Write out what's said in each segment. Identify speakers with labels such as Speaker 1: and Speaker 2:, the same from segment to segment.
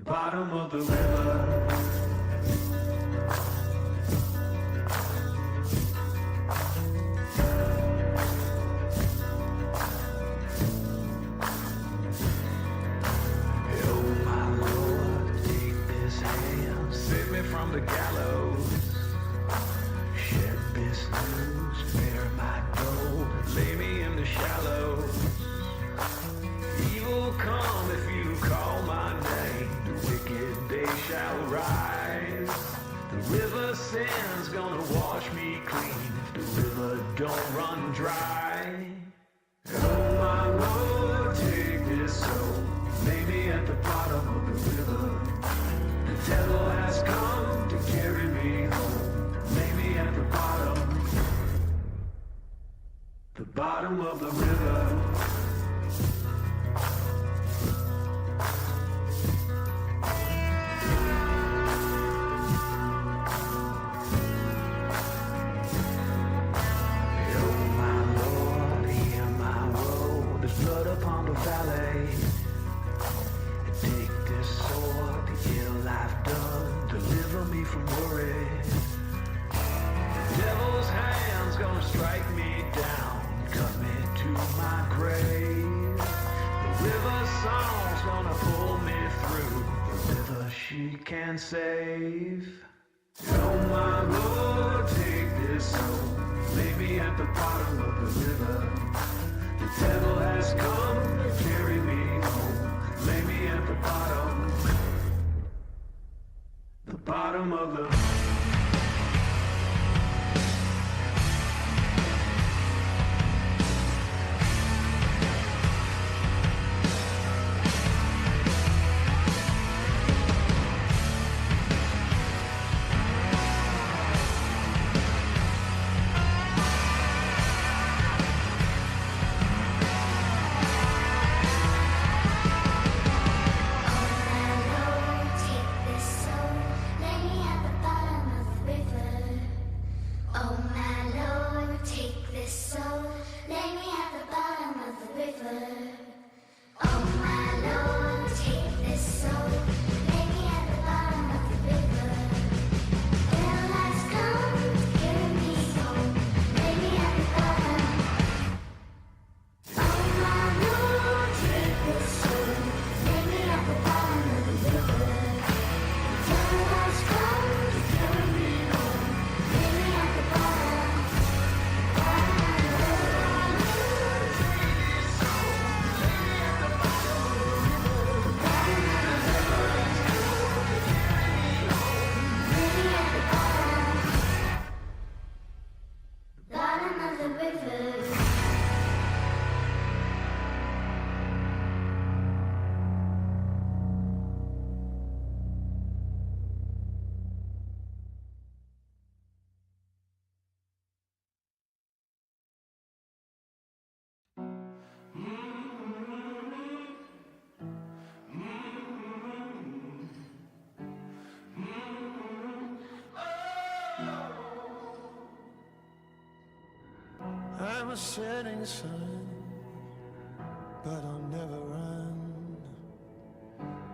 Speaker 1: bottom of the river. Oh my Lord, take this hand, save me from the gallows. Shed this news, bear my gold, lay me in the shallows. Evil come if you call my name, the wicked day shall rise. The river sand's gonna wash me clean if the river don't run dry. Oh my Lord, take this soul, lay me at the bottom of the river. The devil has come to carry me home, lay me at the bottom of the river. Blood upon the valley. Take this sword, the ill I've done, deliver me from worry. The devil's hand's gonna strike me down, cut me to my grave. The river song's gonna pull me through, the river she can save. Oh my Lord, take this soul, lay me at the bottom of the river. The devil has come to carry me home, lay me at the bottom of the
Speaker 2: I'm a setting sun, but I'll never run.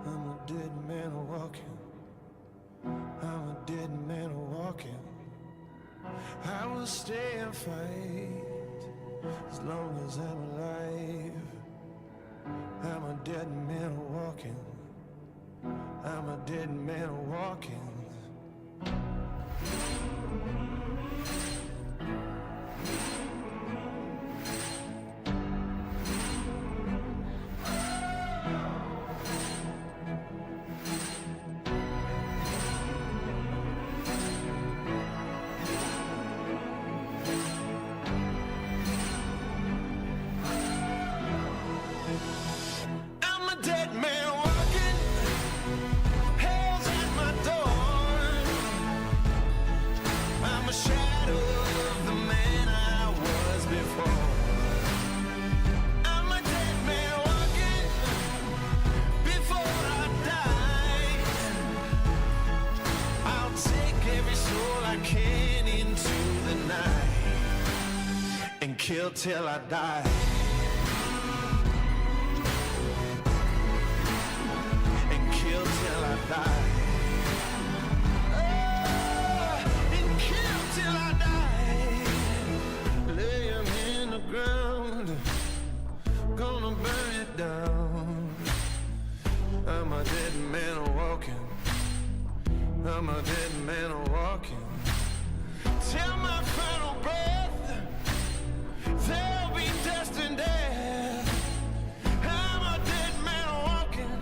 Speaker 2: I'm a dead man walking. I'm a dead man walking. I will stay and fight as long as I'm alive. I'm a dead man walking. I'm a dead man walking. Kill till I die. And kill till I die. And kill till I die. Lay him in the ground, gonna burn it down. I'm a dead man walking. I'm a dead man walking. Till my final breath, there'll be dust and death. I'm a dead man walking.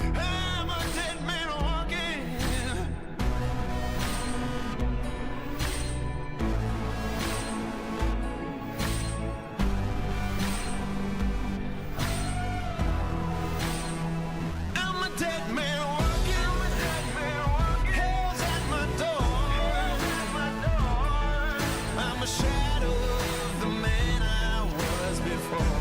Speaker 2: I'm a dead man walking. I'm a dead man walking. I'm a dead man walking. Hell's at my door. Hell's at my door. I'm a shadow of the man I was before.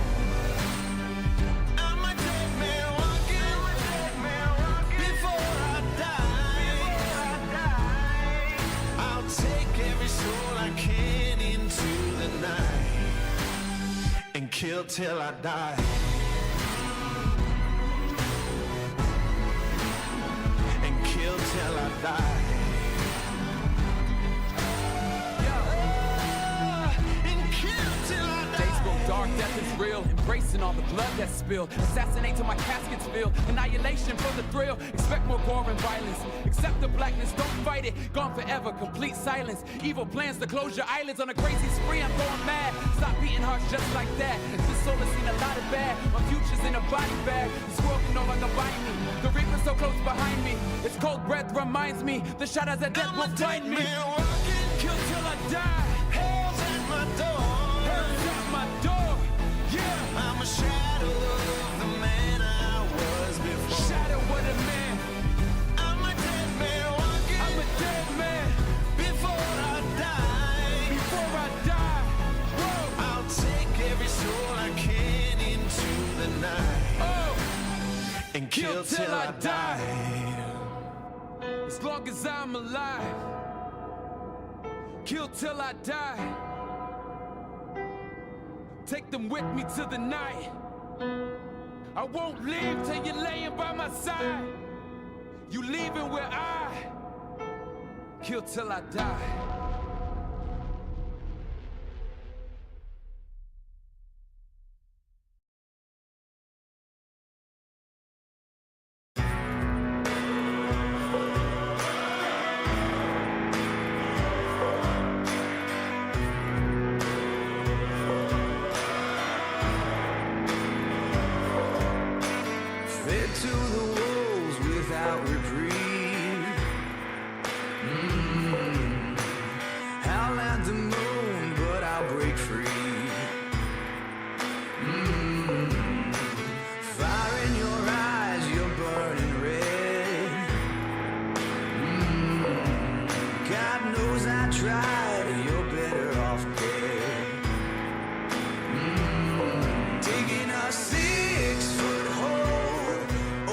Speaker 2: I'm a dead man walking. I'm a dead man walking. Before I die, I'll take every soul I can into the night and kill till I die. And kill till I die. And kill till I die.
Speaker 3: Days grow dark, death is real. Embracing all the blood that's spilled. Assassinate till my casket's filled. Annihilation for the thrill. Expect more gore and violence. Accept the blackness, don't fight it. Gone forever, complete silence. Evil plans to close your eyelids on a crazy spree. I'm going mad. Stop beating hearts just like that. This soul has seen a lot of bad. My future's in a body bag. This world can no longer bind me. The reaper's so close behind me. Its cold breath reminds me. The shadows of death will find me. Kill till I die.
Speaker 2: Hell's at my door.
Speaker 3: Hell's at my door. Yeah.
Speaker 2: I'm a shadow of the man I was before.
Speaker 3: Shadow what a man.
Speaker 2: I'm a dead man walking.
Speaker 3: I'm a dead man.
Speaker 2: Before I die,
Speaker 3: Before I die. Whoa.
Speaker 2: I'll take every soul I can into the night
Speaker 3: Oh.
Speaker 2: and kill till I die.
Speaker 3: As long as I'm alive. Kill till I die. Take them with me to the night. I won't leave till you're laying by my side. You leaving where I kill till I die.
Speaker 1: Fed to the wolves without reprieve. Howl at the moon, but I'll break free. Fire in your eyes, you're burning red. God knows I tried, you're better off dead. Digging a 6-foot hole,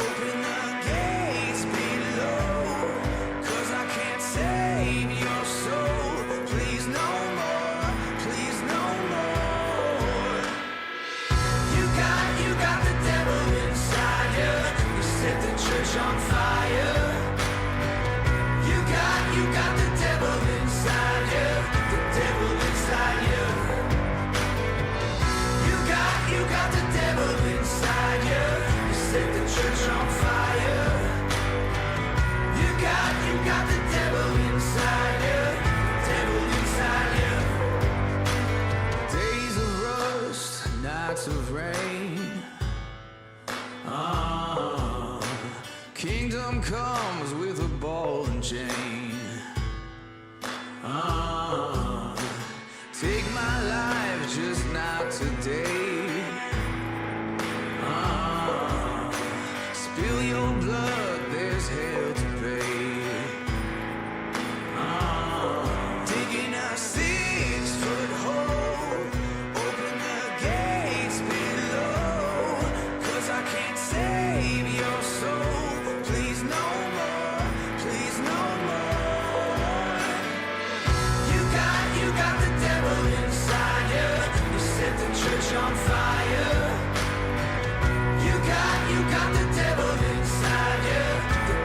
Speaker 1: open the gates below, 'cause I can't save your soul. Please no more, please no more. You got the devil inside you. You set the church on fire. You got the devil inside you. The devil inside you. You got the devil inside you. You set the church on fire. You got the devil inside you. Devil inside you. Days of rust, nights of rain. Kingdom comes with a ball and chain. Take my life, just not today. Spill your blood, there's hell to pay. Digging a 6-foot hole, open the gates below, 'cause I can't save your soul. Please no more, please no more. You got the devil inside you. You set the church on fire. You got the devil inside you. The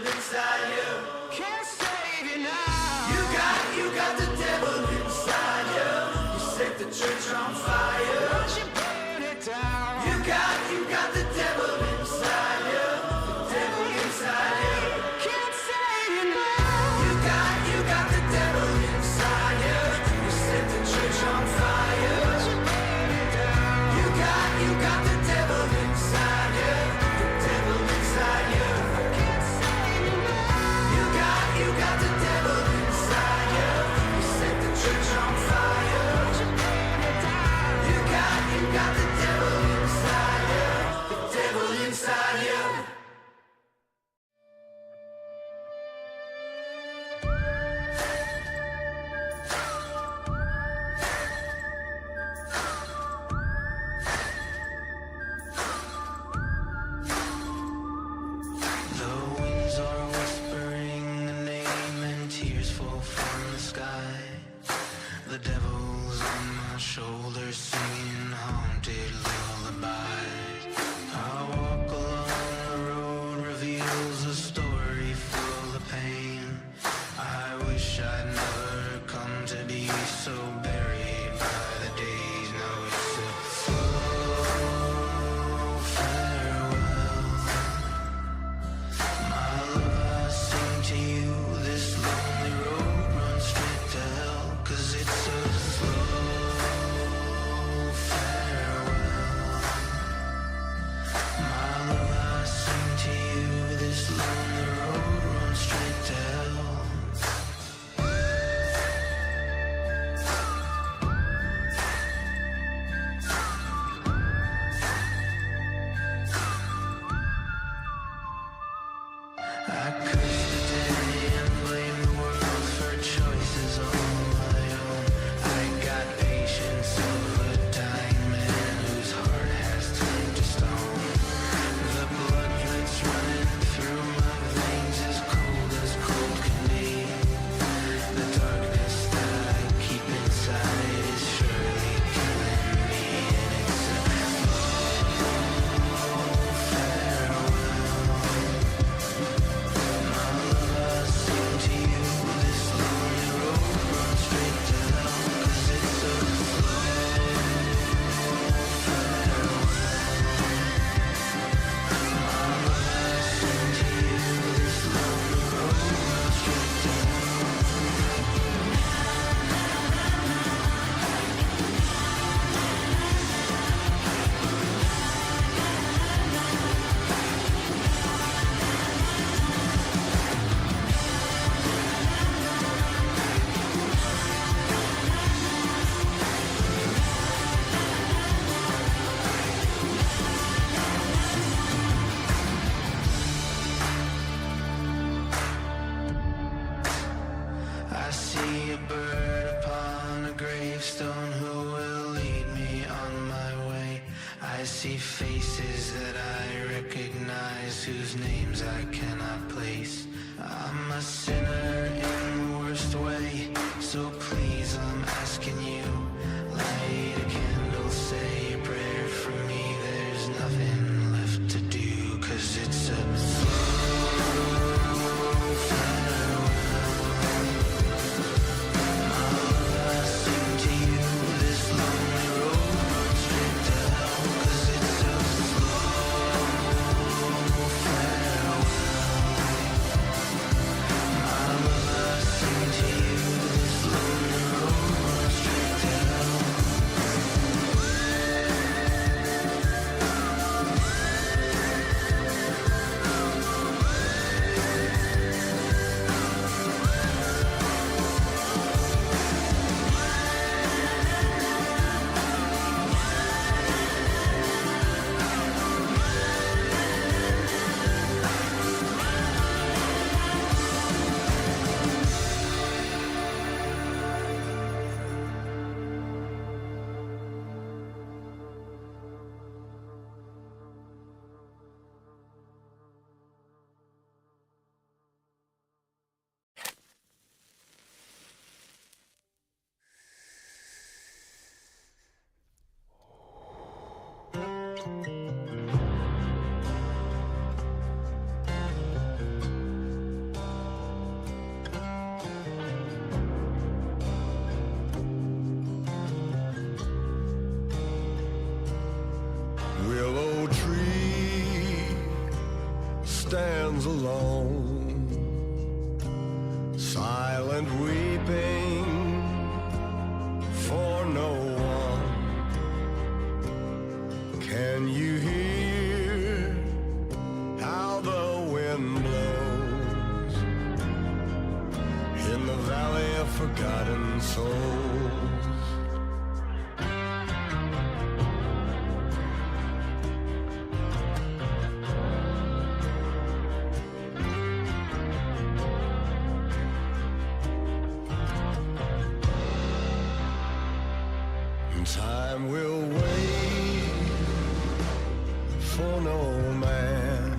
Speaker 2: inside you. Can't save you now. You got the devil inside you. You set the church on fire. Won't you burn it down? You got the devil inside you. The devil inside you. Can't save you now. You got the devil inside you. You set the church on fire. Won't you burn it down? You got the devil inside you. The devil inside you. Can't save you now. You got the devil inside you. You set the church on fire. Won't you burn it down? You got the devil inside you. The devil inside you. The winds are whispering a name and tears fall from the sky. The devil's on my shoulders singing haunted lullabies. I walk along the road reveals a story full of pain. I wish I'd never come to be so buried by the days. Now it's a slow farewell. My love, I sing to you. This lonely road runs straight to hell. 'Cause it's a slow farewell. My love, I sing to you. This lonely road runs straight to hell. I curse the day and blame the world for choices all my own. I got patience of a dying man whose heart has turned to stone. The blood that's running through my veins is cold as cold can be. The darkness that I keep inside is surely killing me. And it's a slow farewell. My love, I sing to you. This lonely road runs straight to hell. 'Cause it's a slow farewell. My love, I sing to you. This lonely road runs straight to hell. I see a bird upon a gravestone who will lead me on my way. I see faces that I recognize whose names I cannot place. I'm a sinner in the worst way, so please I'm asking you, light a candle, say a prayer for me. There's nothing left to do, 'cause it's a slow farewell. My love, I sing to you. This lonely road runs straight to hell. 'Cause it's a slow farewell. My love, I sing to you. This lonely road runs straight to hell. stands alone, silent weeping for no one. Can you hear how the wind blows in the valley of forgotten souls? Time will wait for no man,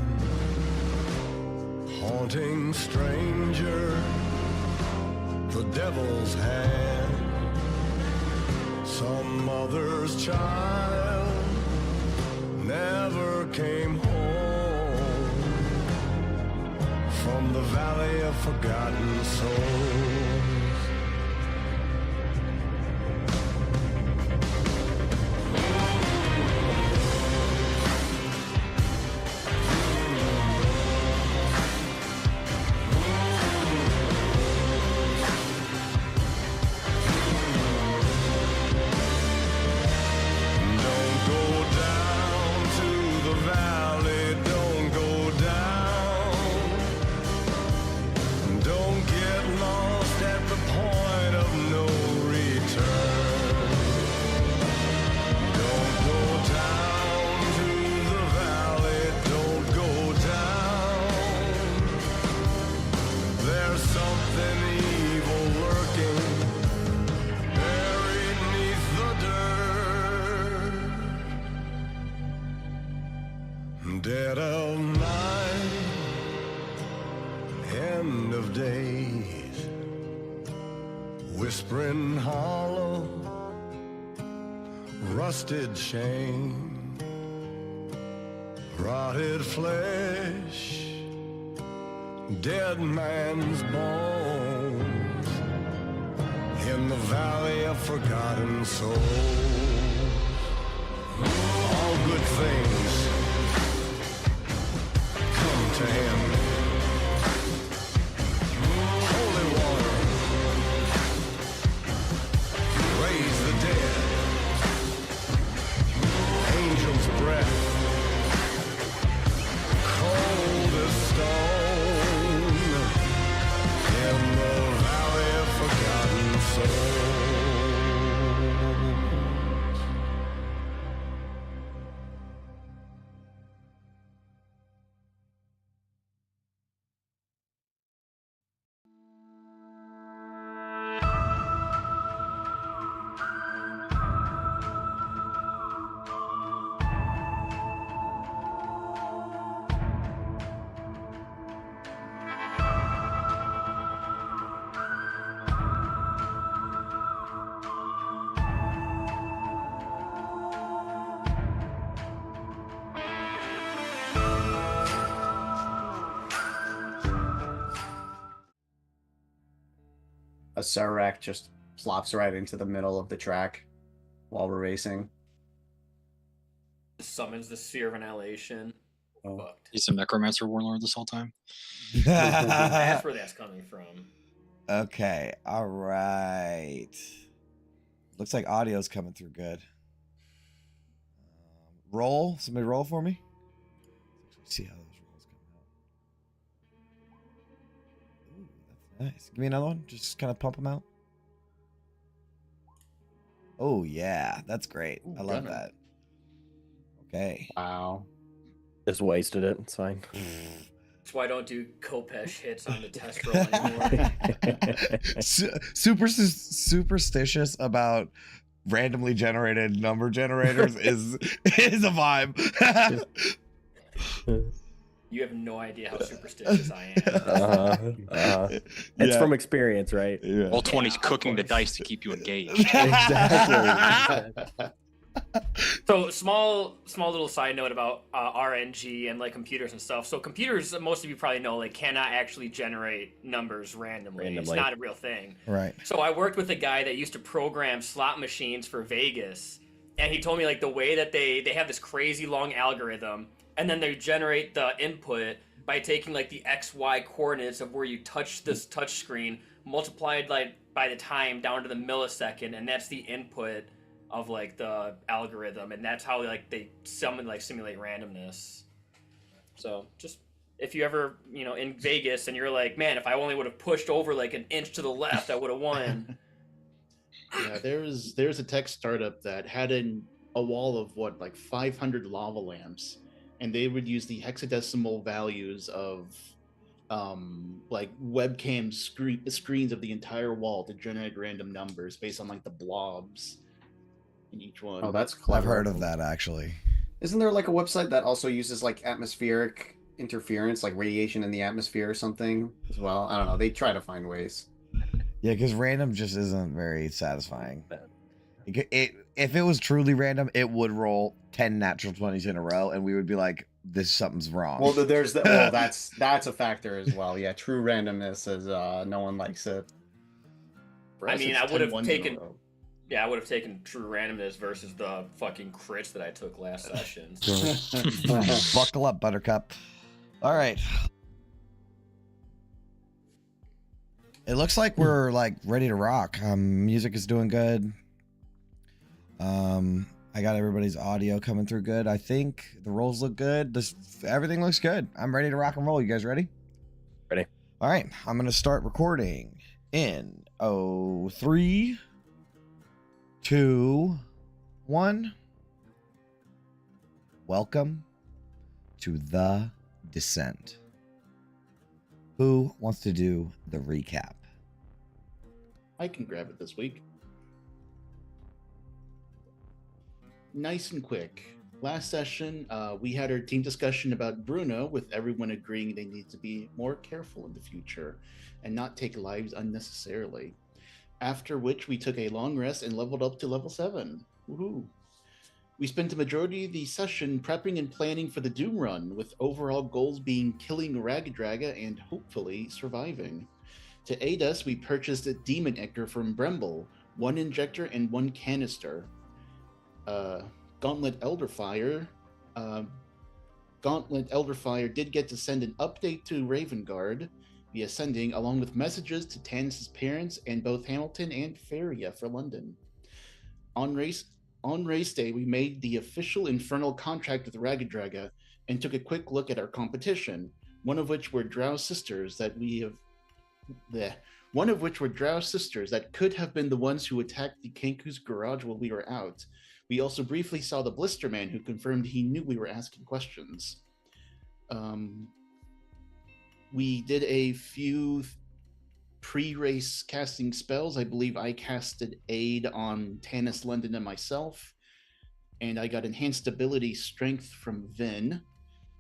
Speaker 2: haunting stranger, the devil's hand. Some mother's child never came home from the valley of forgotten souls. Dead of night, end of days, whispering hollow, rusted shame, rotted flesh, dead man's bones, in the valley of forgotten souls. All good things to him. Holy water, raise the dead. Angel's breath, cold as stone, in the valley of forgotten souls.
Speaker 4: A Sarek just plops right into the middle of the track while we're racing.
Speaker 5: Summons the Sphere of Annihilation.
Speaker 4: Oh.
Speaker 5: Fucked.
Speaker 6: He's a necromancer warlord this whole time.
Speaker 5: That's where that's coming from.
Speaker 7: Okay, all right. Looks like audio's coming through good. Roll, somebody roll for me. Let's see how those rolls come out. Ooh, that's nice. Give me another one. Just kind of pump them out. Oh yeah, that's great.
Speaker 4: Ooh,
Speaker 7: I love that. Okay.
Speaker 8: Wow. Just wasted it. It's fine.
Speaker 5: That's why I don't do Kopesh hits on the test roll anymore.
Speaker 7: Superstitious about randomly generated number generators is a vibe.
Speaker 5: You have no idea how superstitious I am.
Speaker 8: It's from experience, right?
Speaker 7: Yeah.
Speaker 6: All 20's cooking the dice to keep you engaged.
Speaker 8: Exactly.
Speaker 5: So small little side note about RNG and like computers and stuff. So computers, most of you probably know, like cannot actually generate numbers randomly. It's not a real thing.
Speaker 7: Right.
Speaker 5: So I worked with a guy that used to program slot machines for Vegas, and he told me like the way that they have this crazy long algorithm, and then they generate the input by taking like the XY coordinates of where you touch this touch screen, multiplied like by the time down to the millisecond, and that's the input of like the algorithm, and that's how like they simulate randomness. So just if you ever, you know, in Vegas and you're like, man, if I only would have pushed over like an inch to the left, I would have won.
Speaker 9: Yeah, there's a tech startup that had a wall of what, like 500 lava lamps, and they would use the hexadecimal values of like webcam screens of the entire wall to generate random numbers based on like the blobs in each one.
Speaker 4: Oh, that's clever.
Speaker 7: I've heard of that actually.
Speaker 4: Isn't there like a website that also uses like atmospheric interference, like radiation in the atmosphere or something as well? I don't know. They try to find ways.
Speaker 7: Yeah, because random just isn't very satisfying. If it was truly random, it would roll 10 natural 20s in a row, and we would be like, "This something's wrong."
Speaker 4: Well, there's that. Well, that's a factor as well. Yeah, true randomness is no one likes it.
Speaker 9: For
Speaker 5: I
Speaker 9: us,
Speaker 5: mean,
Speaker 9: it's
Speaker 5: I would
Speaker 9: 10
Speaker 5: have
Speaker 9: ones in a
Speaker 5: taken.
Speaker 9: row.
Speaker 5: Yeah, I would have taken true randomness versus the fucking crits that I took last session.
Speaker 7: Buckle up, Buttercup. All right. It looks like we're like ready to rock. Music is doing good. I got everybody's audio coming through good. I think the rolls look good. Everything looks good. I'm ready to rock and roll. You guys ready?
Speaker 8: Ready.
Speaker 7: All right. I'm gonna start recording in 3, 2, 1. Welcome to The Descent. Who wants to do the recap?
Speaker 9: I can grab it this week. Nice and quick. Last session, we had our team discussion about Bruno, with everyone agreeing they need to be more careful in the future and not take lives unnecessarily. After which, we took a long rest and leveled up to level 7. Woohoo! We spent the majority of the session prepping and planning for the Doom Run, with overall goals being killing Ragadraga and hopefully surviving. To aid us, we purchased a Demon Nectar from Bremble, 1 injector and 1 canister. Gauntlet Elderfire did get to send an update to Ravengard via sending, along with messages to Tannis' parents and both Hamilton and Feria for London. On race day, we made the official infernal contract with Ragadraga and took a quick look at our competition, one of which were Drow sisters that could have been the ones who attacked the Kenku's garage while we were out. We also briefly saw the Blister Man, who confirmed he knew we were asking questions. We did a few pre-race casting spells. I believe I casted Aid on Tannis, London, and myself, and I got enhanced ability strength from Vin.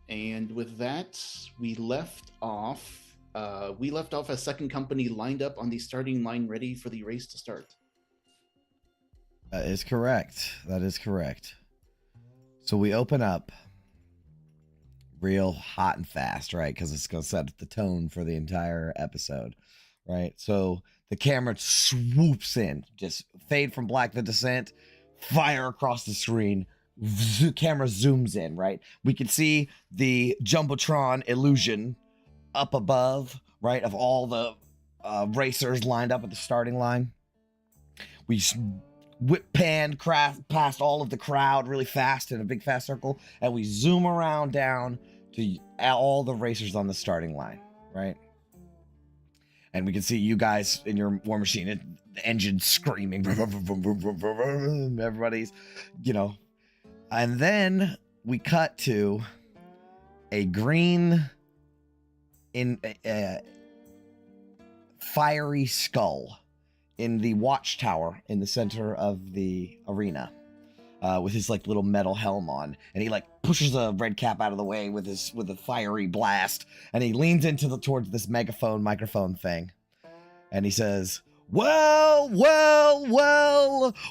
Speaker 9: And with that, we left off a second company lined up on the starting line, ready for the race to start.
Speaker 7: That is correct. That is correct. So we open up real hot and fast, right? Because it's going to set the tone for the entire episode, right? So the camera swoops in, just fade from black to descent, fire across the screen. Camera zooms in, right? We can see the Jumbotron illusion up above, right? Of all the racers lined up at the starting line. We whip pan past all of the crowd really fast in a big fast circle, and we zoom around down to all the racers on the starting line, right? And we can see you guys in your war machine, the engine screaming, everybody's, you know. And then we cut to a green fiery skull in the watchtower in the center of the arena, with his like little metal helm on, and he like pushes a red cap out of the way with a fiery blast, and he leans towards this microphone thing, and he says, well,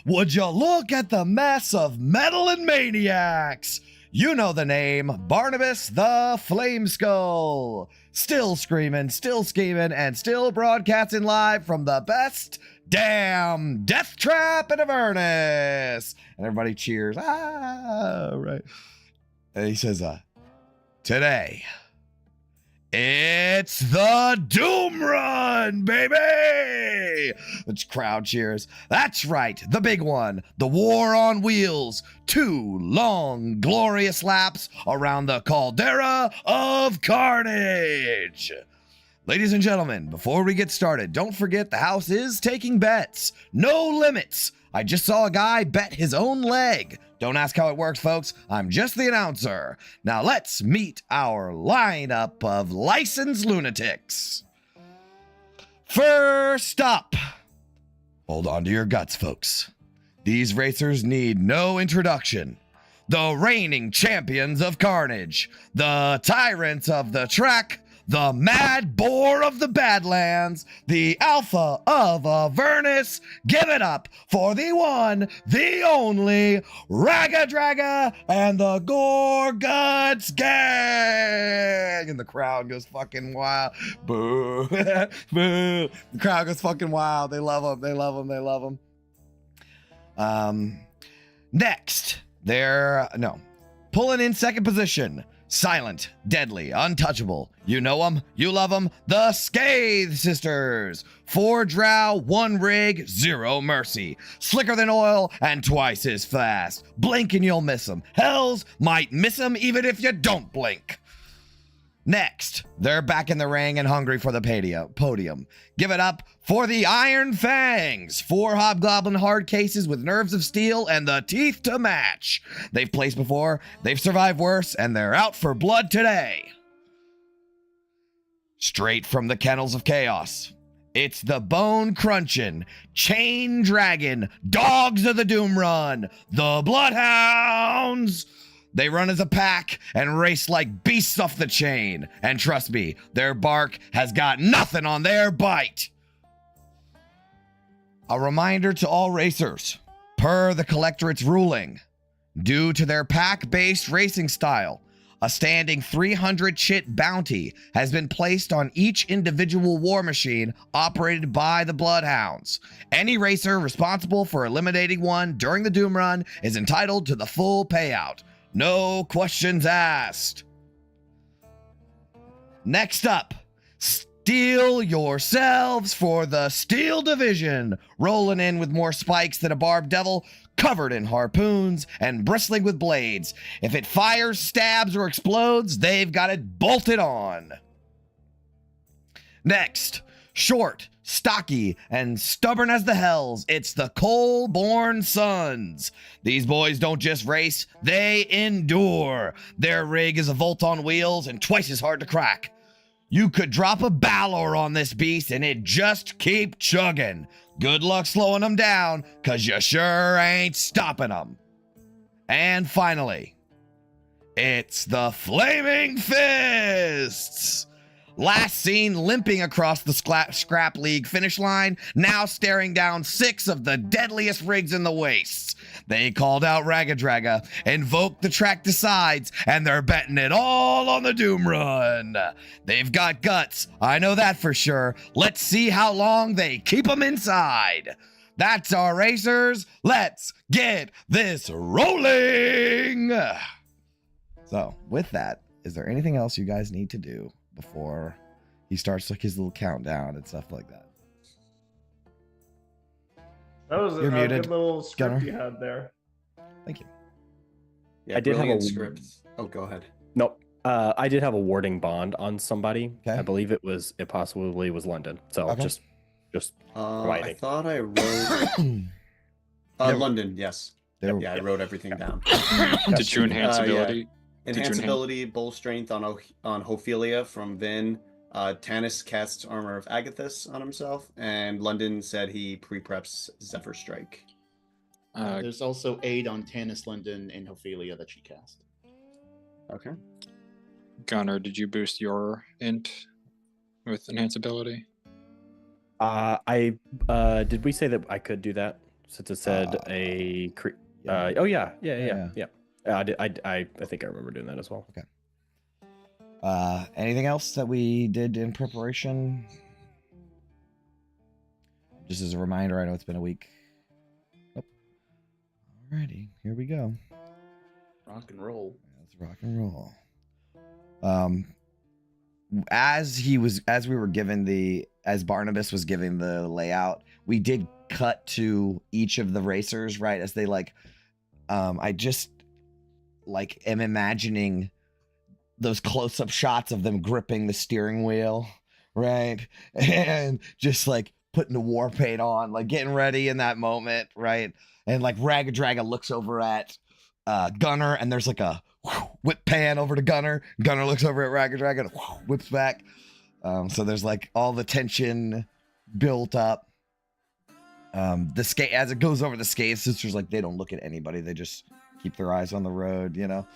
Speaker 7: would you look at the mess of metal and maniacs? You know the name, Barnabas the Flame Skull. Still screaming, still scheming, and still broadcasting live from the best damn death trap in Avernus. And everybody cheers. Ah, right. And he says, today, It's the Doom Run, baby! The crowd cheers. That's right, the big one. The War on Wheels. 2 long, glorious laps around the caldera of carnage. Ladies and gentlemen, before we get started, don't forget the house is taking bets. No limits. I just saw a guy bet his own leg. Don't ask how it works, folks. I'm just the announcer. Now let's meet our lineup of licensed lunatics. First up, hold on to your guts, folks. These racers need no introduction. The reigning champions of carnage, the tyrants of the track, the mad boar of the Badlands, the alpha of Avernus. Give it up for the one, the only, Raga Draga and the Gore Guts Gang. And the crowd goes fucking wild. Boo. Boo. The crowd goes fucking wild. They love them. They love them. They love them. Next, pulling in second position. Silent, deadly, untouchable. You know them, you love them. The Scathe Sisters. 4 drow, 1 rig, 0 mercy. Slicker than oil and twice as fast. Blink and you'll miss them. Hells might miss them even if you don't blink. Next, they're back in the ring and hungry for the podium. Give it up for the Iron Fangs. 4 hobgoblin hard cases with nerves of steel and the teeth to match. They've placed before, they've survived worse, and they're out for blood today. Straight from the kennels of chaos, it's the bone-crunching, chain dragon, dogs of the Doom Run, the Bloodhounds. They run as a pack and race like beasts off the chain. And trust me, their bark has got nothing on their bite. A reminder to all racers, per the collectorate's ruling, due to their pack-based racing style, a standing 300 chit bounty has been placed on each individual war machine operated by the Bloodhounds. Any racer responsible for eliminating one during the Doom Run is entitled to the full payout. No questions asked. Next up, steel yourselves for the Steel Division. Rolling in with more spikes than a barbed devil, covered in harpoons and bristling with blades. If it fires, stabs, or explodes, they've got it bolted on. Next, short, stocky, and stubborn as the hells, it's the Coal-born Sons. These boys don't just race, they endure. Their rig is a volt on wheels and twice as hard to crack. You could drop a Baldur on this beast and it just keep chugging. Good luck slowing them down, cause you sure ain't stopping them. And finally, it's the Flaming Fists. Last seen limping across the scrap league finish line, now staring down 6 of the deadliest rigs in the wastes. They called out Raga Draga, invoked the track decides, and they're betting it all on the Doom Run. They've got guts, I know that for sure. Let's see how long they keep them inside. That's our racers. Let's get this rolling. So, with that, is there anything else you guys need to do before he starts like his little countdown and stuff like that?
Speaker 10: That was
Speaker 7: You're
Speaker 10: a
Speaker 7: muted,
Speaker 10: good little script
Speaker 7: Gunnar.
Speaker 10: you had there.
Speaker 7: Thank you.
Speaker 4: Yeah,
Speaker 8: I did have
Speaker 4: brilliant
Speaker 8: a
Speaker 4: script. Oh, go ahead.
Speaker 8: Nope. I did have a warding bond on somebody.
Speaker 7: Okay.
Speaker 8: I believe it possibly was London. So
Speaker 7: Okay.
Speaker 8: just
Speaker 4: I
Speaker 8: providing.
Speaker 4: thought I wrote London. Yes.
Speaker 7: There-
Speaker 4: Yeah, I wrote everything down.
Speaker 6: Did you enhance
Speaker 4: yeah.
Speaker 6: ability? Did you
Speaker 4: Enhance
Speaker 6: enhance-
Speaker 4: ability, bull strength on Ophelia from Vin. Tanis casts Armor of Agathis on himself, and London said he pre-preps Zephyr Strike.
Speaker 9: There's also aid on Tanis, London, and Ophelia that she cast.
Speaker 4: Okay.
Speaker 6: Gunnar, did you boost your int with enhance ability?
Speaker 8: Did we say that I could do that since it said oh yeah. I think I remember doing that as well.
Speaker 7: Okay. Anything else that we did in preparation? Just as a reminder, I know it's been a week. Nope. Alrighty, here we go.
Speaker 9: Rock and roll.
Speaker 7: Let's rock and roll. as Barnabas was giving the layout, we did cut to each of the racers, right? As they I just am imagining those close-up shots of them gripping the steering wheel, right? And just putting the war paint on, getting ready in that moment, right? And Raga Draga looks over at Gunner, and there's a whip pan over to Gunner. Gunner looks over at Raga Draga and whips back. So there's all the tension built up. The skate, as it goes over the skate sisters, they don't look at anybody. They just keep their eyes on the road, you know?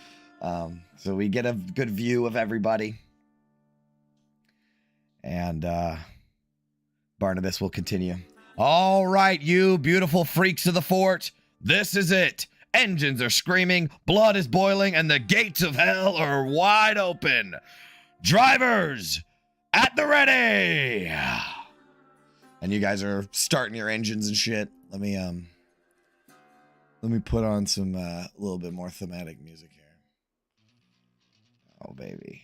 Speaker 7: So we get a good view of everybody. And Barnabas will continue. All right, you beautiful freaks of the fort. This is it. Engines are screaming, blood is boiling, and the gates of hell are wide open. Drivers, at the ready. And you guys are starting your engines and shit. Let me put on some little bit more thematic music here. Oh baby.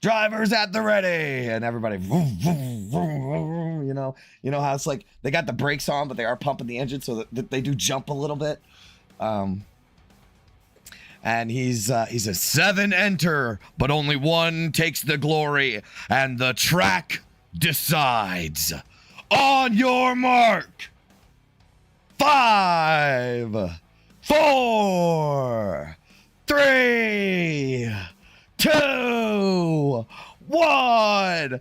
Speaker 7: Drivers at the ready, and everybody vroom, vroom, vroom, vroom, you know how it's they got the brakes on, but they are pumping the engine so that they do jump a little bit. And he's a 7 enter, but only 1 takes the glory, and the track decides. On your mark. 5, 4, 3, 2, 1,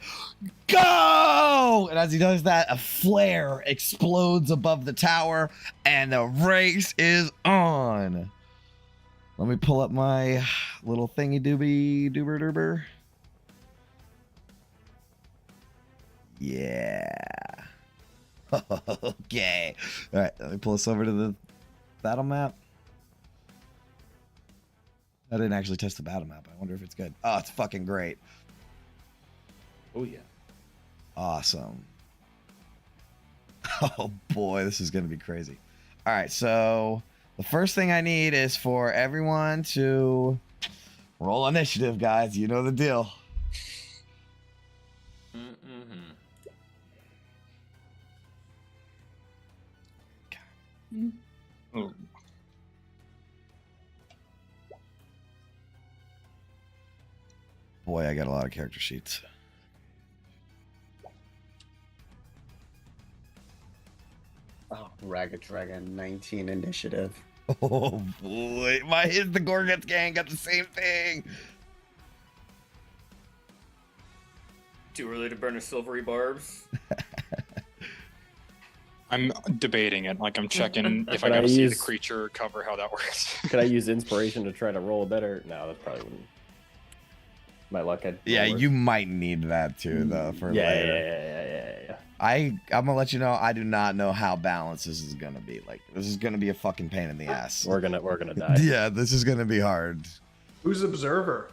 Speaker 7: go! And as he does that, a flare explodes above the tower, and the race is on. Let me pull up my little thingy dooby doober doober. Yeah. Okay. All right, let me pull us over to the battle map. I didn't actually test the battle map. I wonder if it's good. Oh, it's fucking great.
Speaker 9: Oh, yeah.
Speaker 7: Awesome. Oh, boy, this is going to be crazy. All right, so the first thing I need is for everyone to roll initiative, guys. You know the deal.
Speaker 6: Oh.
Speaker 7: Boy, I got a lot of character sheets.
Speaker 4: Oh, Raga Dragon 19 initiative.
Speaker 7: Oh boy, the Gorguts gang got the same thing.
Speaker 5: Too early to burn a silvery barbs.
Speaker 6: I'm debating it. I'm checking if I
Speaker 8: Could I
Speaker 6: gotta see the
Speaker 8: use-
Speaker 6: creature cover how that works.
Speaker 8: Could I use inspiration to try to roll better? No, that probably wouldn't. My luck.
Speaker 7: Yeah, you might need that too, though, for later.
Speaker 8: Yeah.
Speaker 7: I'm gonna let you know. I do not know how balanced this is gonna be. This is gonna be a fucking pain in the ass.
Speaker 8: We're gonna die.
Speaker 7: Yeah, this is gonna be hard.
Speaker 10: Who's observer?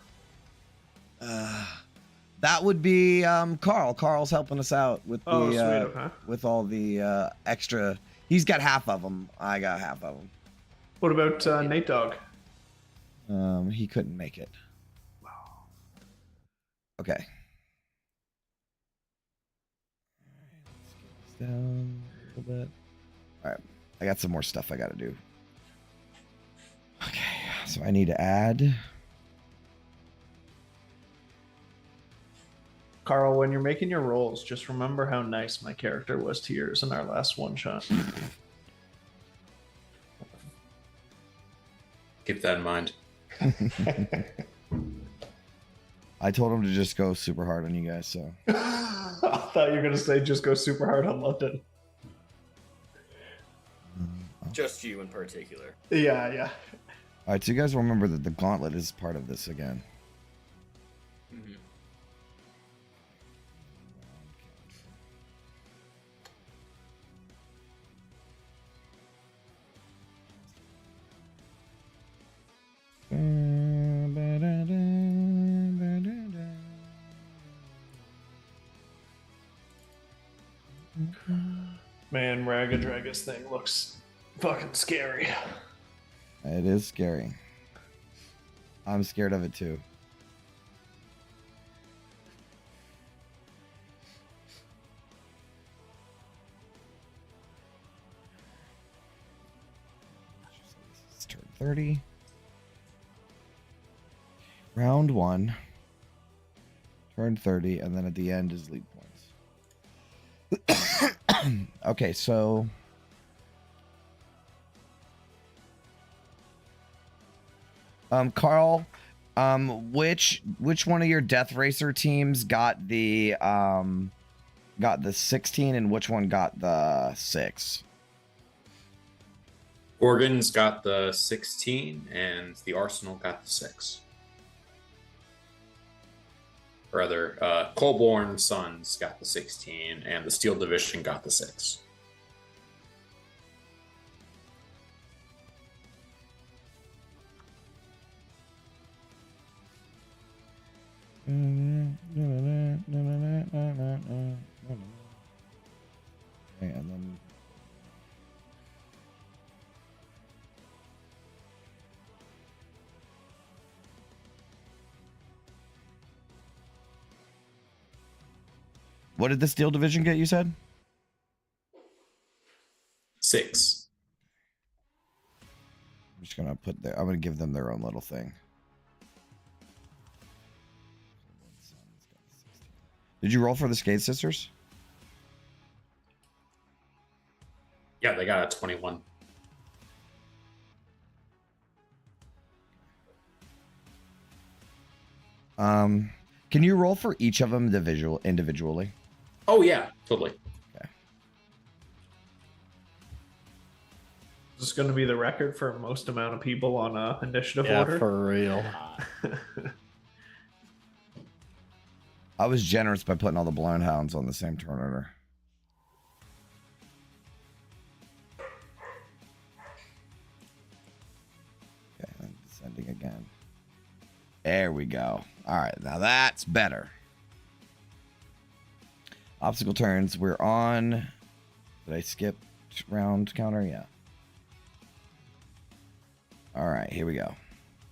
Speaker 7: That would be Carl. Carl's helping us out with the
Speaker 10: Oh, sweet, okay.
Speaker 7: with all the extra. He's got half of them. I got half of them.
Speaker 10: What about Nate Dogg?
Speaker 7: He couldn't make it. Okay. Let's get this down a little bit. All right, I got some more stuff I got to do. Okay, so I need to add.
Speaker 10: Carl, when you're making your rolls, just remember how nice my character was to yours in our last one shot.
Speaker 11: Keep that in mind.
Speaker 7: I told him to just go super hard on you guys, so.
Speaker 10: I thought you were gonna say just go super hard on London.
Speaker 5: Just you in particular.
Speaker 10: Yeah.
Speaker 7: All right, so you guys remember that the gauntlet is part of this again.
Speaker 5: Mm-hmm.
Speaker 10: Man, Raga Draga's thing looks fucking scary.
Speaker 7: It is scary. I'm scared of it too. 30. Round 1. Turn 30, and then at the end is lead points. Okay, so Carl, which one of your Death Racer teams got the 16 and which one got the 6?
Speaker 11: Gorgon's got the 16 and the Arsenal got the 6. Or rather, Colborn Sons got the 16 and the Steel Division got the 6.
Speaker 7: Okay, and then what did the Steel Division get, you said?
Speaker 11: 6.
Speaker 7: I'm just gonna I'm gonna give them their own little thing. Did you roll for the Skate Sisters?
Speaker 11: Yeah, they got a 21.
Speaker 7: Can you roll for each of them individually?
Speaker 11: Oh yeah, totally.
Speaker 7: Okay.
Speaker 10: This is going to be the record for most amount of people on initiative
Speaker 8: Yeah,
Speaker 10: order.
Speaker 8: for real.
Speaker 7: I was generous by putting all the blind hounds on the same turn order. Okay, and descending again. There we go. All right, now that's better. Obstacle turns. We're on. Did I skip round counter? Yeah. All right, here we go.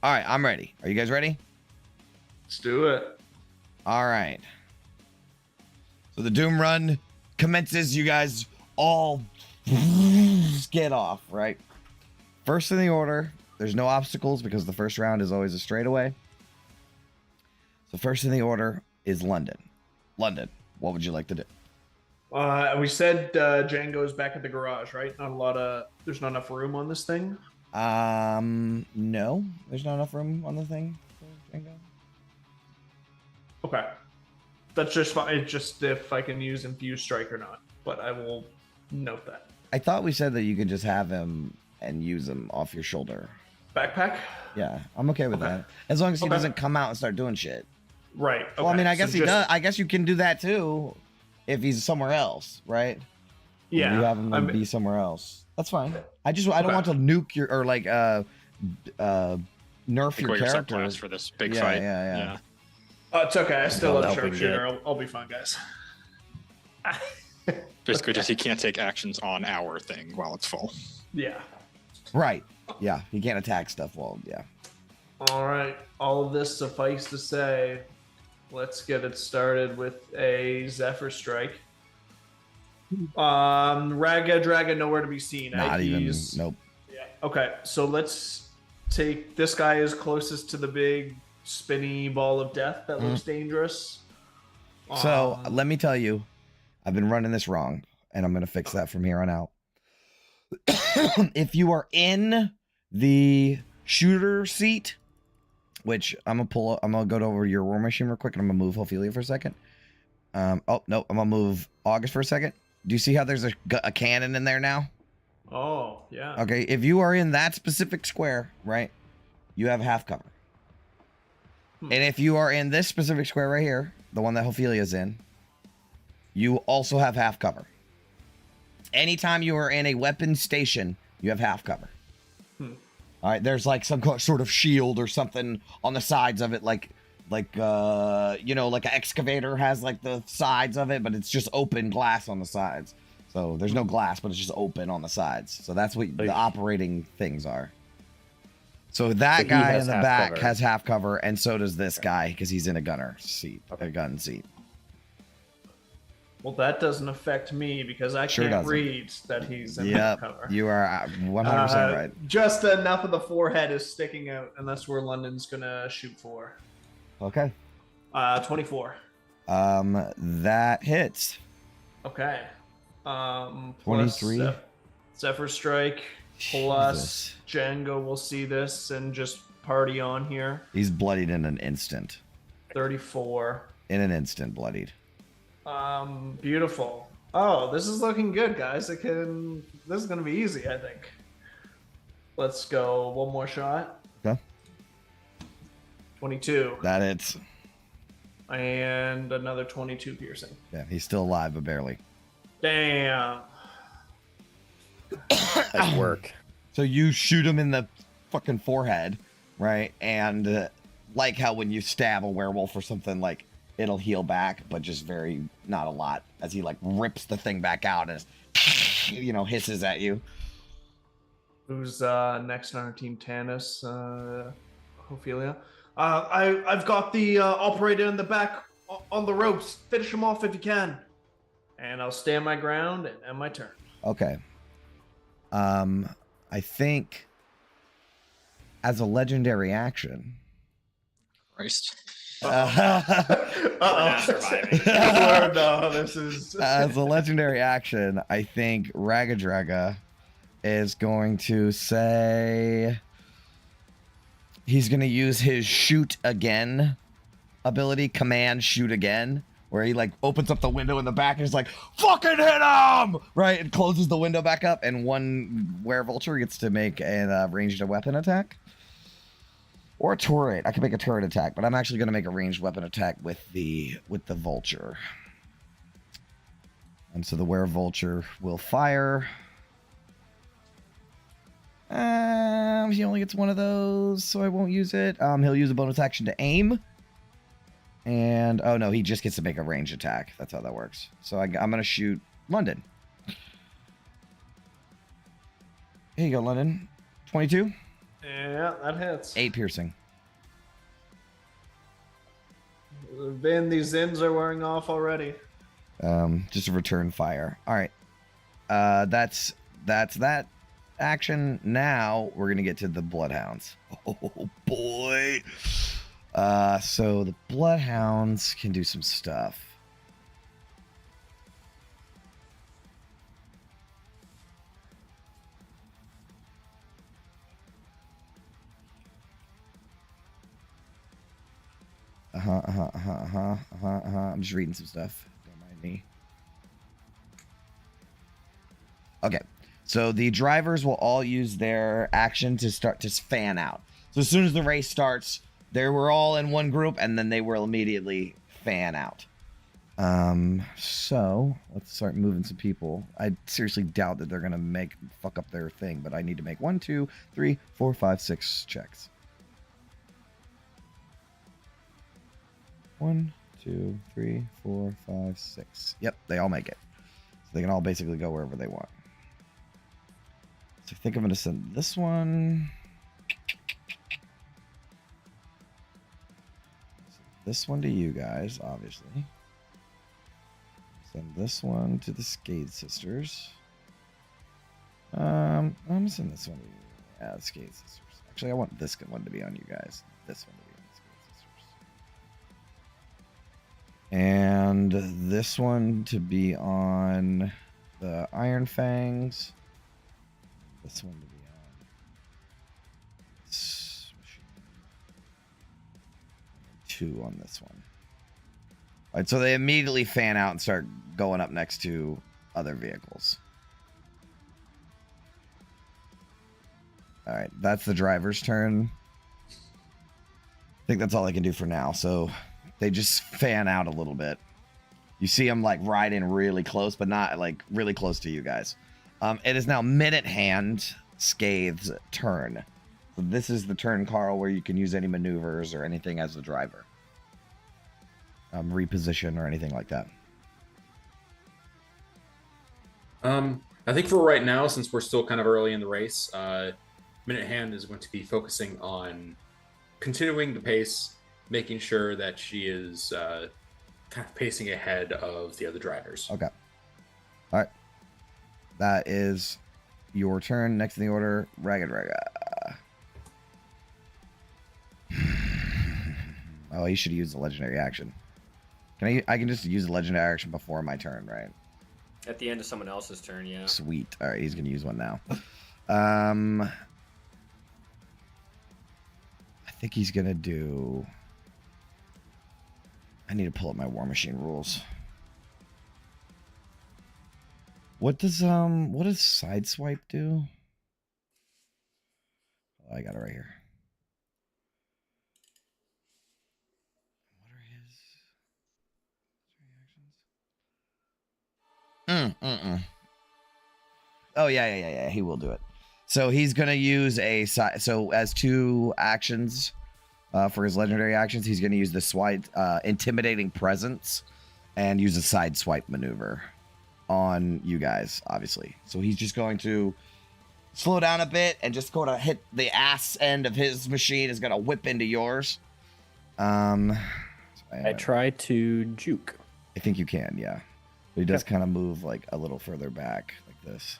Speaker 7: All right, I'm ready. Are you guys ready?
Speaker 10: Let's do it.
Speaker 7: All right. So the Doom Run commences. You guys all get off, right? First in the order. There's no obstacles because the first round is always a straightaway. So first in the order is London. London, what would you like to do?
Speaker 10: We said Django's back at the garage, right? There's not enough room on this thing.
Speaker 7: No, there's not enough room on the thing for Django.
Speaker 10: Okay. That's just fine. It's just if I can use Infused Strike or not. But I will note that.
Speaker 7: I thought we said that you could just have him and use him off your shoulder.
Speaker 10: Backpack?
Speaker 7: Yeah, I'm okay with that. As long as he doesn't come out and start doing shit.
Speaker 10: Right. Okay.
Speaker 7: Well, I mean, I guess
Speaker 10: So
Speaker 7: he does. I guess you can do that too if he's somewhere else, right?
Speaker 10: Yeah.
Speaker 7: You have him be somewhere else. That's fine. I don't want to nuke your or like nerf your character
Speaker 6: for this big
Speaker 7: yeah,
Speaker 6: fight.
Speaker 7: Yeah.
Speaker 10: Oh, it's okay. I still have
Speaker 8: helping
Speaker 10: sharpshooter. I'll be fine, guys.
Speaker 6: Basically, just he can't take actions on our thing while it's full.
Speaker 10: Yeah.
Speaker 7: Right. Yeah. He can't attack stuff while
Speaker 10: All right. All of this suffice to say, let's get it started with a Zephyr Strike. Raga Draga nowhere to be seen.
Speaker 7: Not even. Nope.
Speaker 10: Yeah. Okay. So let's take this guy is closest to the big spinny ball of death that looks dangerous.
Speaker 7: So let me tell you, I've been running this wrong, and I'm gonna fix that from here on out. If you are in the shooter seat, which I'm gonna go over to your war machine real quick, and I'm gonna move Ophelia for a second. Oh no, I'm gonna move August for a second. Do you see how there's a cannon in there now?
Speaker 10: Oh yeah.
Speaker 7: Okay, if you are in that specific square, right, you have half cover. And if you are in this specific square right here, the one that Ophelia's in, you also have half cover. Anytime you are in a weapon station, you have half cover. All right, there's like some sort of shield or something on the sides of it, like like an excavator has like the sides of it, but it's just open glass on the sides. So there's no glass, but it's just open on the sides. So that's what the operating things are. So that guy in the back has half cover, and so does this guy because he's in a gunner seat, a gun seat.
Speaker 10: Well, that doesn't affect me because I
Speaker 7: Sure
Speaker 10: can't
Speaker 7: doesn't.
Speaker 10: read that he's in
Speaker 7: Yep,
Speaker 10: cover.
Speaker 7: you are 100% right.
Speaker 10: Just enough of the forehead is sticking out, and that's where London's gonna shoot for.
Speaker 7: Okay.
Speaker 10: 24.
Speaker 7: That hits.
Speaker 10: Okay. Plus
Speaker 7: 23.
Speaker 10: Zephyr Strike plus Django will see this and just party on here.
Speaker 7: He's bloodied in an instant.
Speaker 10: 34.
Speaker 7: In an instant, bloodied.
Speaker 10: Beautiful. Oh, this is looking good, guys. This is gonna be easy, I think. Let's go one more shot.
Speaker 7: Okay.
Speaker 10: 22.
Speaker 7: That hits.
Speaker 10: And another 22 piercing.
Speaker 7: Yeah, he's still alive, but barely.
Speaker 10: Damn.
Speaker 8: Nice work.
Speaker 7: So you shoot him in the fucking forehead, right? And like how when you stab a werewolf or something, like it'll heal back, but just not a lot, as he like rips the thing back out and hisses at you.
Speaker 10: Who's next on our team? Tanis, Ophelia. I've got the operator in the back on the ropes. Finish him off if you can. And I'll stand my ground and end my turn.
Speaker 7: Okay. I think as a legendary action.
Speaker 6: Christ.
Speaker 5: We're not surviving.
Speaker 10: No, this is
Speaker 7: As a legendary action, I think Ragadraga is going to say he's going to use his shoot again ability, command shoot again, where he like opens up the window in the back and is like, fucking hit him! Right? And closes the window back up, and one werevulture gets to make a ranged weapon attack. Or a turret. I can make a turret attack, but I'm actually going to make a ranged weapon attack with the vulture. And so the werevulture will fire. He only gets one of those, so I won't use it. He'll use a bonus action to aim. And, oh no, he just gets to make a ranged attack. That's how that works. So I'm going to shoot London. Here you go, London. 22?
Speaker 10: Yeah, that hits.
Speaker 7: 8 piercing.
Speaker 10: Vin, these Zins are wearing off already.
Speaker 7: Just a return fire. All right. That's that action. Now we're going to get to the Bloodhounds. Oh, boy. So the Bloodhounds can do some stuff. I'm just reading some stuff. Don't mind me. Okay. So the drivers will all use their action to start to fan out. So as soon as the race starts, they were all in one group, and then they will immediately fan out. So let's start moving some people. I seriously doubt that they're gonna fuck up their thing, but I need to make 1, 2, 3, 4, 5, 6 checks. 1, 2, 3, 4, 5, 6. Yep, they all make it. So they can all basically go wherever they want. So I think I'm gonna send this one. This one to you guys, obviously. Send this one to the Skade Sisters. I'm gonna send this one to you. Yeah, the Skade Sisters. Actually, I want this one to be on you guys. This one to be on the Skade Sisters. And this one to be on the Iron Fangs. This one to be on this machine. 2 on this one. All right, so they immediately fan out and start going up next to other vehicles. All right, that's the driver's turn. I think that's all I can do for now. So they just fan out a little bit. You see them like riding really close, but not like really close to you guys. It is now Minute Hand Scathe's turn. So this is the turn, Carl, where you can use any maneuvers or anything as the driver. Reposition or anything like that.
Speaker 11: I think for right now, since we're still kind of early in the race, Minute Hand is going to be focusing on continuing the pace, making sure that she is kind of pacing ahead of the other drivers.
Speaker 7: Okay. All right. That is your turn. Next in the order, Ragged Raga. Oh, he should use the legendary action. I can just use the legendary action before my turn, right?
Speaker 5: At the end of someone else's turn, yeah.
Speaker 7: Sweet. All right, he's gonna use one now. I think he's gonna do. I need to pull up my War Machine rules. What does Sideswipe do? Oh, I got it right here. What are his reactions? Oh yeah. He will do it. So he's gonna use a side. So as 2 actions for his legendary actions, he's gonna use the swipe, intimidating presence, and use a side swipe maneuver on you guys, obviously. So he's just going to slow down a bit and just going to hit the ass end of his machine. Is gonna whip into yours. I
Speaker 8: try to juke.
Speaker 7: I think you can, yeah. But he does kind of move like a little further back, like this.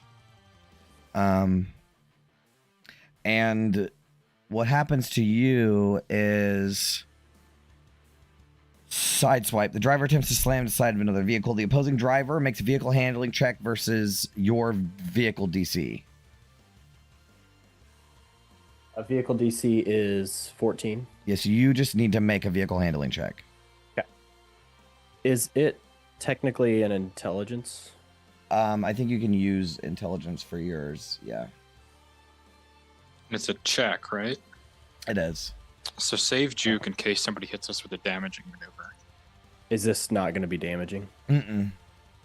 Speaker 7: And what happens to you is sideswipe. The driver attempts to slam the side of another vehicle. The opposing driver makes a vehicle handling check versus your vehicle DC.
Speaker 8: A vehicle DC is 14.
Speaker 7: Yes, you just need to make a vehicle handling check.
Speaker 8: Okay. Is it technically an intelligence?
Speaker 7: I think you can use intelligence for yours. Yeah.
Speaker 6: It's a check, right?
Speaker 7: It is.
Speaker 6: So save juke in case somebody hits us with a damaging maneuver.
Speaker 8: Is this not going to be damaging?
Speaker 7: Mm-mm.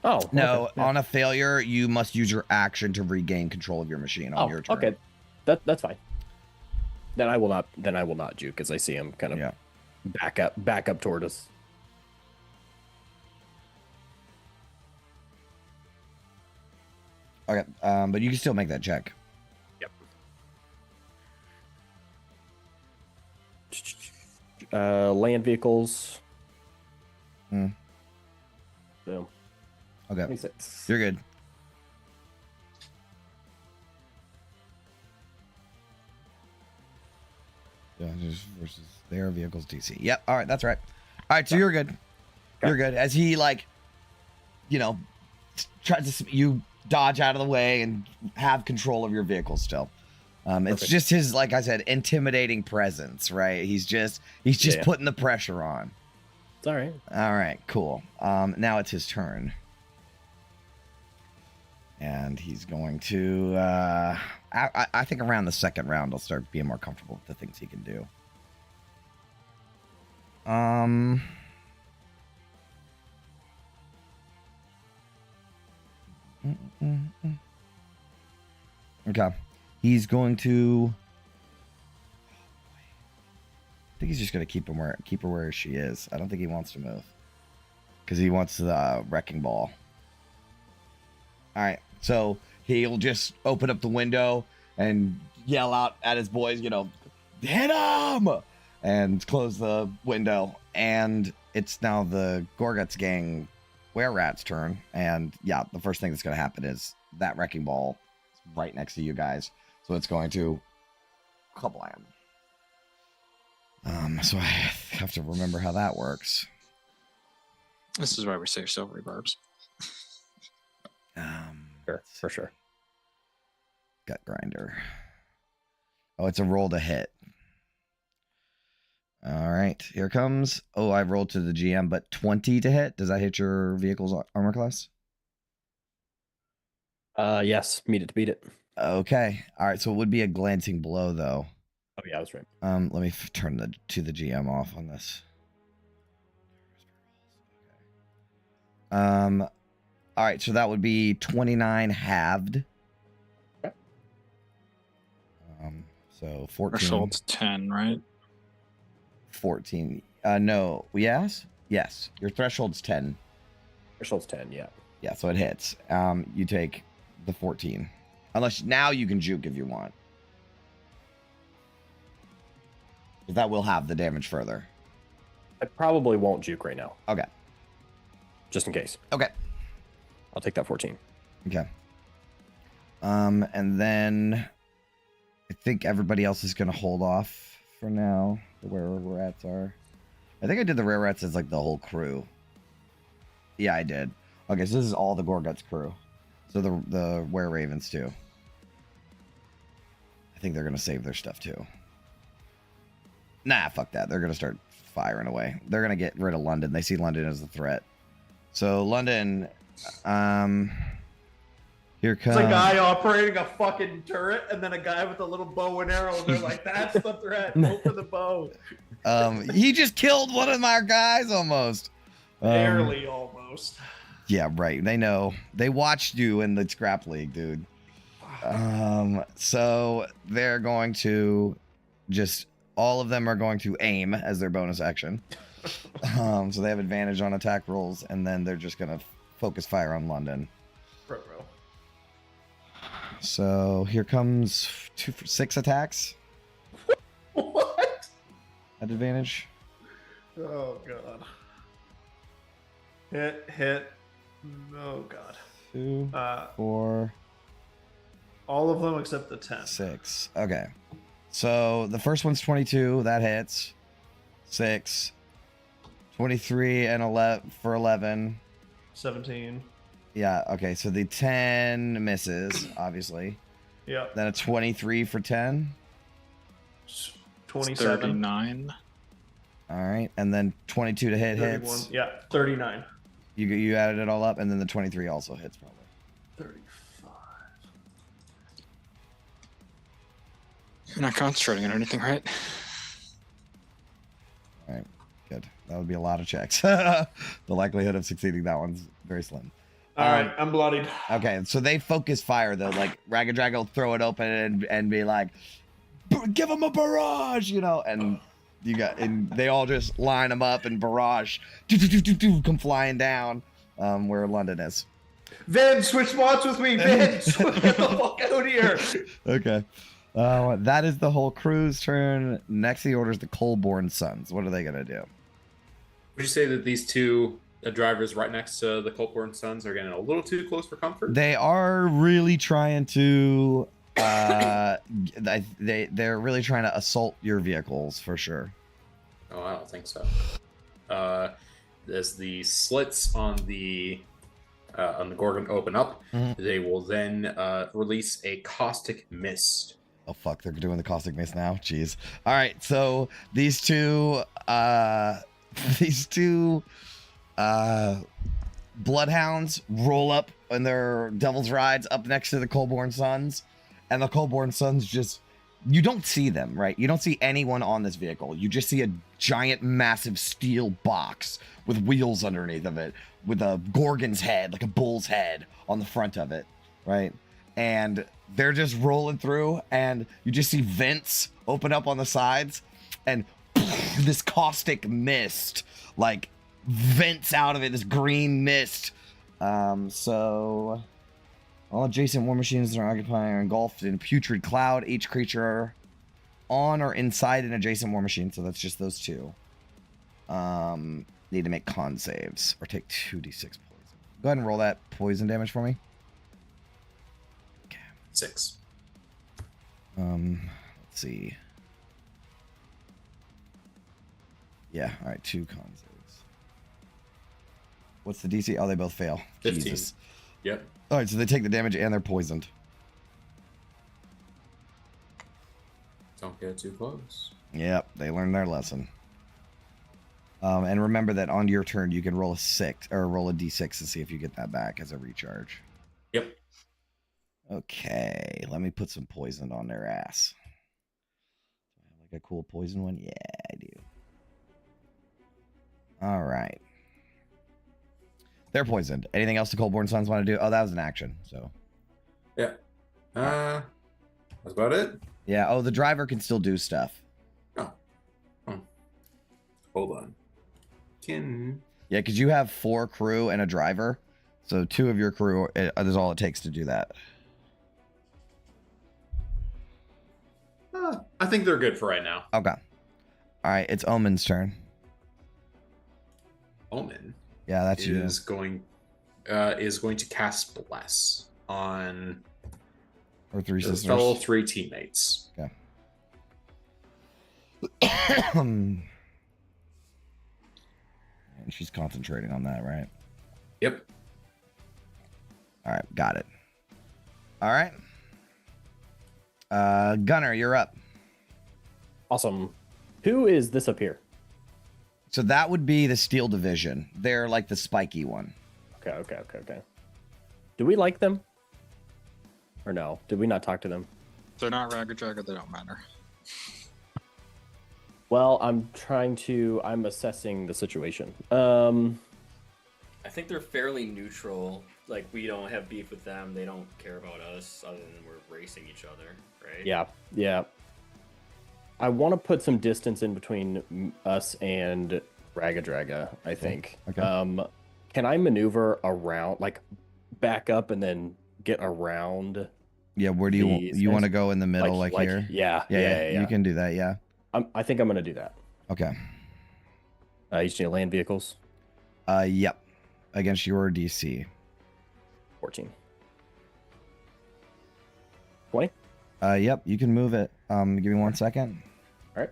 Speaker 8: Oh
Speaker 7: no!
Speaker 8: Okay. Yeah.
Speaker 7: On a failure, you must use your action to regain control of your machine on your turn.
Speaker 8: Okay, that's fine. Then I will not. Then I will not juke as I see him kind of back up toward us.
Speaker 7: Okay, but you can still make that check.
Speaker 8: Yep. Land vehicles.
Speaker 7: Boom. Okay.
Speaker 8: 26.
Speaker 7: You're good. Yeah, just versus their vehicles DC. Yep. All right, that's right. All right, so you're good. You're good. As he tries to you dodge out of the way and have control of your vehicle still. It's just his, like I said, intimidating presence, right? He's just putting the pressure on.
Speaker 8: It's all right.
Speaker 7: All right, cool. Now it's his turn. And he's going to, I think around the second round, he'll start being more comfortable with the things he can do. Okay. He's going to, I think he's just going to keep her where she is. I don't think he wants to move because he wants the wrecking ball. All right. So he'll just open up the window and yell out at his boys, hit him! And close the window. And it's now the Gorguts gang were-rats turn. And yeah, the first thing that's going to happen is that wrecking ball is right next to you guys. So it's going to kablam. So I have to remember how that works.
Speaker 6: This is why we save silvery barbs.
Speaker 8: Sure, for sure.
Speaker 7: Gut grinder. Oh, it's a roll to hit. All right, here comes. Oh, I rolled to the GM, but 20 to hit. Does that hit your vehicle's armor class?
Speaker 8: Yes, meet it to beat it.
Speaker 7: Okay. All right, so it would be a glancing blow, though.
Speaker 8: Oh yeah, that's right.
Speaker 7: Let me turn the GM off on this. All right, so that would be 29 halved.
Speaker 8: Okay.
Speaker 7: So 14.
Speaker 6: Threshold's 10, right?
Speaker 7: 14. No. Yes. Your threshold's 10.
Speaker 8: Threshold's 10. Yeah.
Speaker 7: Yeah, so it hits. You take the 14. Unless now you can juke if you want. That will have the damage further.
Speaker 8: I probably won't juke right now.
Speaker 7: Okay.
Speaker 8: just in case.
Speaker 7: Okay.
Speaker 8: I'll take that 14.
Speaker 7: Okay. And then I think everybody else is gonna hold off for now. Where rats are. I think I did the rare rats as like the whole crew. Yeah, I did. Okay, so this is all the Gorguts crew. So the were ravens too. I think they're gonna save their stuff too. Nah, fuck that. They're gonna start firing away. They're gonna get rid of London. They see London as a threat. So London, here comes
Speaker 10: It's a guy operating a fucking turret, and then a guy with a little bow and arrow. And they're like, "That's the threat. Go for the bow."
Speaker 7: He just killed one of our guys almost.
Speaker 10: Barely, almost.
Speaker 7: Yeah, right. They know. They watched you in the scrap league, dude. So they're going to just all of them are going to aim as their bonus action. So they have advantage on attack rolls, and then they're just gonna focus fire on London.
Speaker 10: Bro.
Speaker 7: So here comes 6 attacks
Speaker 10: What?
Speaker 7: at advantage.
Speaker 10: Oh god. Hit. Oh god.
Speaker 7: 2, 4,
Speaker 10: all of them except the 10.
Speaker 7: 6. Okay. So the first one's 22. That hits. 6. 23 and 11 for 11.
Speaker 10: 17.
Speaker 7: Yeah. Okay. So the 10 misses, obviously.
Speaker 10: Yeah.
Speaker 7: Then a 23 for 10.
Speaker 10: 27.
Speaker 6: 39.
Speaker 7: All right. And then 22 to hit
Speaker 10: 31.
Speaker 7: hits.
Speaker 10: Yeah. 39.
Speaker 7: You added it all up, and then the 23 also hits probably.
Speaker 10: 35.
Speaker 6: You're not concentrating on anything, right?
Speaker 7: All right. Good. That would be a lot of checks. The likelihood of succeeding that one's very slim.
Speaker 10: All right, I'm bloodied.
Speaker 7: Okay, so they focus fire though. Like Ragged Drag will throw it open and be like, "Give them a barrage," you know, and they all just line them up and barrage, come flying down where London is.
Speaker 10: Vin, switch spots with me. Vin, get the fuck out of here.
Speaker 7: Okay, that is the whole crew's turn. Next, he orders the Coalborn Sons. What are they gonna do?
Speaker 11: Would you say that these two drivers right next to the Coltborn Sons are getting a little too close for comfort?
Speaker 7: They are really trying to. They're really trying to assault your vehicles for sure.
Speaker 11: Oh, I don't think so. As the slits on the Gorgon open up, they will then release a caustic mist.
Speaker 7: Oh fuck, they're doing the caustic mist now. Jeez. All right, so these two bloodhounds roll up in their devil's rides up next to the Coalborn Sons, and the Coalborn Sons just, you don't see them, right? You don't see anyone on this vehicle. You just see a giant massive steel box with wheels underneath of it with a Gorgon's head, like a bull's head on the front of it, right? And they're just rolling through, and you just see vents open up on the sides, and this caustic mist like vents out of it, this green mist. So all adjacent war machines that are occupying are engulfed in a putrid cloud. Each creature on or inside an adjacent war machine, so that's just those two, need to make con saves or take 2d6 poison. Go ahead and roll that poison damage for me. Okay.
Speaker 11: 6.
Speaker 7: Let's see. Yeah, all right, 2 con saves. What's the DC? Oh, they both fail.
Speaker 11: 15.
Speaker 7: Jesus.
Speaker 11: Yep.
Speaker 7: All right, so they take the damage and they're poisoned.
Speaker 11: Don't get too close.
Speaker 7: Yep, they learned their lesson. And remember that on your turn, you can roll a 6 or roll a d6 to see if you get that back as a recharge.
Speaker 11: Yep.
Speaker 7: Okay, let me put some poison on their ass. Do I have like a cool poison one? Yeah, I do. All right. They're poisoned. Anything else the Coalborn Sons want to do? Oh, that was an action, so.
Speaker 11: Yeah. That's about it.
Speaker 7: Yeah, oh, the driver can still do stuff.
Speaker 11: Oh. Hold on. Yeah,
Speaker 7: because you have 4 crew and a driver, so 2 of your crew is all it takes to do that.
Speaker 11: I think they're good for right now.
Speaker 7: Okay. All right, it's Omen's turn.
Speaker 11: Omen?
Speaker 7: Yeah, that's you.
Speaker 11: is going to cast Bless on
Speaker 7: Or three
Speaker 11: your
Speaker 7: sisters.
Speaker 11: fellow 3 teammates.
Speaker 7: Okay. And she's concentrating on that, right?
Speaker 11: Yep.
Speaker 7: All right, got it. All right. Gunner, you're up.
Speaker 8: Awesome. Who is this up here?
Speaker 7: So that would be the Steel Division. They're like the spiky one.
Speaker 8: Okay. Do we like them? Or no? Did we not talk to them?
Speaker 6: They're not Ragged Dragon, they don't matter.
Speaker 8: Well, I'm assessing the situation.
Speaker 5: I think they're fairly neutral. Like, we don't have beef with them. They don't care about us other than we're racing each other, right?
Speaker 8: Yeah. I want to put some distance in between us and Ragadraga, I think.
Speaker 7: Okay.
Speaker 8: Can I maneuver around, like, back up and then get around?
Speaker 7: Yeah, where do you want to go in the middle, like here?
Speaker 8: Yeah.
Speaker 7: You can do that, yeah.
Speaker 8: I think I'm going to do that.
Speaker 7: Okay.
Speaker 8: You just need land vehicles?
Speaker 7: Yep. Against your DC.
Speaker 8: 14. 20?
Speaker 7: Yep, you can move it. Give me 1 second.
Speaker 8: All right.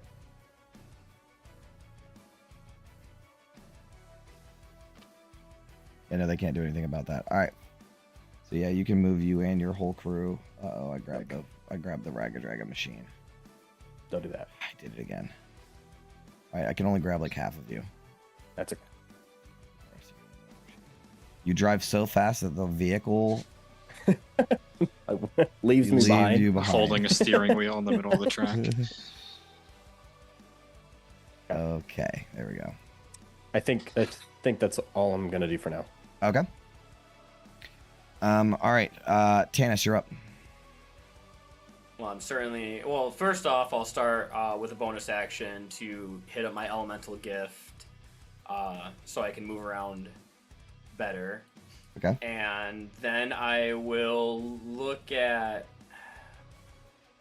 Speaker 7: Yeah, no, they can't do anything about that. All right. So yeah, you can move you and your whole crew. Uh-oh, I grabbed the Ragged Dragon machine.
Speaker 8: Don't do that.
Speaker 7: I did it again. All right, I can only grab like half of you.
Speaker 8: That's okay.
Speaker 7: You drive so fast that the vehicle
Speaker 8: leaves me behind.
Speaker 7: you behind.
Speaker 6: Holding a steering wheel in the middle of the track.
Speaker 7: Okay, there we go.
Speaker 8: I think that's all I'm gonna do for now.
Speaker 7: Okay. All right, Tanis, you're up.
Speaker 5: Well, Well, first off, I'll start with a bonus action to hit up my elemental gift, so I can move around better.
Speaker 7: Okay.
Speaker 5: And then I will look at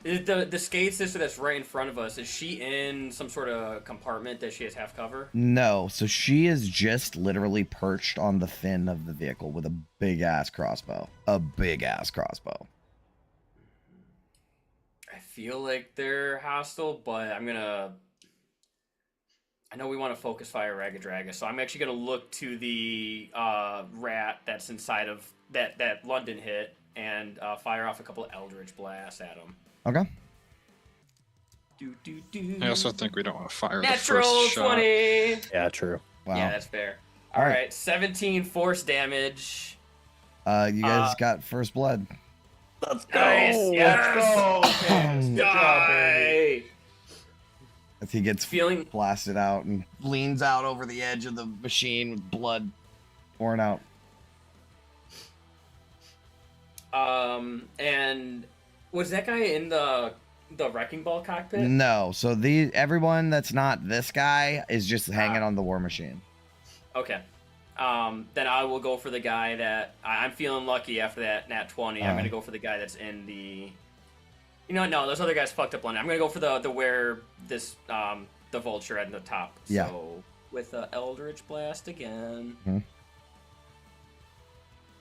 Speaker 5: the skate sister that's right in front of us. Is she in some sort of compartment that she has half cover?
Speaker 7: No, so she is just literally perched on the fin of the vehicle with a big ass crossbow. I
Speaker 5: feel like they're hostile, but I know we want to focus fire Ragged Dragon, so I'm actually going to look to the rat that's inside of that London hit and fire off a couple of Eldritch blasts at him.
Speaker 7: Okay.
Speaker 6: I also think we don't want to fire the
Speaker 5: Natural
Speaker 6: first
Speaker 5: 20!
Speaker 6: shot.
Speaker 8: Yeah, true.
Speaker 7: Wow.
Speaker 5: Yeah, that's fair.
Speaker 7: All right.
Speaker 5: Alright, 17 force damage.
Speaker 7: You guys got first blood.
Speaker 8: Let's go.
Speaker 5: Nice! Yes!
Speaker 10: Let's go, Tanis. Good job, baby.
Speaker 7: As he gets
Speaker 5: Feeling
Speaker 7: blasted out and leans out over the edge of the machine with blood pouring out.
Speaker 5: And was that guy in the wrecking ball cockpit?
Speaker 7: No, so everyone that's not this guy is just hanging on the war machine.
Speaker 5: Okay. Then I will go for the guy that I'm feeling lucky after that nat 20. I'm gonna go for the guy that's in the. You know what? No, those other guys fucked up one. I'm gonna go for the where this the vulture at the top.
Speaker 7: Yeah.
Speaker 5: So with the Eldritch Blast again.
Speaker 7: Mhm.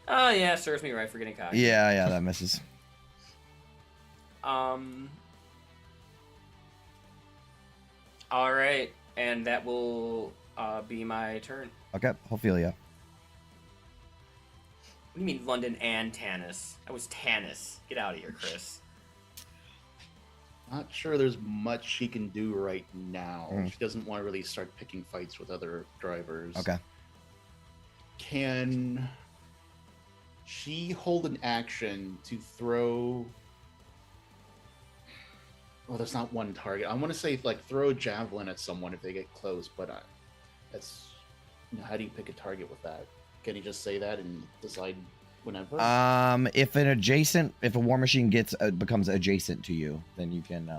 Speaker 5: Oh yeah, serves me right for getting cocky.
Speaker 7: Yeah, that misses.
Speaker 5: All right, and that will be my turn.
Speaker 7: Okay, Ophelia.
Speaker 5: What do you mean London and Tanis? That was Tanis. Get out of here, Chris.
Speaker 9: Not sure there's much she can do right now.
Speaker 7: Mm.
Speaker 9: She doesn't want to really start picking fights with other drivers.
Speaker 7: Okay.
Speaker 9: Can she hold an action to throw? Well, there's not one target. I want to say like throw a javelin at someone if they get close, but that's how do you pick a target with that? Can you just say that and decide whenever?
Speaker 7: If a war machine becomes adjacent to you, then you can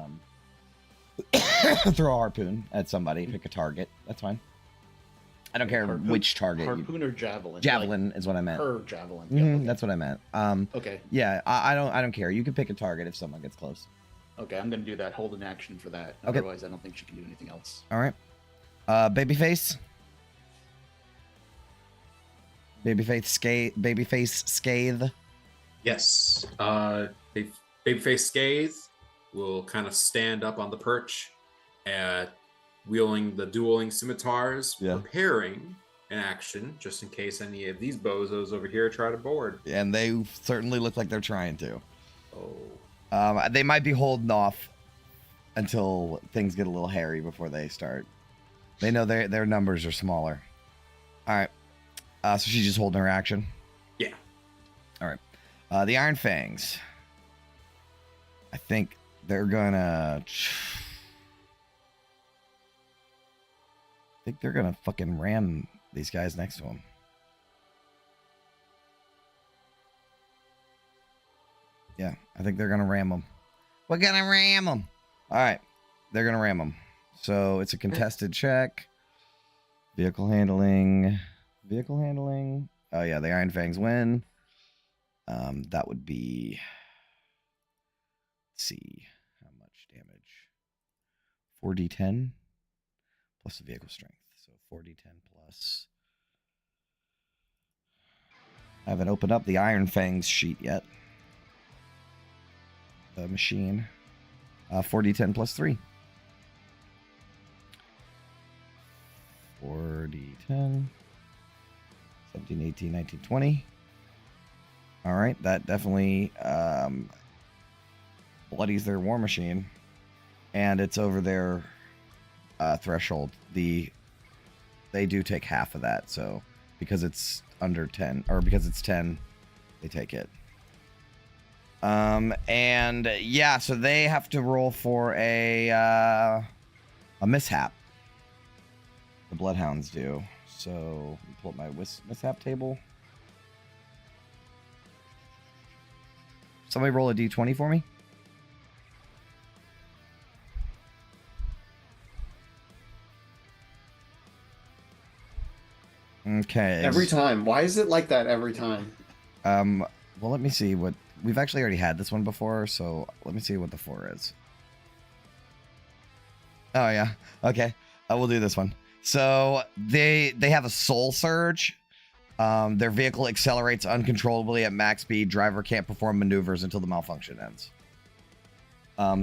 Speaker 7: throw a harpoon at somebody, pick a target. That's fine. I don't care which target.
Speaker 9: Harpoon or javelin?
Speaker 7: Javelin is what I meant.
Speaker 9: Her javelin.
Speaker 7: Mm-hmm,
Speaker 9: Yeah, okay.
Speaker 7: That's what I meant.
Speaker 9: Okay.
Speaker 7: Yeah, I don't care. You can pick a target if someone gets close.
Speaker 9: Okay, I'm gonna do that. Hold an action for that.
Speaker 7: Okay.
Speaker 9: Otherwise, I don't think she can do anything else.
Speaker 7: All right. Babyface. Babyface Scathe.
Speaker 11: Yes. Babyface Scathe will kind of stand up on the perch, wielding the dueling scimitars, preparing an action just in case any of these bozos over here try to board.
Speaker 7: And they certainly look like they're trying to.
Speaker 11: Oh.
Speaker 7: They might be holding off until things get a little hairy before they start. They know their numbers are smaller. All right. So she's just holding her action?
Speaker 11: Yeah.
Speaker 7: All right. The Iron Fangs. I think they're gonna... fucking ram these guys next to them. Yeah, I think they're gonna ram them. We're gonna ram them. All right, they're gonna ram them. So it's a contested check. Vehicle handling. Oh yeah, the Iron Fangs win. That would be. Let's see how much damage. 4d10 plus the vehicle strength. So 4d10 plus. I haven't opened up the Iron Fangs sheet yet. The machine. 4d10 plus 3. 4d10. 17, 18, 19, 20. All right, that definitely bloodies their war machine. And it's over their threshold. They do take half of that, so because it's under 10, or because it's 10, they take it. And yeah, so they have to roll for a mishap. The Bloodhounds do. So let me pull up my mishap table. Somebody roll a d20 for me. Okay.
Speaker 4: Every time. Why is it like that every time?
Speaker 7: Well, let me see what we've actually already had this one before, so let me see what the 4 is. Oh yeah. Okay. I will do this one. So they have a soul surge. Their vehicle accelerates uncontrollably at max speed. Driver can't perform maneuvers until the malfunction ends.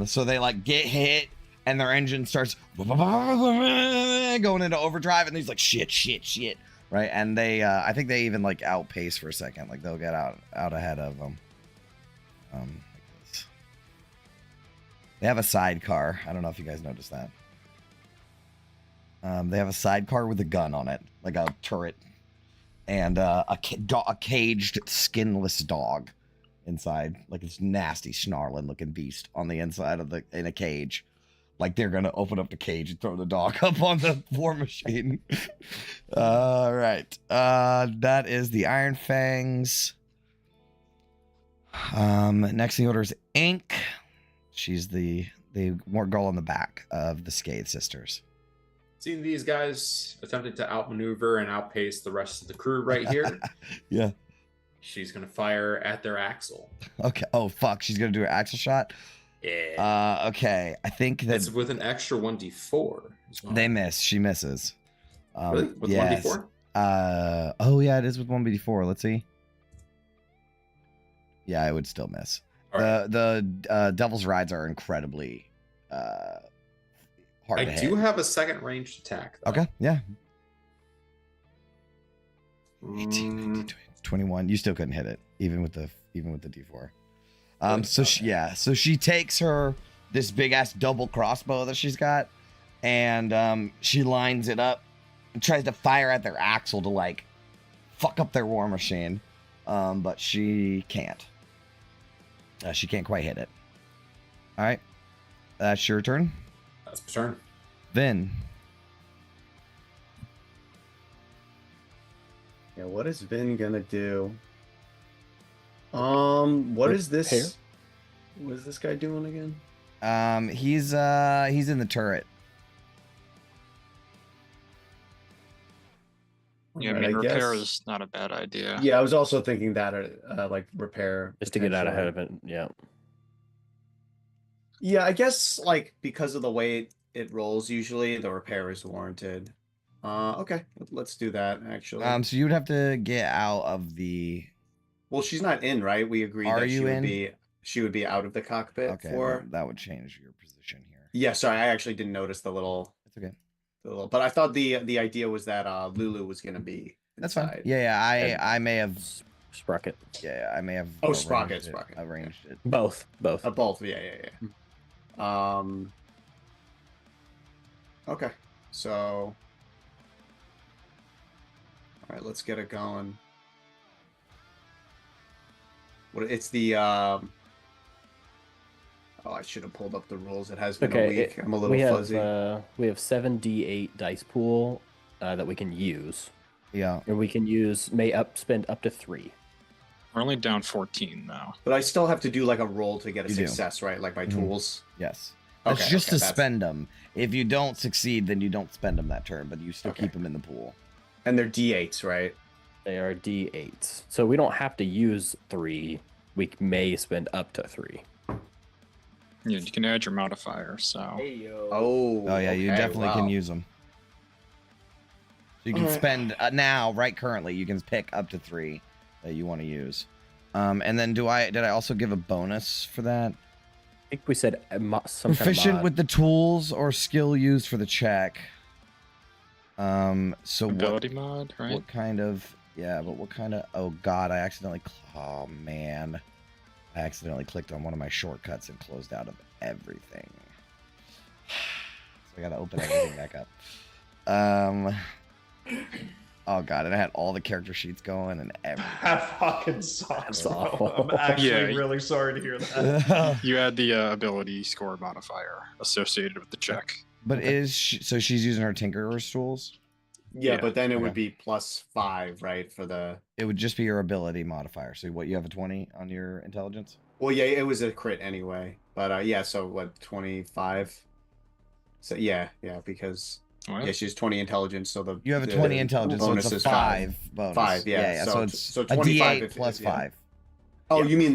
Speaker 7: So they like get hit and their engine starts going into overdrive, and he's like shit. Right, and they, I think they even like outpace for a second, like they'll get out ahead of them. Like this. They have a sidecar. I don't know if you guys noticed that. They have a sidecar with a gun on it, like a turret, and a caged, skinless dog inside, like this nasty, snarling-looking beast on the inside of in a cage. Like they're gonna open up the cage and throw the dog up on the war machine. All right, that is the Iron Fangs. Next in the order is Ink. She's the girl on the back of the Scathe sisters.
Speaker 11: Seeing these guys attempting to outmaneuver and outpace the rest of the crew right here.
Speaker 7: Yeah.
Speaker 11: She's gonna fire at their axle.
Speaker 7: Okay. Oh fuck, she's gonna do an axle shot.
Speaker 11: Yeah.
Speaker 7: Okay. I think that's
Speaker 11: with an extra 1d4 as well.
Speaker 7: They miss. She misses.
Speaker 11: Really? With 1d4?
Speaker 7: Oh yeah, it is with 1d4. Let's see. Yeah, I would still miss. Right. The Devil's Rides are incredibly hard to hit.
Speaker 11: I do have a second ranged attack, though.
Speaker 7: Okay, yeah. 18, 19, 20, 21. You still couldn't hit it, even with the d4. So she takes this big ass double crossbow that she's got, and she lines it up and tries to fire at their axle to like fuck up their war machine, but she can't. She can't quite hit it. All right, that's your turn.
Speaker 11: That's my turn.
Speaker 7: Then.
Speaker 4: Yeah, what is Vin gonna do? What is this?
Speaker 8: Hair?
Speaker 4: What is this guy doing again?
Speaker 7: He's in the turret.
Speaker 6: Yeah,
Speaker 4: Right,
Speaker 6: I mean,
Speaker 4: I
Speaker 6: repair
Speaker 4: guess-
Speaker 6: is not a bad idea.
Speaker 4: Yeah, I was also thinking that, like repair.
Speaker 8: Just to get out
Speaker 4: potentially.
Speaker 8: ahead of it. Yeah.
Speaker 4: Yeah, I guess like because of the way it rolls, usually the repair is warranted. Okay, let's do that. Actually,
Speaker 7: So you'd have to get out of the.
Speaker 4: well, she's not in, right? We agreed
Speaker 7: Are
Speaker 4: that
Speaker 7: you in?
Speaker 4: she would be out of the cockpit
Speaker 7: Okay,
Speaker 4: for.
Speaker 7: then that would change your position here.
Speaker 4: Yeah, sorry, I actually didn't notice the little.
Speaker 7: It's okay.
Speaker 4: The little, but I thought the idea was that Lulu was gonna be
Speaker 7: That's
Speaker 4: inside.
Speaker 7: fine. Yeah, I may have.
Speaker 8: Sprocket.
Speaker 7: Yeah, I may have.
Speaker 4: Oh,
Speaker 7: arranged
Speaker 4: Sprocket.
Speaker 7: Arranged it.
Speaker 8: Both.
Speaker 4: Both. Yeah. Okay, so. All right, let's get it going. What it's the Oh, I should have pulled up the rules. It has been a week. I'm a little fuzzy.
Speaker 8: We have 7d8 dice pool that we can use.
Speaker 7: Yeah.
Speaker 8: And we can spend up to 3.
Speaker 6: We're only down 14 now.
Speaker 4: But I still have to do like a roll to get a
Speaker 7: You do.
Speaker 4: success, right? Like my
Speaker 7: Mhm.
Speaker 4: tools.
Speaker 7: Yes. That's
Speaker 4: Okay,
Speaker 7: just
Speaker 4: okay,
Speaker 7: to
Speaker 4: that's-
Speaker 7: spend them. If you don't succeed, then you don't spend them that turn, but you still
Speaker 4: Okay.
Speaker 7: keep them in the pool.
Speaker 4: And they're D8s, right?
Speaker 8: They are d8s. So we don't have to use 3. We may spend up to 3.
Speaker 6: Yeah, you can add your modifier. So
Speaker 7: Oh yeah, you
Speaker 4: okay,
Speaker 7: definitely can
Speaker 4: wow.
Speaker 7: use them. So you can spend now, right currently, you can pick up to 3 that you want to use. And then did I also give a bonus for that?
Speaker 8: I think we said some
Speaker 7: Proficient
Speaker 8: kind of mod.
Speaker 7: with the tools or skill used for the check. So
Speaker 6: ability mod, right?
Speaker 7: What kind of? Yeah, but what kind of? Oh God, I accidentally. Oh man, I accidentally clicked on one of my shortcuts and closed out of everything. So I gotta open everything back up. Oh God, and I had all the character sheets going and everything.
Speaker 10: That fucking sucks.
Speaker 8: That's awful.
Speaker 10: I'm actually
Speaker 6: Yeah.
Speaker 10: really sorry to hear that.
Speaker 6: You add the ability score modifier associated with the check.
Speaker 7: But so she's using her Tinkerer's tools?
Speaker 4: Yeah,
Speaker 6: Yeah,
Speaker 4: but then it
Speaker 7: okay.
Speaker 4: would be +5, right? For the.
Speaker 7: It would just be your ability modifier. So what, you have a 20 on your intelligence?
Speaker 4: Well, yeah, it was a crit anyway. But yeah, so what, 25? So yeah, because
Speaker 6: What?
Speaker 4: yeah, she's 20 intelligence, so the
Speaker 7: You have a
Speaker 4: the
Speaker 7: 20 intelligence, so
Speaker 4: bonus
Speaker 7: it's a
Speaker 4: is
Speaker 7: 5 bonus.
Speaker 4: 5, yeah.
Speaker 7: So it's
Speaker 4: so
Speaker 7: a
Speaker 4: 25
Speaker 7: D8
Speaker 4: if-
Speaker 7: plus
Speaker 4: yeah.
Speaker 7: 5.
Speaker 4: Oh,
Speaker 8: Yeah.
Speaker 4: you mean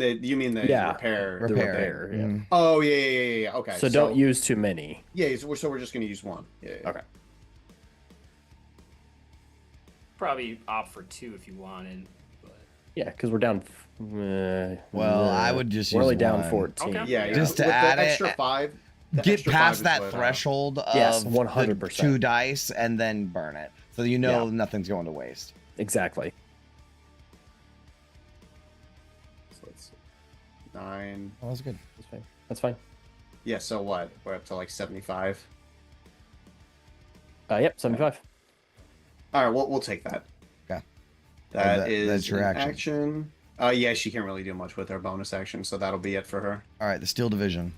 Speaker 4: the
Speaker 8: Yeah.
Speaker 4: repair.
Speaker 8: The
Speaker 7: Repair.
Speaker 8: repair, yeah.
Speaker 7: Mhm.
Speaker 4: Oh yeah. Okay.
Speaker 8: So don't use too many.
Speaker 4: Yeah, so we're just gonna use 1. Yeah.
Speaker 8: Okay.
Speaker 5: Probably opt for 2 if you wanted. But...
Speaker 8: Yeah, because we're down.
Speaker 7: Well, I would just
Speaker 8: We're
Speaker 7: use
Speaker 8: only down
Speaker 7: 1.
Speaker 8: 14.
Speaker 5: Okay.
Speaker 4: Yeah.
Speaker 7: Just to
Speaker 4: With
Speaker 7: add
Speaker 4: the
Speaker 7: it-
Speaker 4: extra 5. the
Speaker 7: Get
Speaker 4: extra 5
Speaker 7: past
Speaker 4: is
Speaker 7: that
Speaker 4: what,
Speaker 7: threshold of
Speaker 8: Yes,
Speaker 7: the
Speaker 8: 100%.
Speaker 7: 2 dice and then burn it. So you know
Speaker 8: Yeah.
Speaker 7: nothing's going to waste.
Speaker 8: Exactly.
Speaker 4: So it's 9.
Speaker 7: Oh, that's good.
Speaker 8: That's fine. That's fine.
Speaker 4: Yeah. So what? We're up to like 75.
Speaker 8: Yep, 75.
Speaker 4: All right. We'll take that.
Speaker 7: Okay.
Speaker 4: That is
Speaker 7: that's your
Speaker 4: an
Speaker 7: action.
Speaker 4: Yeah, she can't really do much with her bonus action, so that'll be it for her.
Speaker 7: All right, the Steel Division.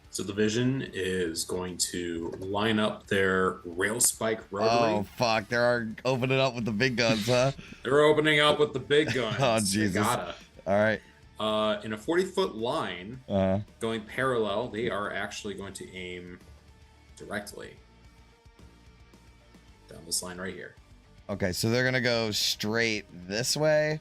Speaker 11: So the Division is going to line up their rail spike rotary.
Speaker 7: Oh fuck! They're opening up with the big guns, huh?
Speaker 11: They're opening up with the big guns.
Speaker 7: Oh,
Speaker 11: They
Speaker 7: Jesus.
Speaker 11: gotta.
Speaker 7: All right.
Speaker 11: In a 40-foot line,
Speaker 7: Uh,
Speaker 11: going parallel, they are actually going to aim directly down this line right here.
Speaker 7: okay, so they're gonna go straight this way,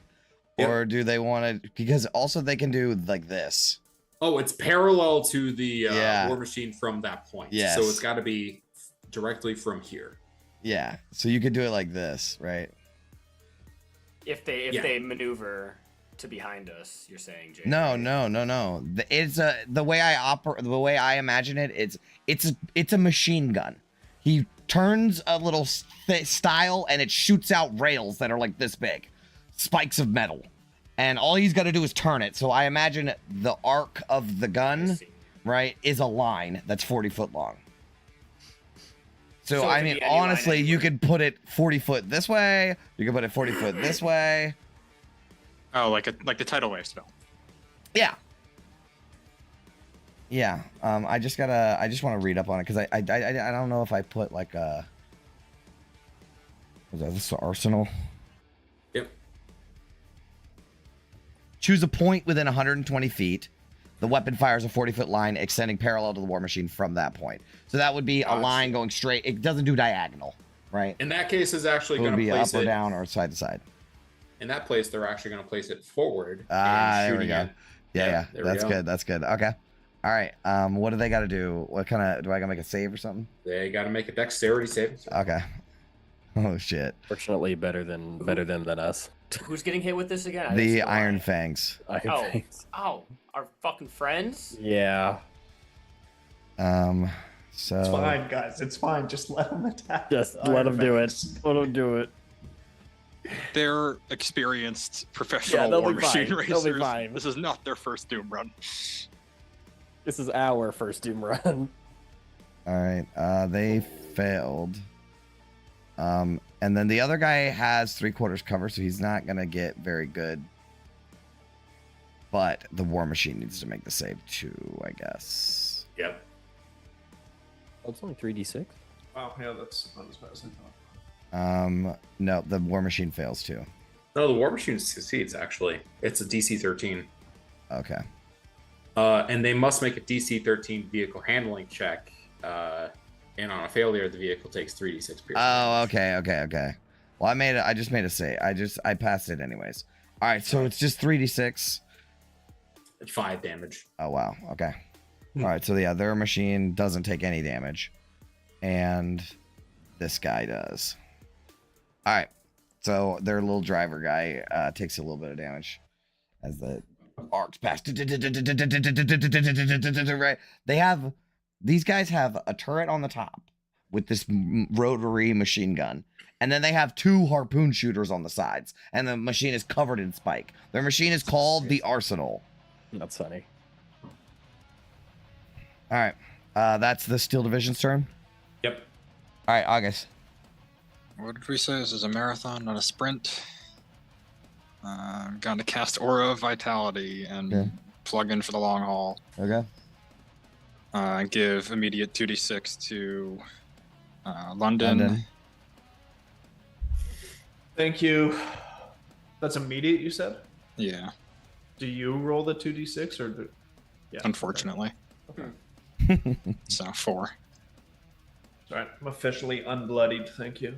Speaker 11: Yep.
Speaker 7: or do they want to? Because also they can do like this.
Speaker 11: Oh, it's parallel to the
Speaker 7: Yeah.
Speaker 11: war machine from that point.
Speaker 7: Yes.
Speaker 11: So it's got to be directly from here.
Speaker 7: Yeah. So you could do it like this, right?
Speaker 5: If they
Speaker 11: Yeah.
Speaker 5: they maneuver to behind us, you're saying, Jay?
Speaker 7: No. It's the way I operate. The way I imagine it. It's a machine gun. He turns a little style and it shoots out rails that are like this big, spikes of metal, and all he's got to do is turn it. So I imagine the arc of the
Speaker 5: I
Speaker 7: gun,
Speaker 5: see.
Speaker 7: right, is a line that's 40 foot long. So,
Speaker 5: So it
Speaker 7: I
Speaker 5: could
Speaker 7: mean,
Speaker 5: be any line
Speaker 7: honestly, you
Speaker 5: anywhere.
Speaker 7: could put it 40 foot this way. You could put it 40 foot this way.
Speaker 6: Oh, like the tidal wave spell.
Speaker 7: Yeah. Yeah. I just want to read up on it because I don't know if I put like a. Was that this arsenal?
Speaker 11: Yep.
Speaker 7: Choose a point within 120 feet. The weapon fires a 40-foot line extending parallel to the war machine from that point. So that would be a
Speaker 11: Gotcha.
Speaker 7: line going straight. It doesn't do diagonal, right?
Speaker 11: In that case, is actually
Speaker 7: It would
Speaker 11: going to
Speaker 7: be
Speaker 11: place
Speaker 7: up or
Speaker 11: it
Speaker 7: down or side to side.
Speaker 11: in that place. They're actually going to place it forward.
Speaker 7: Ah,
Speaker 11: and
Speaker 7: there we
Speaker 11: shooting
Speaker 7: go.
Speaker 11: it.
Speaker 7: Yeah.
Speaker 11: there we
Speaker 7: That's
Speaker 11: go.
Speaker 7: good. That's good. Okay. All right. What do they got to do? What kind of do I gotta make a save or something?
Speaker 11: They got to make a dexterity saving throw.
Speaker 7: Okay. Oh shit.
Speaker 8: Fortunately, better than than us.
Speaker 5: Who's getting hit with this again? I didn't
Speaker 7: The
Speaker 5: see
Speaker 7: Iron
Speaker 5: line.
Speaker 7: Fangs.
Speaker 5: Oh, our fucking friends?
Speaker 8: Yeah.
Speaker 7: So.
Speaker 10: It's fine, guys. It's fine. Just let them attack.
Speaker 8: Just
Speaker 10: the
Speaker 8: let
Speaker 10: Iron
Speaker 8: them do it.
Speaker 10: Fangs.
Speaker 8: Let them do it.
Speaker 6: They're experienced professional
Speaker 8: they'll
Speaker 6: war
Speaker 8: be fine.
Speaker 6: machine
Speaker 8: They'll be
Speaker 6: racers.
Speaker 8: fine.
Speaker 6: This is not their first Doom run.
Speaker 8: This is our first Doom run.
Speaker 7: All right. They failed. And then the other guy has 3/4 cover, so he's not gonna get very good. But the War Machine needs to make the save too, I guess.
Speaker 11: Yep.
Speaker 8: Oh, it's only 3d6.
Speaker 10: Wow, yeah, that's not as bad as I thought.
Speaker 7: No, the War Machine fails too.
Speaker 11: No, the War Machine succeeds, actually. It's a DC 13.
Speaker 7: Okay.
Speaker 11: And they must make a DC 13 vehicle handling check. And on a failure, the vehicle takes 3d6 piercing.
Speaker 7: Oh, okay. Well, I just made a save. I passed it anyways. All right, so it's just 3d6.
Speaker 11: 5 damage.
Speaker 7: Oh wow. Okay. All right. So yeah, their machine doesn't take any damage, and this guy does. All right. So their little driver guy takes a little bit of damage as the arcs pass. Right. These guys have a turret on the top with this rotary machine gun. And then they have 2 harpoon shooters on the sides. And the machine is covered in spike. Their machine is called the Arsenal.
Speaker 8: That's funny.
Speaker 7: All right. That's the Steel Division's turn.
Speaker 11: Yep.
Speaker 7: All right, August.
Speaker 6: What did we say? This is a marathon, not a sprint. I'm going to cast Aura of Vitality and plug in for the long haul.
Speaker 7: Okay.
Speaker 6: Give immediate 2d6 to London.
Speaker 10: Thank you. That's immediate, you said?
Speaker 6: Yeah.
Speaker 10: Do you roll the 2d6 or do... Yeah.
Speaker 6: Unfortunately.
Speaker 10: Okay.
Speaker 6: So 4.
Speaker 10: Alright, I'm officially unbloodied, thank you.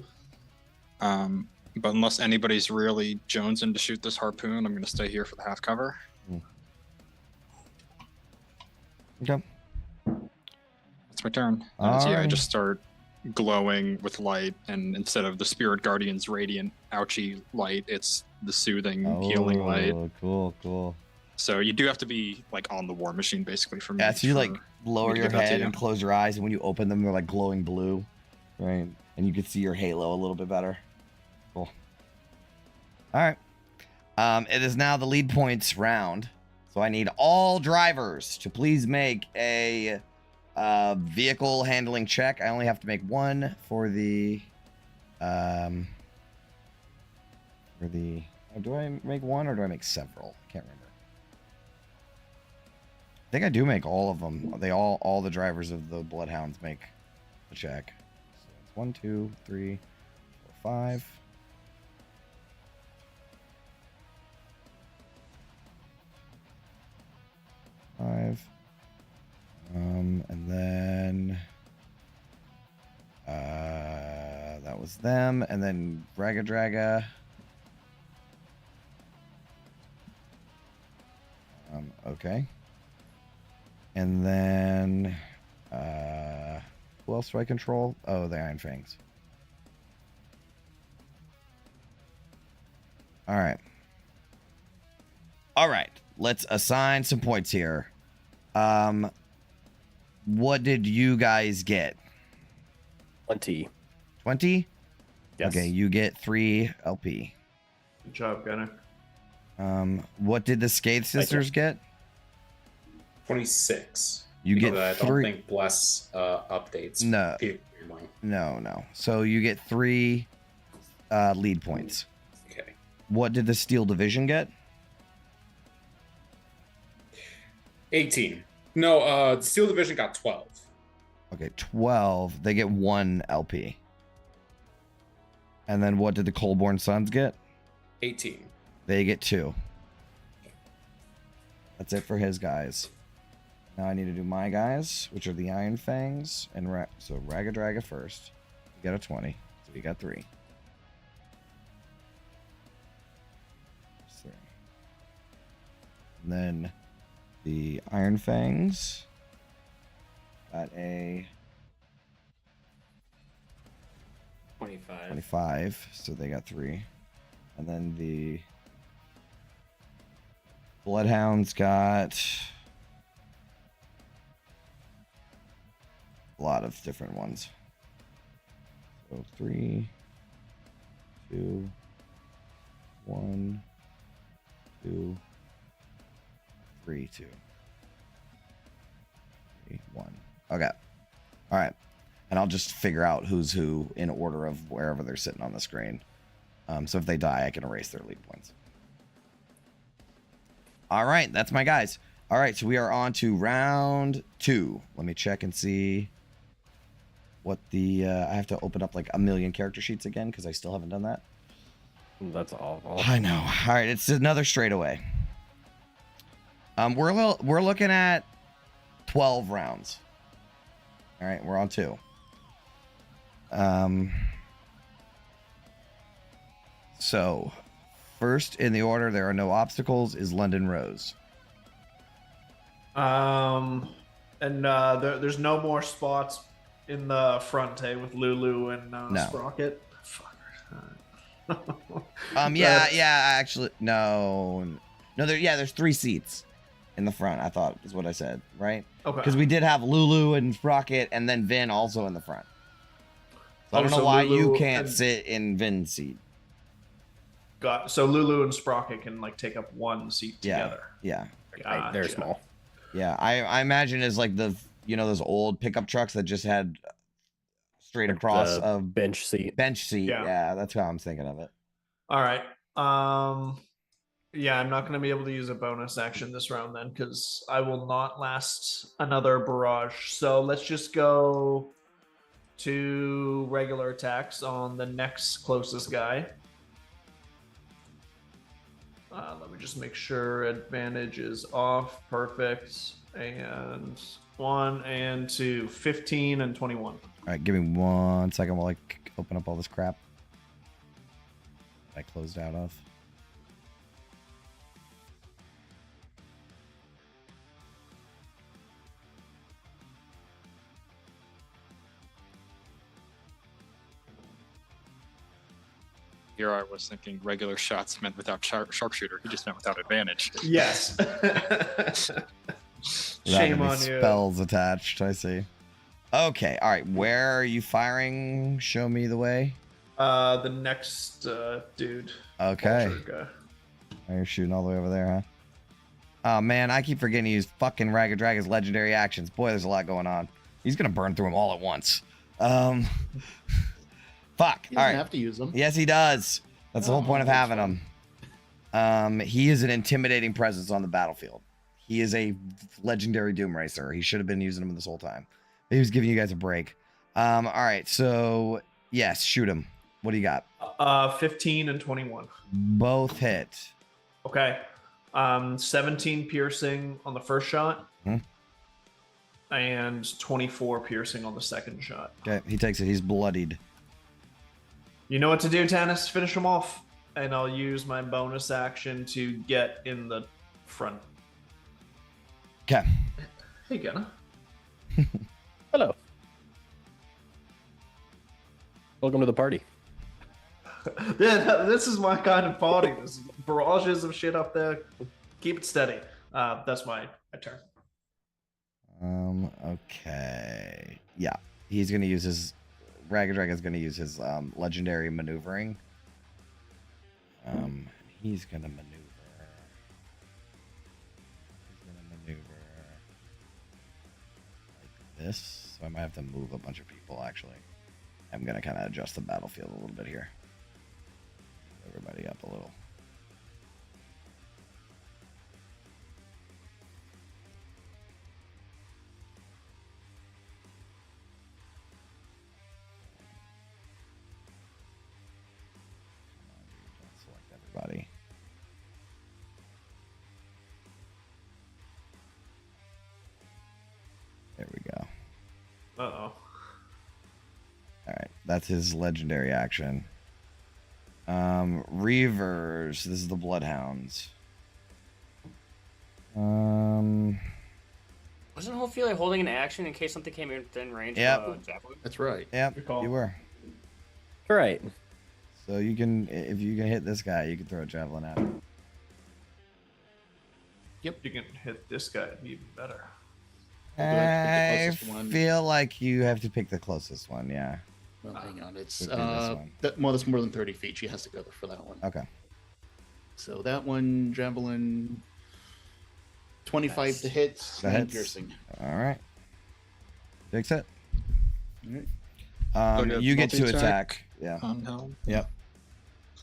Speaker 6: But unless anybody's really jonesing to shoot this harpoon, I'm going to stay here for the half cover.
Speaker 7: Okay.
Speaker 6: That's my turn.
Speaker 7: All
Speaker 6: So yeah, I
Speaker 7: right.
Speaker 6: just start glowing with light, and instead of the Spirit Guardian's radiant, ouchy light, it's the soothing, healing light.
Speaker 7: Cool.
Speaker 6: So you do have to be like on the War Machine basically for me.
Speaker 7: Yeah, so you like
Speaker 6: for me
Speaker 7: lower
Speaker 6: to
Speaker 7: your
Speaker 6: give that to
Speaker 7: head
Speaker 6: you.
Speaker 7: and close your eyes, and when you open them, they're like glowing blue, right? And you can see your halo a little bit better. Cool. All right. It is now the lead points round, so I need all drivers to please make a vehicle handling check. I only have to make one for the oh, do I make one or do I make several? I can't remember. I think I do make all of them. All the drivers of the Bloodhounds make a check. So it's 1, 2, 3, 4, 5. And then that was them, and then Draga. Okay. And then who else do I control? Oh, the Iron Fangs. All right. Let's assign some points here. What did you guys get?
Speaker 8: 20.
Speaker 7: 20?
Speaker 8: Yes.
Speaker 7: Okay, you get 3 LP.
Speaker 10: Good job, Gunner.
Speaker 7: What did the Scathe Sisters get?
Speaker 11: 26.
Speaker 7: You get
Speaker 11: I don't
Speaker 7: 3.
Speaker 11: think Bless updates.
Speaker 7: No.
Speaker 11: PvP.
Speaker 7: No. So you get 3 lead points.
Speaker 11: Okay.
Speaker 7: What did the Steel Division get?
Speaker 11: 18. No, the Steel Division got 12.
Speaker 7: Okay, 12. They get 1 LP. And then what did the Coldborn Sons get?
Speaker 11: 18.
Speaker 7: They get 2. That's it for his guys. Now I need to do my guys, which are the Iron Fangs. And so Ragadraga first. You got a 20. So you got 3. And then the Iron Fangs got a
Speaker 5: 25.
Speaker 7: 25, so they got 3. And then the Bloodhounds got a lot of different ones. So 3, 2, 1, 2, 3, 2. 3, 1. Okay. All right. And I'll just figure out who's who in order of wherever they're sitting on the screen. So if they die, I can erase their lead points. All right, that's my guys. All right, so we are on to round 2. Let me check and see what the... I have to open up like a million character sheets again because I still haven't done that.
Speaker 8: That's awful.
Speaker 7: I know. All right, it's another straightaway. We're looking at 12 rounds. All right, we're on 2. So, first in the order, there are no obstacles, is London Rose.
Speaker 10: There's no more spots in the front, with Lulu and
Speaker 7: No.
Speaker 10: Sprocket.
Speaker 7: Actually, no, there's 3 seats in the front. I thought is what I said, right?
Speaker 10: Okay.
Speaker 7: Because we did have Lulu and Sprocket, and then Vin also in the front. So I don't know why you can't sit in Vin's seat.
Speaker 10: So Lulu and Sprocket can take up 1 seat together.
Speaker 7: Yeah.
Speaker 8: They're small.
Speaker 7: Yeah, I imagine it's like the those old pickup trucks that just had straight across a
Speaker 8: bench seat.
Speaker 7: Yeah, that's how I'm thinking of it.
Speaker 10: All right. Yeah, I'm not going to be able to use a bonus action this round then because I will not last another barrage. So let's just go to regular attacks on the next closest guy. Let me just make sure advantage is off. Perfect. And 1 and 2, 15 and 21.
Speaker 7: All right, give me 1 second while I open up all this crap I closed out of.
Speaker 6: Here I was thinking regular shots meant without sharpshooter. He just meant without advantage.
Speaker 10: Yes. Shame on you.
Speaker 7: Spells attached, I see. Okay, all right. Where are you firing? Show me the way.
Speaker 10: The next dude.
Speaker 7: Okay. You're shooting all the way over there, huh? Oh, man, I keep forgetting to use fucking Ragged Dragon's legendary actions. Boy, there's a lot going on. He's going to burn through them all at once. Fuck.
Speaker 9: He
Speaker 7: All
Speaker 9: doesn't
Speaker 7: right.
Speaker 9: have to use them.
Speaker 7: Yes, he does. That's the whole point of having him. He is an intimidating presence on the battlefield. He is a legendary Doom Racer. He should have been using him this whole time. He was giving you guys a break. All right, so yes, shoot him. What do you got?
Speaker 10: 15 and 21.
Speaker 7: Both hit.
Speaker 10: Okay. 17 piercing on the first shot. And 24 piercing on the second shot.
Speaker 7: Okay, he takes it. He's bloodied.
Speaker 10: You know what to do, Tannis. Finish him off. And I'll use my bonus action to get in the front.
Speaker 7: Okay.
Speaker 10: Hey, Gunna.
Speaker 8: Hello. Welcome to the party.
Speaker 10: Yeah, this is my kind of party. There's barrages of shit up there. Keep it steady. That's my turn.
Speaker 7: Okay. Yeah. He's going to use his... Ragged Dragon's going to use his legendary maneuvering. He's going to maneuver. Like this. So I might have to move a bunch of people, actually. I'm going to kind of adjust the battlefield a little bit here. Move everybody up a little. Everybody. There we go.
Speaker 10: Uh-oh.
Speaker 7: All right, that's his legendary action. Reavers, this is the Bloodhounds.
Speaker 5: Wasn't Ophelia holding an action in case something came in within range
Speaker 7: Yep.
Speaker 5: of a javelin?
Speaker 9: That's right.
Speaker 7: Yep,
Speaker 10: Good call.
Speaker 7: you were.
Speaker 8: All right.
Speaker 7: So you can, if you can hit this guy, you can throw a javelin at him.
Speaker 10: If you can hit this guy, it'd be even better.
Speaker 7: I
Speaker 9: closest one.
Speaker 7: feel like you have to pick the closest one. Yeah.
Speaker 9: Well, hang on. It's
Speaker 7: Would be this one.
Speaker 9: that's more than 30 feet. She has to go for that one.
Speaker 7: Okay.
Speaker 9: So that one, javelin, 25 to hit,
Speaker 7: That
Speaker 9: 9
Speaker 7: hits.
Speaker 9: piercing.
Speaker 7: All right. Fix it.
Speaker 9: All right.
Speaker 6: So
Speaker 7: You get to
Speaker 6: multi-attack?
Speaker 7: attack. Yeah.
Speaker 6: Unheld.
Speaker 7: Yep.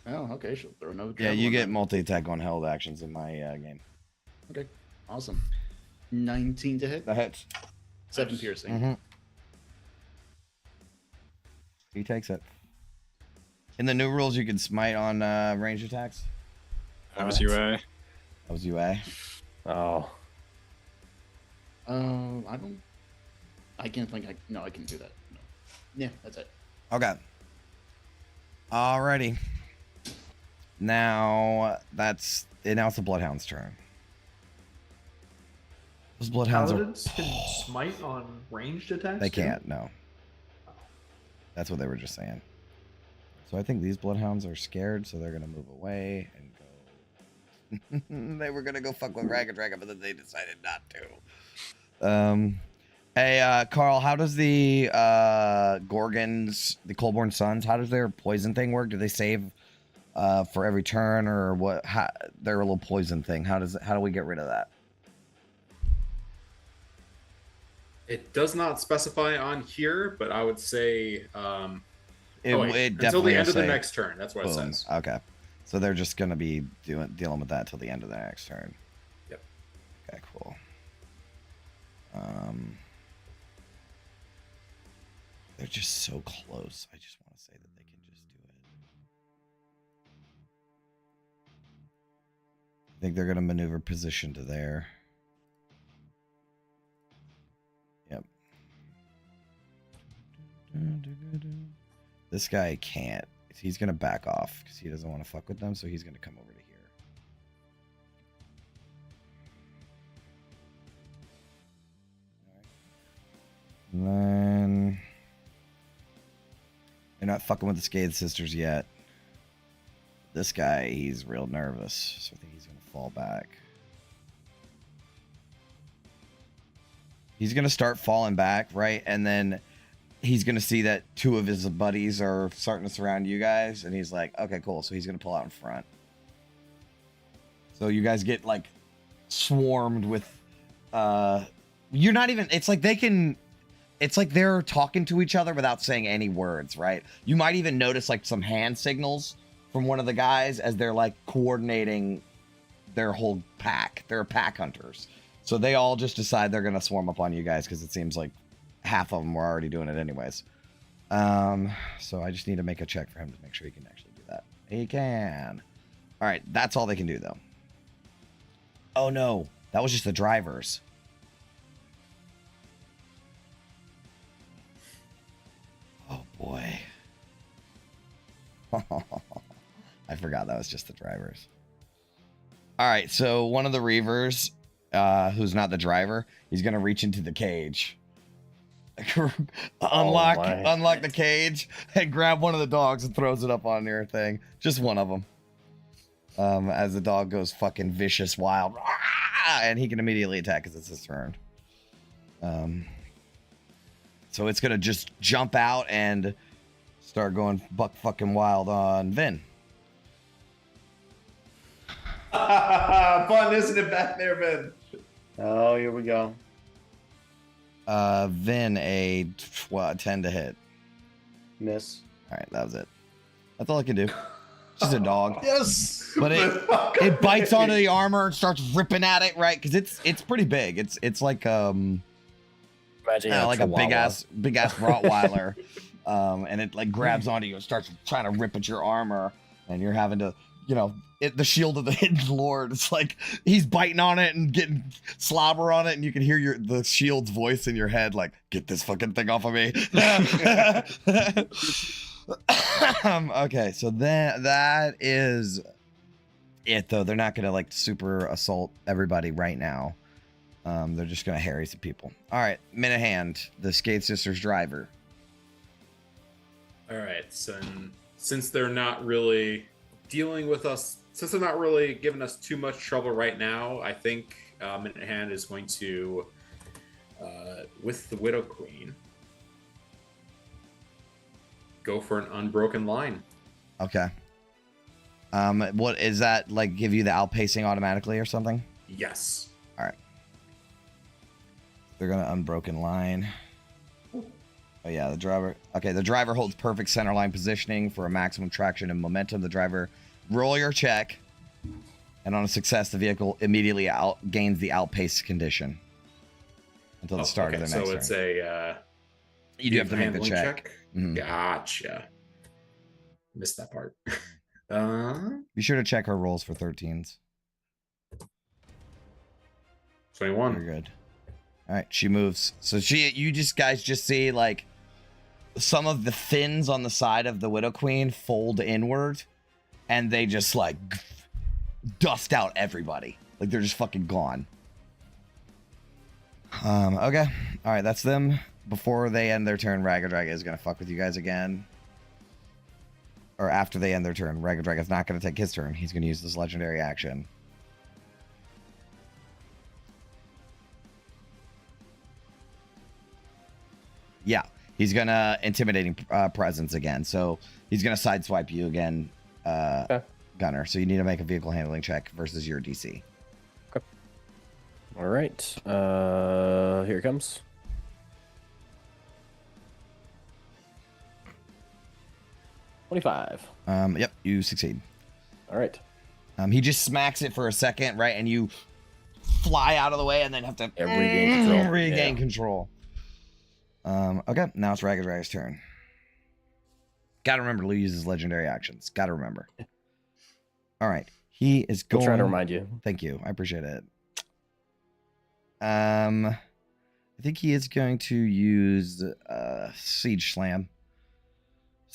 Speaker 9: Oh, okay. She'll throw another.
Speaker 7: Yeah, you
Speaker 9: javelin
Speaker 7: get
Speaker 9: at me.
Speaker 7: multi-attack on held actions in my game.
Speaker 9: Okay. Awesome. 19 to hit,
Speaker 7: That hits.
Speaker 9: 7 piercing.
Speaker 7: Mm-hmm. He takes it. In the new rules, you can smite on range attacks.
Speaker 6: That was UA.
Speaker 7: That was UA.
Speaker 8: Oh.
Speaker 9: I can't think. I can do that. No. Yeah, that's it.
Speaker 7: Okay. Alrighty. Now it's the Bloodhound's turn. Those Bloodhounds
Speaker 10: Paladins can smite on ranged attacks.
Speaker 7: they
Speaker 10: too?
Speaker 7: can't, no. That's what they were just saying. So I think these Bloodhounds are scared, so they're gonna move away and go. They were gonna go fuck with Dragon, but then they decided not to. Hey, Carl, how does the Gorgons, the Coldborn Sons, how does their poison thing work? Do they save for every turn, or what? How, their little poison thing? How do we get rid of that?
Speaker 11: It does not specify on here, but I would say
Speaker 7: It
Speaker 11: until
Speaker 7: definitely
Speaker 11: the end of the
Speaker 7: say
Speaker 11: next turn. That's what it
Speaker 7: boom.
Speaker 11: says.
Speaker 7: Okay, so they're just gonna be dealing with that till the end of the next turn.
Speaker 11: Yep.
Speaker 7: Okay, cool. They're just so close. I just want to say that they can just do it. I think they're gonna maneuver position to there. Yep. This guy can't. He's gonna back off because he doesn't want to fuck with them, so he's gonna come over to here. And then they're not fucking with the Scathed Sisters yet. This guy, he's real nervous, so I think he's gonna fall back. He's gonna start falling back, right? And then he's gonna see that two of his buddies are starting to surround you guys, and he's like, okay, cool. So he's gonna pull out in front. So you guys get like swarmed with you're not even, it's like they can, it's like they're talking to each other without saying any words, right? You might even notice like some hand signals from one of the guys as they're like coordinating their whole pack. They're pack hunters. So they all just decide they're going to swarm up on you guys because it seems like half of them were already doing it anyways. So I just need to make a check for him to make sure he can actually do that. He can. All right, that's all they can do though. Oh no, that was just the drivers. Oh boy. I forgot that was just the drivers. All right, so one of the Reavers, who's not the driver, he's gonna reach into the cage, unlock the cage, and grab one of the dogs and throws it up on your thing. Just one of them. As the dog goes fucking vicious, wild, and he can immediately attack because it's his turn. So it's gonna just jump out and start going buck fucking wild on Vin.
Speaker 10: Fun, isn't it, back there, Ben?
Speaker 4: Oh, here we go.
Speaker 7: Vin, a 10 to hit.
Speaker 4: Miss.
Speaker 7: All right, that was it. That's all I can do. Just a dog.
Speaker 10: Yes,
Speaker 7: But it bites onto the armor and starts ripping at it, right? Because it's pretty big. It's like
Speaker 8: Imagine
Speaker 7: like a big ass Rottweiler, and it like grabs onto you and starts trying to rip at your armor, and you're having to, the shield of the hidden lord. It's like he's biting on it and getting slobber on it, and you can hear the shield's voice in your head, like, "Get this fucking thing off of me." Okay, so that is it though. They're not gonna like super assault everybody right now. They're just gonna harry some people. All right, minute hand. The Skate Sisters driver.
Speaker 11: All right, so since they're not really dealing with us, since they're not really giving us too much trouble right now, I think Minute Hand is going to, with the Widow Queen, go for an unbroken line.
Speaker 7: Okay. What is that like? Give you the outpacing automatically or something?
Speaker 11: Yes.
Speaker 7: All right. They're gonna unbroken line. Oh yeah, the driver. Okay, the driver holds perfect center line positioning for a maximum traction and momentum. The driver roll your check, and on a success, the vehicle immediately gains the outpace condition until the start of the next turn.
Speaker 11: So it's a.
Speaker 7: You do have to make the
Speaker 11: handling
Speaker 7: check. Mhm.
Speaker 11: Gotcha. Missed that part.
Speaker 7: Be sure to check her rolls for 13s.
Speaker 11: 21.
Speaker 7: You're good. All right, she moves. So you guys just see like some of the fins on the side of the Widow Queen fold inward, and they just like dust out everybody. Like they're just fucking gone. Okay. All right, that's them. Before they end their turn, Ragadraga is gonna fuck with you guys again. Or after they end their turn, Ragadraga is not gonna take his turn. He's gonna use this legendary action. Yeah, he's gonna intimidating presence again. So he's gonna sideswipe you again, Gunner. So you need to make a vehicle handling check versus your DC.
Speaker 8: Okay. All right. Here it comes.
Speaker 7: Yep, you succeed.
Speaker 8: All right.
Speaker 7: He just smacks it for a second, right, and you fly out of the way, and then have to
Speaker 8: regain control.
Speaker 7: Regain control. Okay, now it's Ragadraga's turn. Gotta remember to use his legendary actions. Gotta remember. All right, he is going.
Speaker 8: I'll try to remind you.
Speaker 7: Thank you, I appreciate it. I think he is going to use Siege Slam.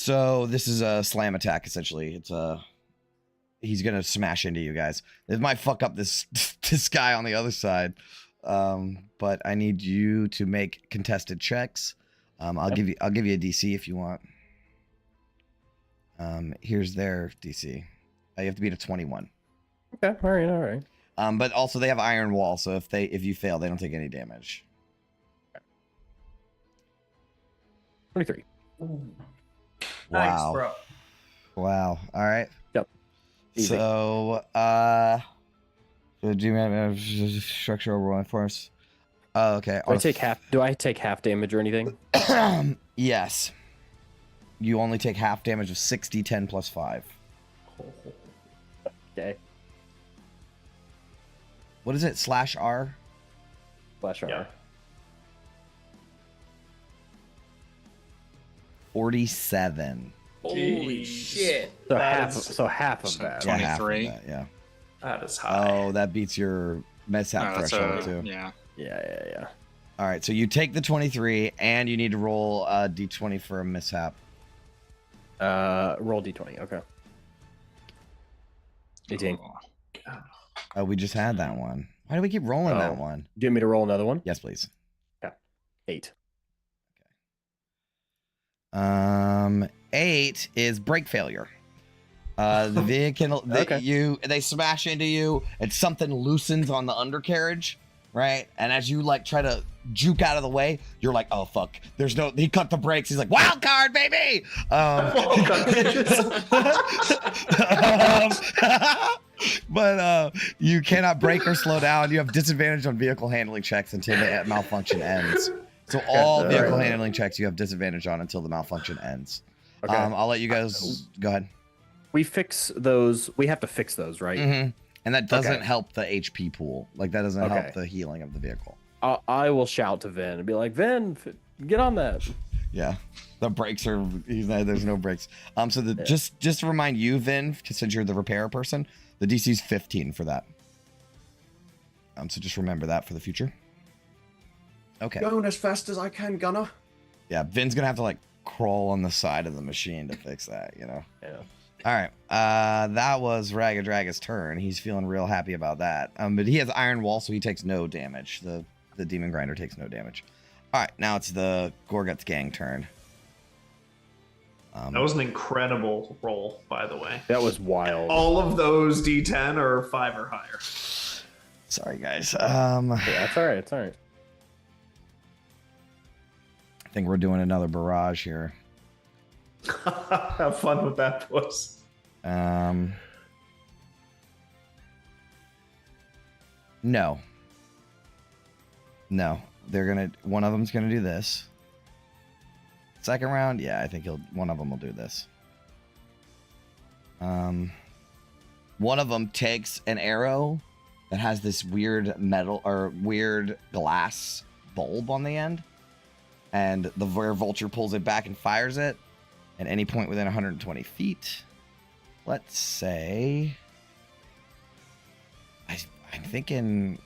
Speaker 7: So this is a slam attack, essentially. It's he's gonna smash into you guys. This might fuck up this guy on the other side, but I need you to make contested checks. I'll give you a DC if you want. Here's their DC. You have to beat a 21.
Speaker 8: Okay, all right.
Speaker 7: But also they have Iron Wall, so if you fail, they don't take any damage.
Speaker 8: 23.
Speaker 10: Ooh.
Speaker 7: Wow.
Speaker 10: Thanks, bro.
Speaker 7: Wow. All right.
Speaker 8: Yep. Easy.
Speaker 7: So, do you have structural rolling force? Oh, okay.
Speaker 8: Do I take half damage or anything?
Speaker 7: Yes. You only take half damage of 60, 10 plus 5.
Speaker 8: Okay.
Speaker 7: What is it? /R?
Speaker 8: /R.
Speaker 10: Yeah.
Speaker 7: 47.
Speaker 5: Holy
Speaker 10: Jeez.
Speaker 5: shit.
Speaker 8: So
Speaker 10: That
Speaker 8: half of that.
Speaker 7: Yeah, half of
Speaker 6: 23.
Speaker 7: that, yeah.
Speaker 10: That is high.
Speaker 7: Oh, that beats your mishap threshold too.
Speaker 6: Yeah.
Speaker 8: Yeah.
Speaker 7: All right, so you take the 23, and you need to roll a d20 for a mishap.
Speaker 8: Roll d20. Okay. 18.
Speaker 7: Oh, we just had that one. Why do we keep rolling
Speaker 8: Oh.
Speaker 7: that one?
Speaker 8: Do you want me to roll another one?
Speaker 7: Yes, please.
Speaker 8: 8.
Speaker 7: 8 is brake failure. The vehicle they smash into you, and something loosens on the undercarriage, right? And as you like try to juke out of the way, you're like, oh fuck, he cut the brakes. He's like, wild card, baby. But you cannot brake or slow down. You have disadvantage on vehicle handling checks until the malfunction ends. So all vehicle handling checks you have disadvantage on until the malfunction ends.
Speaker 8: Okay.
Speaker 7: I'll let you guys go ahead.
Speaker 8: We fix those. We have to fix those, right?
Speaker 7: Mm-hmm. And that doesn't help the HP pool. Like that doesn't help
Speaker 8: Okay.
Speaker 7: the healing of the vehicle.
Speaker 8: I will shout to Vin and be like, Vin, get on that.
Speaker 7: Yeah, the brakes are. There's no brakes. So just to remind you, Vin, since you're the repair person, the DC is 15 for that. So just remember that for the future. Okay.
Speaker 4: Going as fast as I can, Gunner.
Speaker 7: Yeah, Vin's gonna have to like crawl on the side of the machine to fix that. You know.
Speaker 8: Yeah.
Speaker 7: All right. That was Raga Draga's turn. He's feeling real happy about that. But he has Iron Wall, so he takes no damage. The Demon Grinder takes no damage. All right, now it's the Gorguts gang turn.
Speaker 10: That was an incredible roll, by the way.
Speaker 8: That was wild.
Speaker 10: All of those D10 are 5 or higher.
Speaker 7: Sorry, guys.
Speaker 8: Yeah, that's all right. It's all right.
Speaker 7: I think we're doing another barrage here.
Speaker 10: Have fun with that, boys.
Speaker 7: No. One of them's gonna do this. Second round, yeah, I think one of them will do this. One of them takes an arrow that has this weird metal or weird glass bulb on the end, and the vulture pulls it back and fires it at any point within 120 feet. Let's say I'm thinking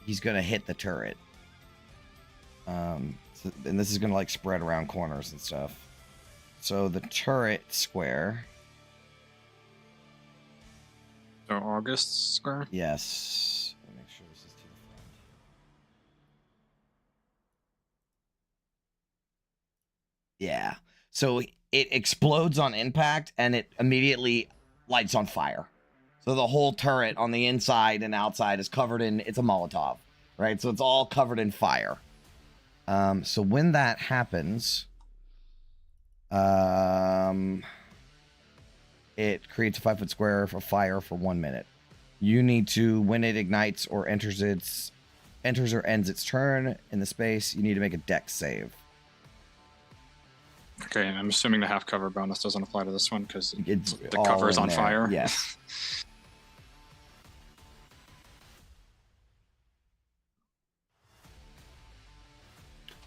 Speaker 7: he's gonna hit the turret. And this is gonna like spread around corners and stuff. So the turret square.
Speaker 6: So August square?
Speaker 7: Yes. Let me make sure this is to the front. Yeah. So it explodes on impact and it immediately lights on fire. So the whole turret on the inside and outside is covered in, it's a Molotov, right? So it's all covered in fire. So when that happens, it creates a 5-foot square of fire for 1 minute. You need to, when it ignites or enters or ends its turn in the space, you need to make a dex save.
Speaker 6: Okay, and I'm assuming the half cover bonus doesn't apply to this one because the
Speaker 7: all
Speaker 6: cover is
Speaker 7: in
Speaker 6: on
Speaker 7: there.
Speaker 6: fire.
Speaker 7: Yes.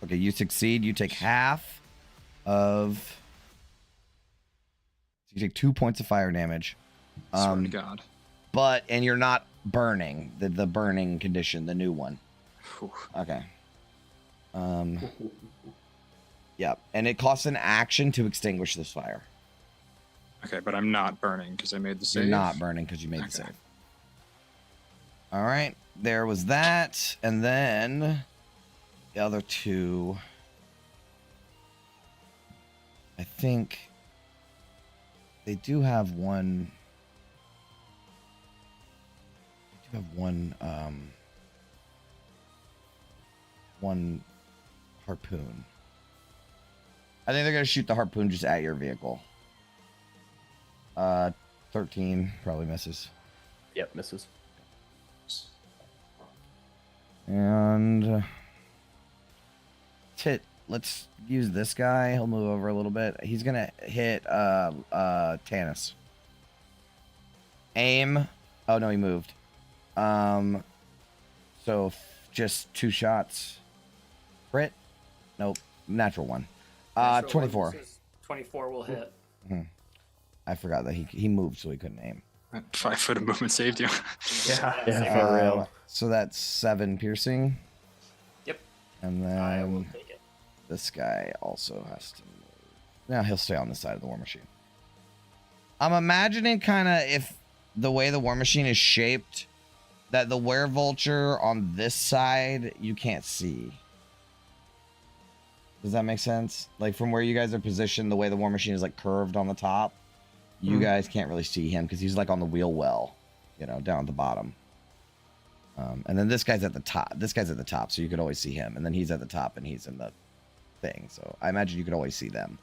Speaker 7: Okay, you succeed. You take half of. You take 2 points of fire damage.
Speaker 6: Swear to God.
Speaker 7: And you're not burning the burning condition, the new one.
Speaker 6: Whew.
Speaker 7: Okay. Yep, and it costs an action to extinguish this fire.
Speaker 6: Okay, but I'm not burning because I made the save.
Speaker 7: You're not burning because you made the save. All right, there was that, and then the other two. I think they do have one. They do have one harpoon. I think they're gonna shoot the harpoon just at your vehicle. 13 probably misses.
Speaker 8: Yep, misses.
Speaker 7: And let's use this guy. He'll move over a little bit. He's gonna hit Tanis. Aim. Oh no, he moved. So just 2 shots. Crit? Nope. Natural one. 24.
Speaker 5: 24 will hit.
Speaker 7: Mm-hmm. I forgot that he moved, so he couldn't aim.
Speaker 6: That 5 foot of movement saved you.
Speaker 8: Yeah, for real.
Speaker 7: So that's 7 piercing.
Speaker 5: Yep.
Speaker 7: And
Speaker 5: I will
Speaker 7: then
Speaker 5: take it.
Speaker 7: this guy also has to move. Now he'll stay on this side of the war machine. I'm imagining kind of if the way the war machine is shaped, that the werevulture on this side you can't see. Does that make sense? Like from where you guys are positioned, the way the war machine is like curved on the top, you guys can't really see him because he's like on the wheel well, down at the bottom. And then this guy's at the top. This guy's at the top, so you could always see him. And then he's at the top, and he's in the thing. So I imagine you could always see them.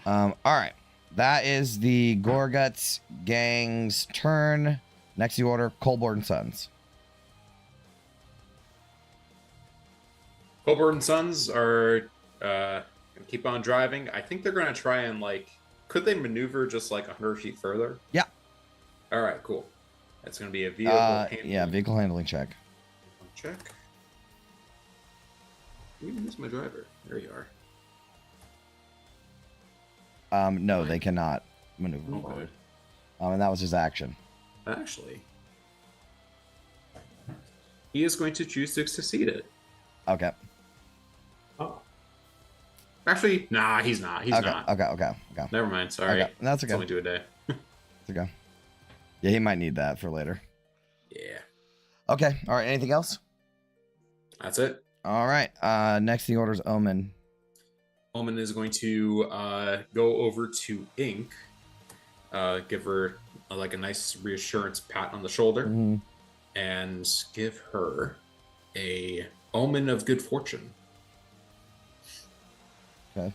Speaker 7: All right, that is the Gorguts gang's turn. Next in the order, Colborne Sons.
Speaker 11: Colborne Sons are gonna keep on driving. I think they're gonna try and could they maneuver just 100 feet further?
Speaker 7: Yeah.
Speaker 11: All right, cool. That's gonna be a vehicle handling.
Speaker 7: Yeah, vehicle handling check.
Speaker 11: Check. Where's my driver? There you are.
Speaker 7: No, they cannot maneuver forward. And that was his action.
Speaker 11: Actually, he is going to choose to succeed it.
Speaker 7: Okay.
Speaker 11: Oh. Actually, nah, he's not. He's
Speaker 7: Okay,
Speaker 11: not.
Speaker 7: okay.
Speaker 11: Never mind. Sorry.
Speaker 7: Okay, that's
Speaker 11: It's
Speaker 7: okay.
Speaker 11: only 2 a day.
Speaker 7: It's okay. Yeah, he might need that for later.
Speaker 11: Yeah.
Speaker 7: Okay. All right. Anything else?
Speaker 11: That's it.
Speaker 7: All right. Next, the order's Omen.
Speaker 11: Omen is going to go over to Ink, give her like a nice reassurance pat on the shoulder, and give her a omen of good fortune.
Speaker 7: Okay.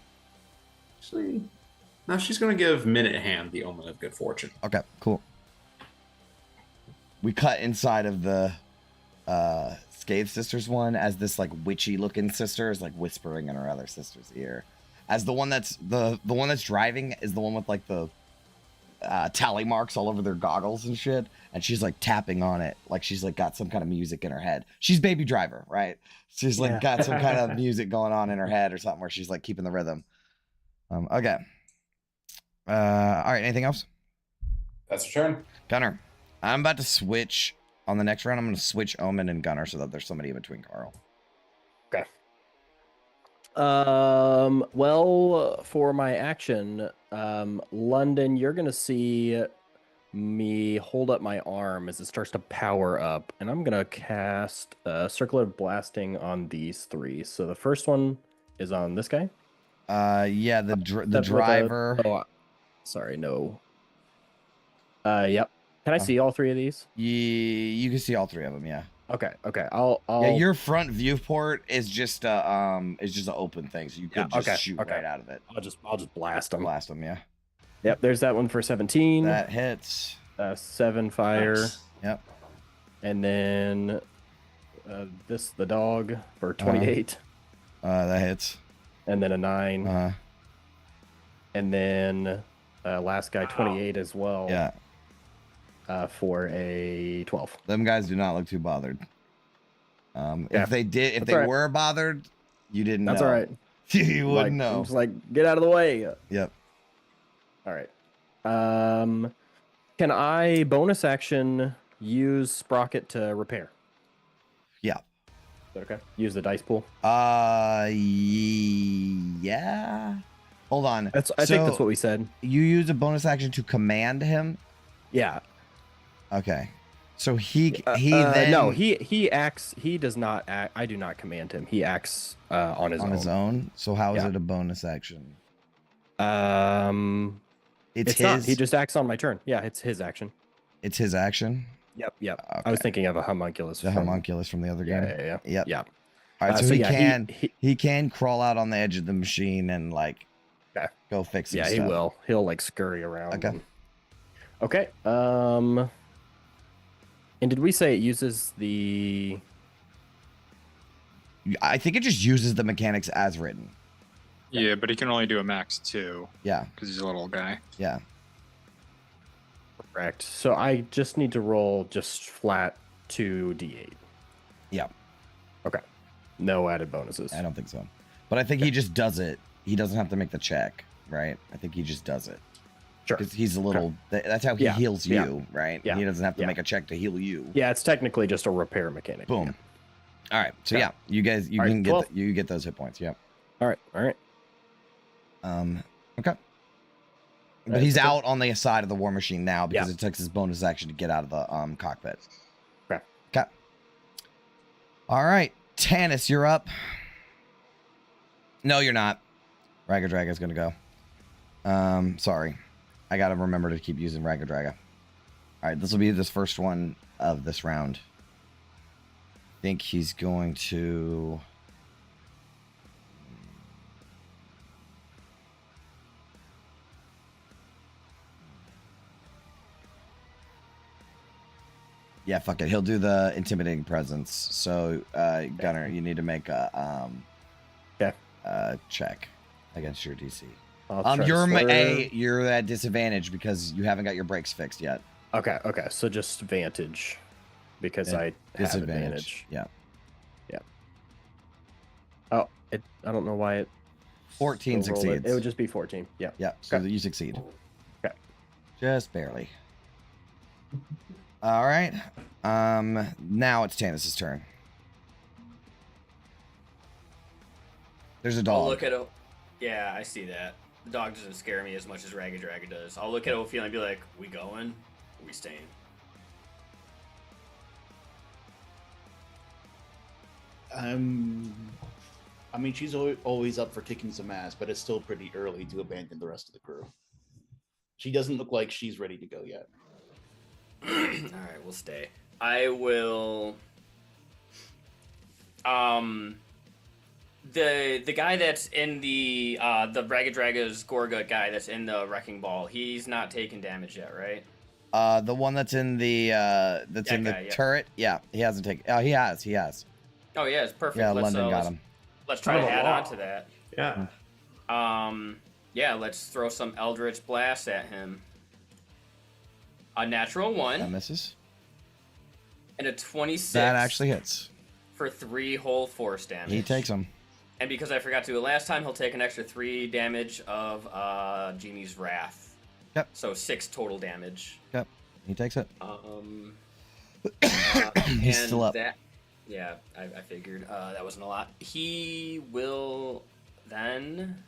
Speaker 11: Actually, now she's going to give Minute Hand the omen of good fortune.
Speaker 7: Okay. Cool. We cut inside of the Scathe Sisters one as this like witchy looking sister is like whispering in her other sister's ear. As the one that's the one that's driving is the one with like the tally marks all over their goggles and shit, and she's like tapping on it like she's like got some kind of music in her head. She's Baby Driver, right? She's like got some kind of music going on in her head or something where she's like keeping the rhythm. Okay. All right. Anything else?
Speaker 11: That's your turn.
Speaker 7: Gunner. I'm about to switch on the next round. I'm going to switch Omen and Gunner so that there's somebody in between Carl.
Speaker 8: Okay. Well, for my action, London, you're gonna see me hold up my arm as it starts to power up, and I'm gonna cast Circle of Blasting on these 3. So the first one is on this guy.
Speaker 7: Yeah, the driver.
Speaker 8: Sorry, no. Yep. Can I see all 3 of these?
Speaker 7: You can see all 3 of them. Yeah.
Speaker 8: Okay. I'll.
Speaker 7: Yeah, your front viewport is just an open thing, so you could just shoot right out of it.
Speaker 8: I'll just blast them.
Speaker 7: Blast them, yeah.
Speaker 8: Yep. There's that one for 17.
Speaker 7: That hits.
Speaker 8: 7 fire.
Speaker 7: Nice. Yep.
Speaker 8: And then the dog for 28.
Speaker 7: That hits.
Speaker 8: And then a 9. And then last guy 28 as well.
Speaker 7: Yeah.
Speaker 8: For a 12.
Speaker 7: Them guys do not look too bothered. If they were bothered, you didn't know.
Speaker 8: That's all right.
Speaker 7: You wouldn't know.
Speaker 8: I'm just like, get out of the way.
Speaker 7: Yep.
Speaker 8: All right. Can I bonus action use Sprocket to repair?
Speaker 7: Yeah.
Speaker 8: Is that okay? Use the dice pool.
Speaker 7: Yeah. Hold on.
Speaker 8: I think that's what we said.
Speaker 7: You use a bonus action to command him.
Speaker 8: Yeah.
Speaker 7: Okay. So he then
Speaker 8: no, he acts. He does not act. I do not command him. He acts on his own.
Speaker 7: So how is it a bonus action?
Speaker 8: It's his. Not. He just acts on my turn. Yeah, it's his action.
Speaker 7: It's his action.
Speaker 8: Yep.
Speaker 7: Okay.
Speaker 8: I was thinking of a homunculus.
Speaker 7: The homunculus from the other game.
Speaker 8: Yeah.
Speaker 7: All right, so he can crawl out on the edge of the machine and like go fix some stuff.
Speaker 8: He will. He'll like scurry around.
Speaker 7: Okay.
Speaker 8: And did we say it uses the?
Speaker 7: I think it just uses the mechanics as written.
Speaker 6: Yeah, but he can only do a max 2.
Speaker 7: Yeah.
Speaker 6: Because he's a little guy.
Speaker 7: Yeah.
Speaker 8: Correct. So I just need to roll just flat 2d8.
Speaker 7: Yeah.
Speaker 8: Okay. No added bonuses.
Speaker 7: I don't think so. But I think he just does it. He doesn't have to make the check, right? I think he just does it.
Speaker 8: Sure.
Speaker 7: Because he's a little. That's how he heals you, right?
Speaker 8: Yeah.
Speaker 7: He doesn't have to make a check to heal you.
Speaker 8: Yeah, it's technically just a repair mechanic.
Speaker 7: Boom. All right. So you guys, you can get you get those hit points. Yep.
Speaker 8: All right.
Speaker 7: Okay. But he's out on the side of the war machine now because it took his bonus action to get out of the cockpit. Okay. All right, Tanis, you're up. No, you're not. Ragadraga's gonna go. Sorry. I gotta remember to keep using Ragadraga. Alright, this will be this first one of this round. I think he's going to... Yeah, fuck it. He'll do the intimidating presence. So, Gunner, you need to make a check against your DC. You're at disadvantage because you haven't got your brakes fixed yet.
Speaker 8: Okay. So just vantage because I have advantage.
Speaker 7: Yeah.
Speaker 8: Oh, I don't know why it.
Speaker 7: 14 succeeds.
Speaker 8: It would just be 14. Yeah.
Speaker 7: Yeah. So you succeed.
Speaker 8: Okay.
Speaker 7: Just barely. All right. Now it's Tanis' turn. There's a dog.
Speaker 5: I'll look at it. Yeah, I see that. The dog doesn't scare me as much as Ragged Dragon does. I'll look at Ophelia and be like, we going? Or we staying?
Speaker 9: I mean, she's always up for kicking some ass, but it's still pretty early to abandon the rest of the crew. She doesn't look like she's ready to go yet.
Speaker 5: All right, we'll stay. I will. The guy that's in the Ragged Dragon's Gorga guy that's in the wrecking ball, he's not taking damage yet, right?
Speaker 7: The one that's in the turret. Yeah, he hasn't taken. Oh, he has.
Speaker 5: Oh yeah, it's perfect.
Speaker 7: Yeah, London got him.
Speaker 5: Let's try to add on to that.
Speaker 10: Yeah.
Speaker 5: Yeah, let's throw some Eldritch Blast at him. A natural 1.
Speaker 7: That misses.
Speaker 5: And a 26.
Speaker 7: That actually hits.
Speaker 5: For 3 whole force damage.
Speaker 7: He takes him.
Speaker 5: And because I forgot to do it last time, he'll take an extra 3 damage of Genie's Wrath.
Speaker 7: Yep.
Speaker 5: So 6 total damage.
Speaker 7: Yep. He takes it.
Speaker 5: He's
Speaker 7: still up.
Speaker 5: Yeah, I figured that wasn't a lot. He will then.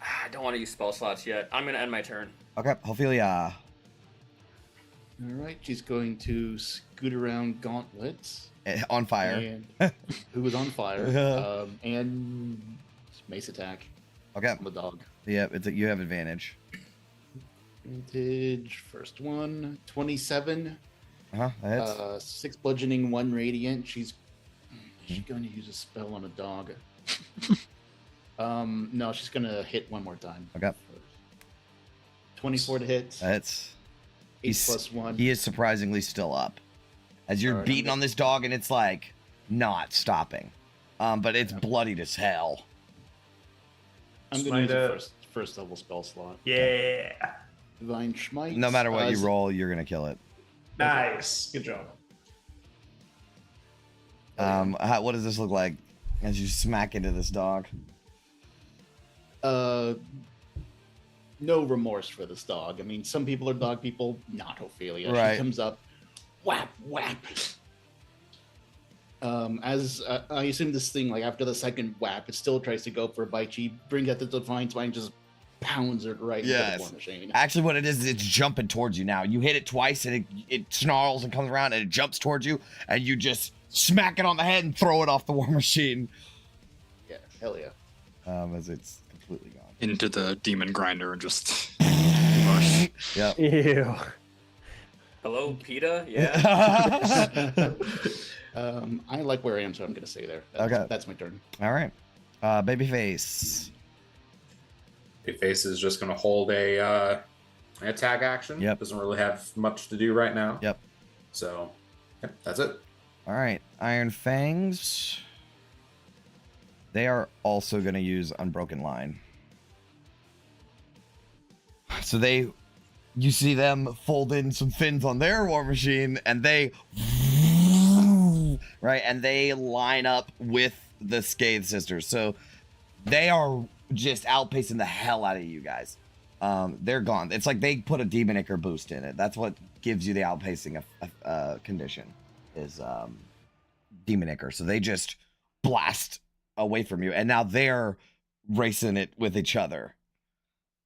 Speaker 5: I don't want to use spell slots yet. I'm gonna end my turn.
Speaker 7: Okay, Ophelia.
Speaker 9: All right, she's going to scoot around Gauntlet.
Speaker 7: On fire.
Speaker 9: And, who was on fire. And mace attack.
Speaker 7: Okay.
Speaker 9: On the dog.
Speaker 7: Yeah, you have advantage.
Speaker 9: Advantage, first one, 27.
Speaker 7: That hits.
Speaker 9: 6 bludgeoning, 1 radiant. She's going to use a spell on a dog. No, she's going to hit one more time.
Speaker 7: Okay.
Speaker 9: 24 to hit.
Speaker 7: That's
Speaker 9: 8 plus 1.
Speaker 7: He is surprisingly still up. As you're beating on this dog, and it's like not stopping. But it's bloodied as hell.
Speaker 9: I'm going to use a first level spell slot.
Speaker 10: Yeah.
Speaker 9: Divine Smite.
Speaker 7: No matter what you roll, you're going to kill it.
Speaker 10: Nice. Good job.
Speaker 7: What does this look like as you smack into this dog?
Speaker 9: No remorse for this dog. I mean, some people are dog people, not Ophelia.
Speaker 7: Right.
Speaker 9: She comes up, whap, whap. As I assume this thing, like after the second whap, it still tries to go for a bite. She brings out the Divine Smite and just pounds it right into the war machine.
Speaker 7: Actually, what it is it's jumping towards you now. You hit it twice, and it snarls and comes around, and it jumps towards you, and you just smack it on the head and throw it off the war machine.
Speaker 9: Yeah, hell yeah.
Speaker 7: As it's completely gone.
Speaker 6: Into the demon grinder and just
Speaker 7: Yep.
Speaker 8: Ew.
Speaker 5: Hello, PETA? Yeah.
Speaker 9: I like where I am, so I'm going to stay there. That's my turn.
Speaker 7: All right. Babyface.
Speaker 11: Babyface is just going to hold a attack action.
Speaker 7: Yep.
Speaker 11: Doesn't really have much to do right now.
Speaker 7: Yep.
Speaker 11: So, yep, that's it.
Speaker 7: All right. Iron Fangs. They are also going to use Unbroken Line. So you see them fold in some fins on their war machine, and they line up with the Scathe Sisters. So they are just outpacing the hell out of you guys. They're gone. It's like they put a Demon Ichor boost in it. That's what gives you the outpacing condition is Demon Ichor. So they just blast away from you, and now they're racing it with each other.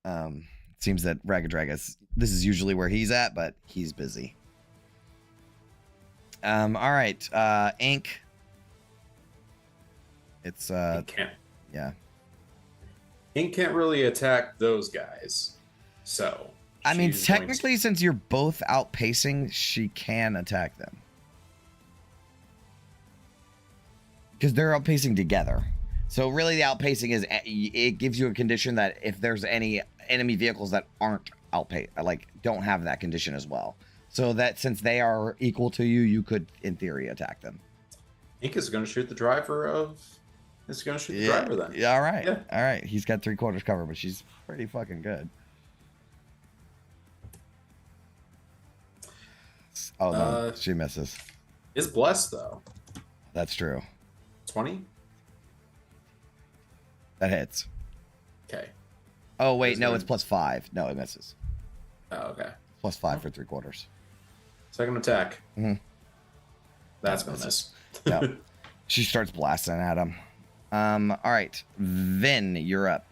Speaker 7: It seems that Ragged Dragus, this is usually where he's at, but he's busy. All right, Ink. It's
Speaker 11: Ink can't.
Speaker 7: Yeah.
Speaker 11: Ink can't really attack those guys. So
Speaker 7: I mean,
Speaker 11: she's going
Speaker 7: technically, since you're both outpacing, she can attack them. Because they're outpacing together. So really the outpacing is, it gives you a condition that if there's any enemy vehicles that aren't like don't have that condition as well. So that since they are equal to you, you could in theory attack them.
Speaker 11: Ink is going to shoot the driver of. It's going to shoot the driver then.
Speaker 7: Yeah. All right.
Speaker 11: Yeah.
Speaker 7: All right. He's got 3/4 cover, but she's pretty fucking good. Oh no, she misses.
Speaker 11: Is blessed though.
Speaker 7: That's true.
Speaker 11: 20.
Speaker 7: That hits.
Speaker 11: Okay.
Speaker 7: Oh wait, no, it's +5. No, it misses.
Speaker 11: Oh, okay.
Speaker 7: +5 for 3/4.
Speaker 11: Second attack.
Speaker 7: Mm-hmm.
Speaker 11: That's going to miss.
Speaker 7: Yep. She starts blasting at him. All right, Vin, you're up.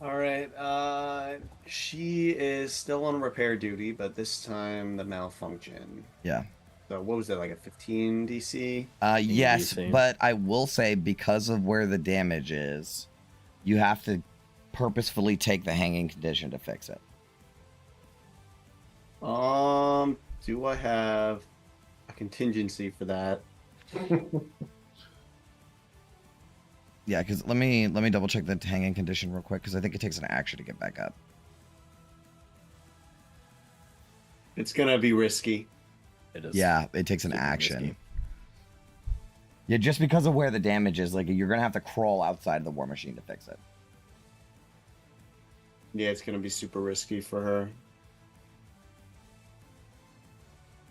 Speaker 4: All right. She is still on repair duty, but this time the malfunction.
Speaker 7: Yeah.
Speaker 4: So what was it, like a 15 DC?
Speaker 7: Yes,
Speaker 8: DC.
Speaker 7: but I will say because of where the damage is, you have to purposefully take the hanging condition to fix it.
Speaker 4: Do I have a contingency for that?
Speaker 7: Yeah, because let me double check the hanging condition real quick because I think it takes an action to get back up.
Speaker 4: It's gonna be risky.
Speaker 8: It is.
Speaker 7: Yeah, it takes an
Speaker 8: super
Speaker 7: action.
Speaker 8: risky.
Speaker 7: Yeah, just because of where the damage is, like you're gonna have to crawl outside of the war machine to fix it.
Speaker 4: Yeah, it's gonna be super risky for her.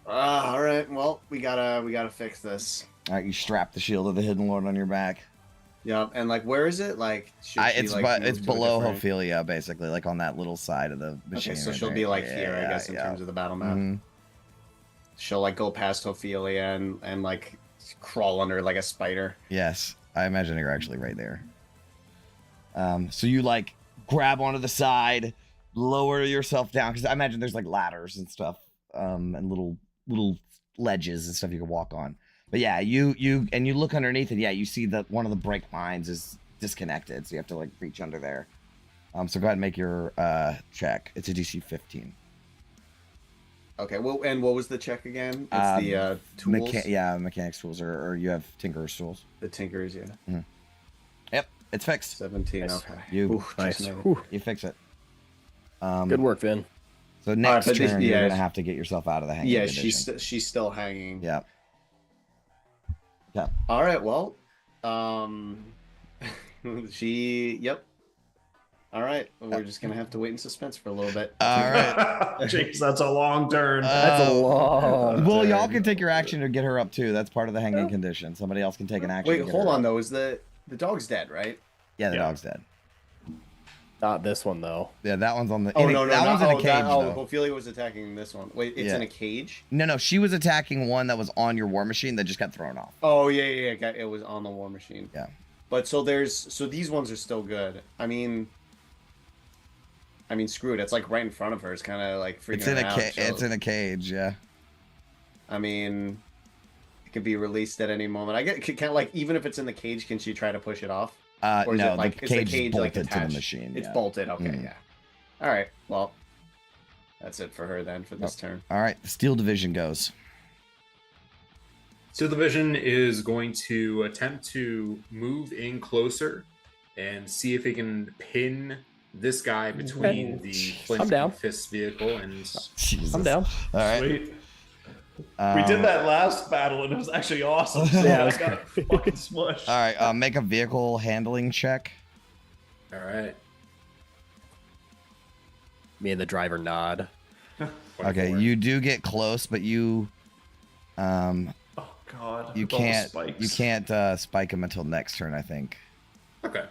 Speaker 4: All right. Well, we gotta fix this.
Speaker 7: All right, you strap the shield of the Hidden Lord on your back.
Speaker 4: Yep. And like, where is it? Like, should she,
Speaker 7: It's
Speaker 4: like, move
Speaker 7: it's
Speaker 4: to a
Speaker 7: below
Speaker 4: different-
Speaker 7: Ophelia, basically, like on that little side of the machine.
Speaker 4: Okay, so
Speaker 7: right
Speaker 4: she'll
Speaker 7: there.
Speaker 4: be like
Speaker 7: Yeah,
Speaker 4: here, I
Speaker 7: yeah,
Speaker 4: guess, in
Speaker 7: yeah.
Speaker 4: terms of the battle map.
Speaker 7: Mhm.
Speaker 4: She'll like go past Ophelia and like crawl under like a spider.
Speaker 7: Yes, I imagine you're actually right there. So you like grab onto the side, lower yourself down because I imagine there's like ladders and stuff, and little ledges and stuff you can walk on. But yeah, you look underneath it. Yeah, you see that one of the brake lines is disconnected, so you have to like reach under there. So go ahead and make your check. It's a DC 15.
Speaker 4: Okay. Well, and what was the check again? It's the tools.
Speaker 7: Mechanics tools, or you have Tinkerer's tools.
Speaker 4: The Tinkers, yeah.
Speaker 7: Yep, it's fixed.
Speaker 4: 17.
Speaker 8: Nice.
Speaker 4: Okay.
Speaker 7: You
Speaker 4: Oof,
Speaker 8: Nice.
Speaker 4: just made it.
Speaker 8: Whew.
Speaker 7: You fix it.
Speaker 8: Good work, Vin.
Speaker 7: So next
Speaker 4: but this-
Speaker 7: turn,
Speaker 4: yeah,
Speaker 7: you're gonna
Speaker 4: it's-
Speaker 7: have to get yourself out of the hanging
Speaker 4: Yeah,
Speaker 7: condition.
Speaker 4: she's still hanging.
Speaker 7: Yeah. Yeah.
Speaker 4: All right. Well, Yep. All right. We're just gonna have to wait in suspense for a little bit.
Speaker 7: All right.
Speaker 10: Jeez, that's a long turn.
Speaker 8: That's a long.
Speaker 7: Well, y'all
Speaker 8: turn.
Speaker 7: can take your action to get her up too. That's part of the hanging condition. Somebody else can take an action.
Speaker 4: Wait,
Speaker 7: to get
Speaker 4: hold
Speaker 7: her
Speaker 4: on
Speaker 7: up.
Speaker 4: though. Is the dog's dead, right?
Speaker 7: Yeah, the
Speaker 8: Yeah.
Speaker 7: dog's dead.
Speaker 8: Not this one though.
Speaker 7: Yeah, that one's on the.
Speaker 4: Oh
Speaker 7: in a-
Speaker 4: no, no,
Speaker 7: that
Speaker 4: no.
Speaker 7: one's in a
Speaker 4: Oh,
Speaker 7: cage
Speaker 4: that,
Speaker 7: though.
Speaker 4: Ophelia was attacking this one. Wait, it's
Speaker 7: Yeah.
Speaker 4: in a cage?
Speaker 7: No, she was attacking one that was on your war machine that just got thrown off.
Speaker 4: Oh yeah. It was on the war machine.
Speaker 7: Yeah.
Speaker 4: But so these ones are still good. I mean, screw it. It's like right in front of her. It's kind of like freaking
Speaker 7: It's in
Speaker 4: her
Speaker 7: a
Speaker 4: out.
Speaker 7: it's in a cage. Yeah.
Speaker 4: I mean, it could be released at any moment. I get can like even if it's in the cage, can she try to push it off? Or is
Speaker 7: No,
Speaker 4: it like
Speaker 7: the
Speaker 4: is
Speaker 7: cage
Speaker 4: the cage
Speaker 7: is
Speaker 4: like
Speaker 7: bolted to the
Speaker 4: attached?
Speaker 7: machine.
Speaker 4: It's
Speaker 7: yeah.
Speaker 4: bolted. Okay,
Speaker 7: Mhm.
Speaker 4: yeah. All right. Well, that's it for her then for this turn.
Speaker 7: All right, the Steel Division goes.
Speaker 11: So the Division is going to attempt to move in closer and see if it can pin this guy between the
Speaker 8: I'm down.
Speaker 11: Flaming Fist vehicle and
Speaker 7: Jesus.
Speaker 8: I'm down.
Speaker 7: All right.
Speaker 10: Sweet. We did that last battle and it was actually awesome. So
Speaker 8: Yeah, it
Speaker 10: I
Speaker 8: was
Speaker 10: got fucking smushed.
Speaker 7: All right. Make a vehicle handling check.
Speaker 11: all right.
Speaker 8: Me and the driver nod.
Speaker 7: Okay,
Speaker 11: 24.
Speaker 7: you do get close, but you
Speaker 10: Oh god.
Speaker 7: you
Speaker 10: with all the
Speaker 7: can't
Speaker 10: spikes.
Speaker 7: spike him until next turn, I think.
Speaker 11: Okay.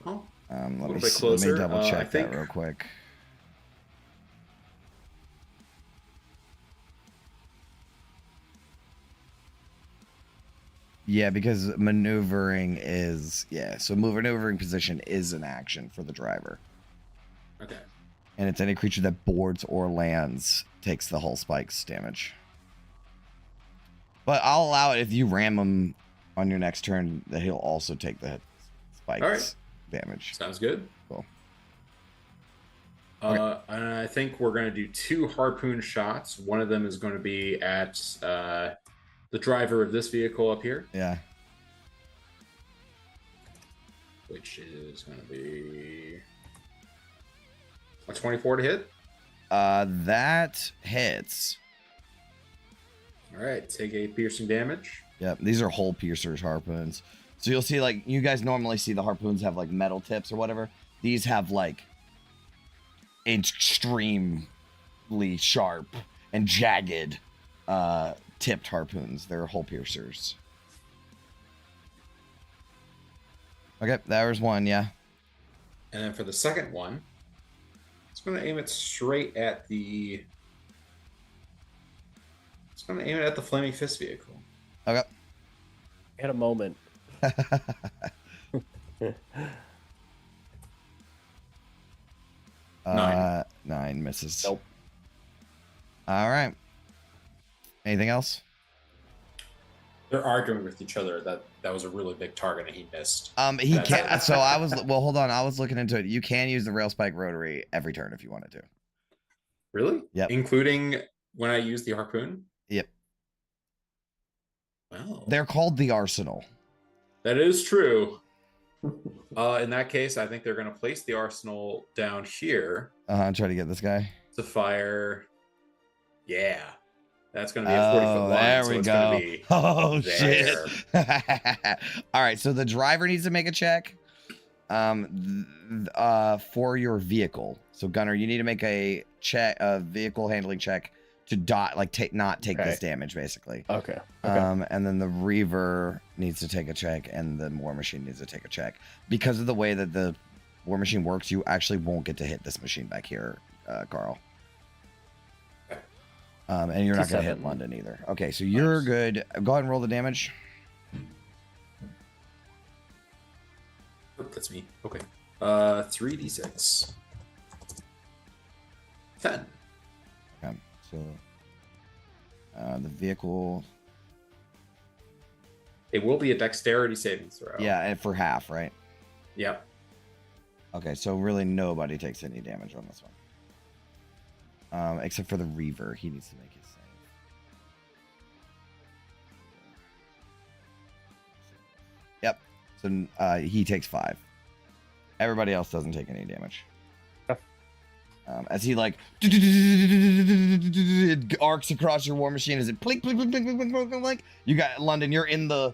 Speaker 11: Well,
Speaker 7: Let
Speaker 11: little
Speaker 7: me
Speaker 11: bit
Speaker 7: see, let me
Speaker 11: closer.
Speaker 7: double
Speaker 11: I
Speaker 7: check
Speaker 11: think-
Speaker 7: that real quick. Yeah, because maneuvering is so maneuvering position is an action for the driver.
Speaker 11: okay.
Speaker 7: And it's any creature that boards or lands takes the hull spikes damage. But I'll allow it if you ram him on your next turn that he'll also take the spikes
Speaker 11: All right.
Speaker 7: damage.
Speaker 11: Sounds good.
Speaker 7: Cool.
Speaker 11: And I think we're going to do 2 harpoon shots. One of them is going to be at the driver of this vehicle up here,
Speaker 7: Yeah.
Speaker 11: which is going to be a 24 to hit.
Speaker 7: That hits.
Speaker 11: All right, take 8 piercing damage.
Speaker 7: Yep, these are hole piercers harpoons. So you'll see, like, you guys normally see the harpoons have like metal tips or whatever. These have like extremely sharp and jagged tipped harpoons. They're hole piercers. Okay, that was one, yeah.
Speaker 11: And then for the second one, it's going to aim it straight at the. It's going to aim it at the Flaming Fist vehicle.
Speaker 7: Okay.
Speaker 8: had a moment.
Speaker 7: 9 misses.
Speaker 8: Nope.
Speaker 7: All right. Anything else?
Speaker 11: They're arguing with each other. That was a really big target and he missed.
Speaker 7: He
Speaker 11: That's
Speaker 7: can't.
Speaker 11: it.
Speaker 7: So I was. Well, hold on. I was looking into it. You can use the rail spike rotary every turn if you wanted to.
Speaker 11: Really?
Speaker 7: Yep.
Speaker 11: Including when I use the harpoon?
Speaker 7: Yep.
Speaker 11: Wow.
Speaker 7: They're called the arsenal.
Speaker 11: That is true. In that case, I think they're going to place the arsenal down here
Speaker 7: Try to get this guy.
Speaker 11: to fire. Yeah. That's going to be a 40-foot line.
Speaker 7: There
Speaker 11: so
Speaker 7: we
Speaker 11: it's
Speaker 7: go.
Speaker 11: Gonna be
Speaker 7: Oh,
Speaker 11: there.
Speaker 7: shit. All right. So the driver needs to make a check for your vehicle. So Gunner, you need to make a vehicle handling check to not take this damage, basically.
Speaker 8: Okay.
Speaker 7: And then the Reaver needs to take a check, and the War Machine needs to take a check. Because of the way that the War Machine works, you actually won't get to hit this machine back here, Carl. And you're not going to hit London either. Okay, so you're good. Go ahead and roll the damage.
Speaker 11: Oh, that's me. Okay. 3d6. 10.
Speaker 7: Okay, so the vehicle.
Speaker 11: It will be a dexterity saving throw.
Speaker 7: Yeah, and for half, right?
Speaker 11: Yep.
Speaker 7: Okay, so really nobody takes any damage on this one. Except for the Reaver. He needs to make his save. Yep. So he takes 5. Everybody else doesn't take any damage. As he it arcs across your War Machine as it plink, plink, plink, plink, plink, plink, plink, plink. You got London, you're in the,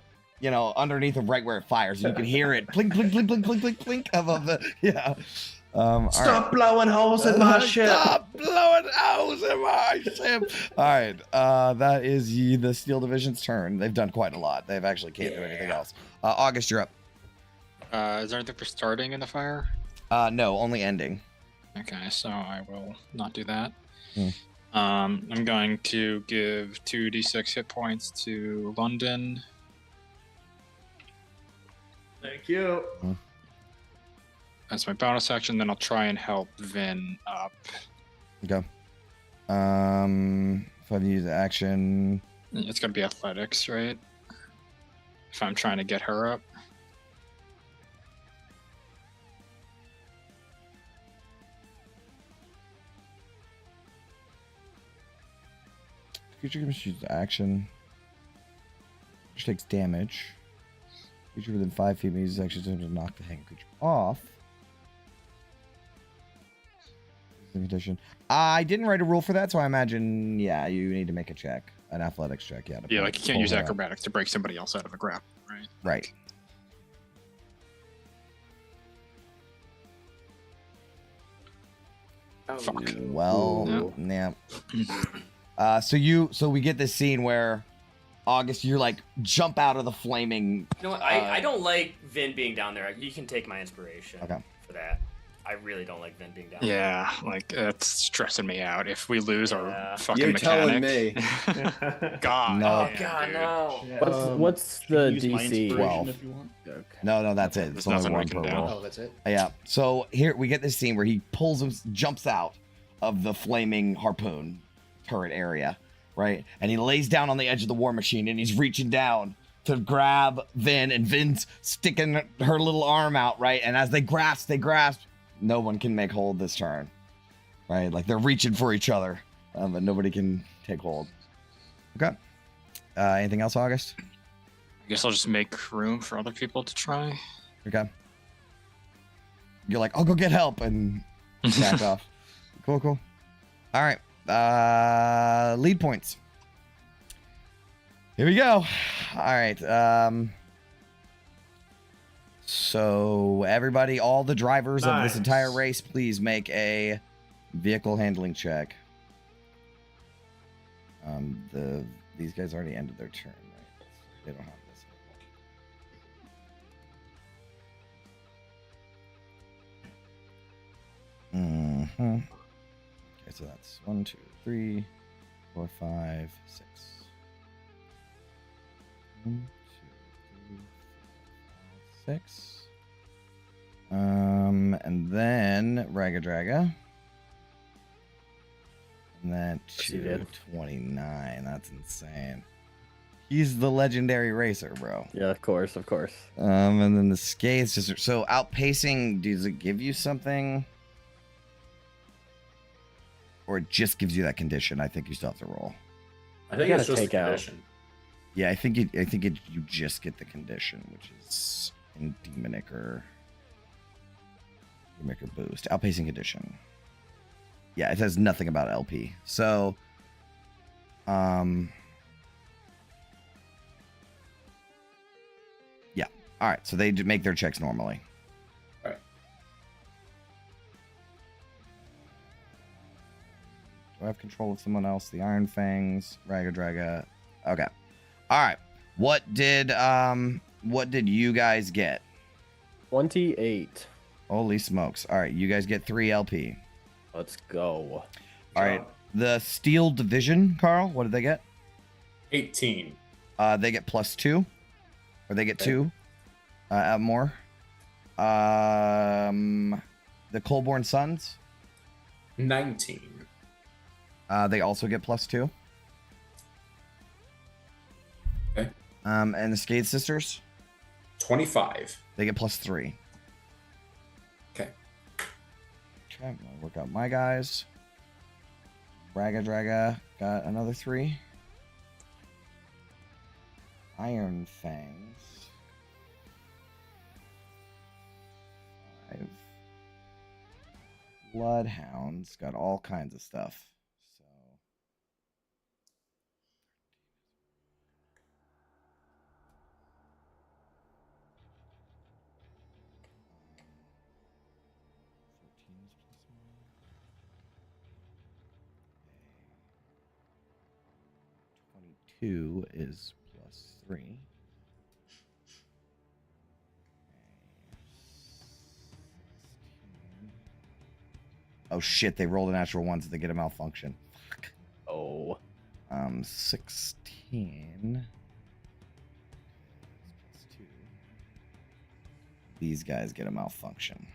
Speaker 7: underneath of right where it fires. You can hear it plink, plink, plink, plink, plink, plink, plink above the, yeah.
Speaker 10: Stop blowing holes in my ship.
Speaker 7: Stop blowing holes in my ship. All right. That is the Steel Division's turn. They've done quite a lot. They've actually can't do anything else. August, you're up.
Speaker 6: Is there anything for starting in the fire?
Speaker 7: No, only ending.
Speaker 6: Okay, so I will not do that.
Speaker 7: Hmm.
Speaker 6: I'm going to give 2d6 hit points to London.
Speaker 10: Thank you.
Speaker 6: That's my bonus action. Then I'll try and help Vin up.
Speaker 7: Okay. If I use action,
Speaker 6: It's gonna be athletics, right? If I'm trying to get her up.
Speaker 7: creature can use action. Which takes damage. Creature within 5 feet may use action to knock the hanging creature off. Condition. I didn't write a rule for that, so I imagine, yeah, you need to make a check, an athletics check. Yeah.
Speaker 6: Yeah, like you can't use acrobatics to break somebody else out of a grapple, right?
Speaker 7: Right.
Speaker 5: Oh,
Speaker 6: Fuck.
Speaker 7: Well, yeah. So we get this scene where August, you're like jump out of the flaming.
Speaker 5: You know what? I don't like Vin being down there. You can take my inspiration for that. I really don't like Vin being down there.
Speaker 6: Yeah, like it's stressing me out. If we lose our fucking
Speaker 4: You're telling
Speaker 6: mechanic.
Speaker 4: me.
Speaker 6: God.
Speaker 7: No.
Speaker 5: Oh, God, no.
Speaker 8: What's the
Speaker 9: Use my
Speaker 8: DC?
Speaker 9: inspiration
Speaker 7: 12.
Speaker 9: if you want.
Speaker 8: Okay.
Speaker 7: No, that's it. It's
Speaker 6: There's
Speaker 7: only
Speaker 6: nothing
Speaker 7: one
Speaker 6: we
Speaker 7: per
Speaker 6: can do.
Speaker 7: roll.
Speaker 9: Oh, that's it.
Speaker 7: Yeah. So here we get this scene where he jumps out of the flaming harpoon turret area, right? And he lays down on the edge of the War Machine and he's reaching down to grab Vin, and Vin's sticking her little arm out, right? And as they grasp. No one can make hold this turn, right? Like they're reaching for each other, but nobody can take hold. Okay. Anything else, August?
Speaker 6: I guess I'll just make room for other people to try.
Speaker 7: Okay. You're like, I'll go get help, and back off. Cool. All right. Lead points. Here we go. All right. So everybody, all the drivers of this entire race, please make a vehicle handling check. These guys already ended their turn, right? They don't have this anymore. Okay, so that's 1, 2, 3, 4, 5, 6. 1, 2, 3, 6. And then Raga Draga. And then
Speaker 8: He did.
Speaker 7: 229. That's insane. He's the legendary racer, bro.
Speaker 8: Yeah, of course, of course.
Speaker 7: And then the skates just so outpacing. Does it give you something, or it just gives you that condition? I think you still have to roll.
Speaker 11: I think
Speaker 8: You
Speaker 11: it's
Speaker 8: gotta
Speaker 11: just a
Speaker 8: take out.
Speaker 11: condition.
Speaker 7: Yeah, I think you just get the condition, which is in demonic or boost. Outpacing condition. Yeah, it says nothing about LP. So, yeah. All right. So they make their checks normally.
Speaker 11: All right.
Speaker 7: Do I have control of someone else? The Iron Fangs, Raga Draga. Okay. All right. What did you guys get?
Speaker 8: 28.
Speaker 7: Holy smokes. All right, you guys get 3 LP.
Speaker 8: Let's go.
Speaker 7: All right. The Steel Division, Carl, what did they get?
Speaker 11: 18.
Speaker 7: They get +2. Or they get 2 more. The Colborn Sons,
Speaker 11: 19.
Speaker 7: they also get +2.
Speaker 11: Okay.
Speaker 7: And the Skate Sisters,
Speaker 11: 25.
Speaker 7: they get +3.
Speaker 11: Okay.
Speaker 7: Okay, I'm gonna work out my guys. Raga Draga got another 3. Iron Fangs, 5. Bloodhounds got all kinds of stuff. So +2 is +3. Oh shit, they rolled a natural one so they get a malfunction. Fuck.
Speaker 8: Oh.
Speaker 7: 16. +2. These guys get a malfunction.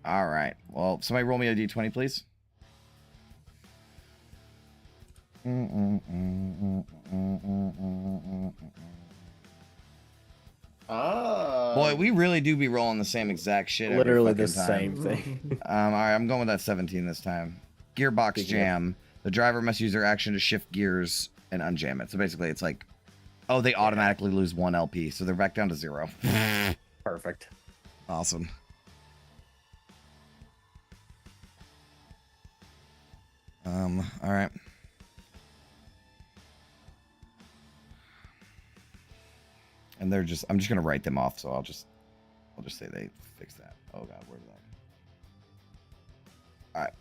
Speaker 7: All right. Well, somebody roll me a d20, please. Boy, we really do be rolling the same exact shit.
Speaker 8: Literally
Speaker 7: every
Speaker 8: the
Speaker 7: fucking
Speaker 8: same
Speaker 7: time.
Speaker 8: thing.
Speaker 7: All right, I'm going with that 17 this time. Gearbox
Speaker 8: Good
Speaker 7: jam. The driver must use their action to shift gears and unjam it. So basically, it's like, oh, they automatically lose 1 LP, so they're back down to 0.
Speaker 8: Perfect.
Speaker 7: Awesome. All right. And they're just, I'm just gonna write them off, so I'll just say they fixed that. Oh god, where did that? All right,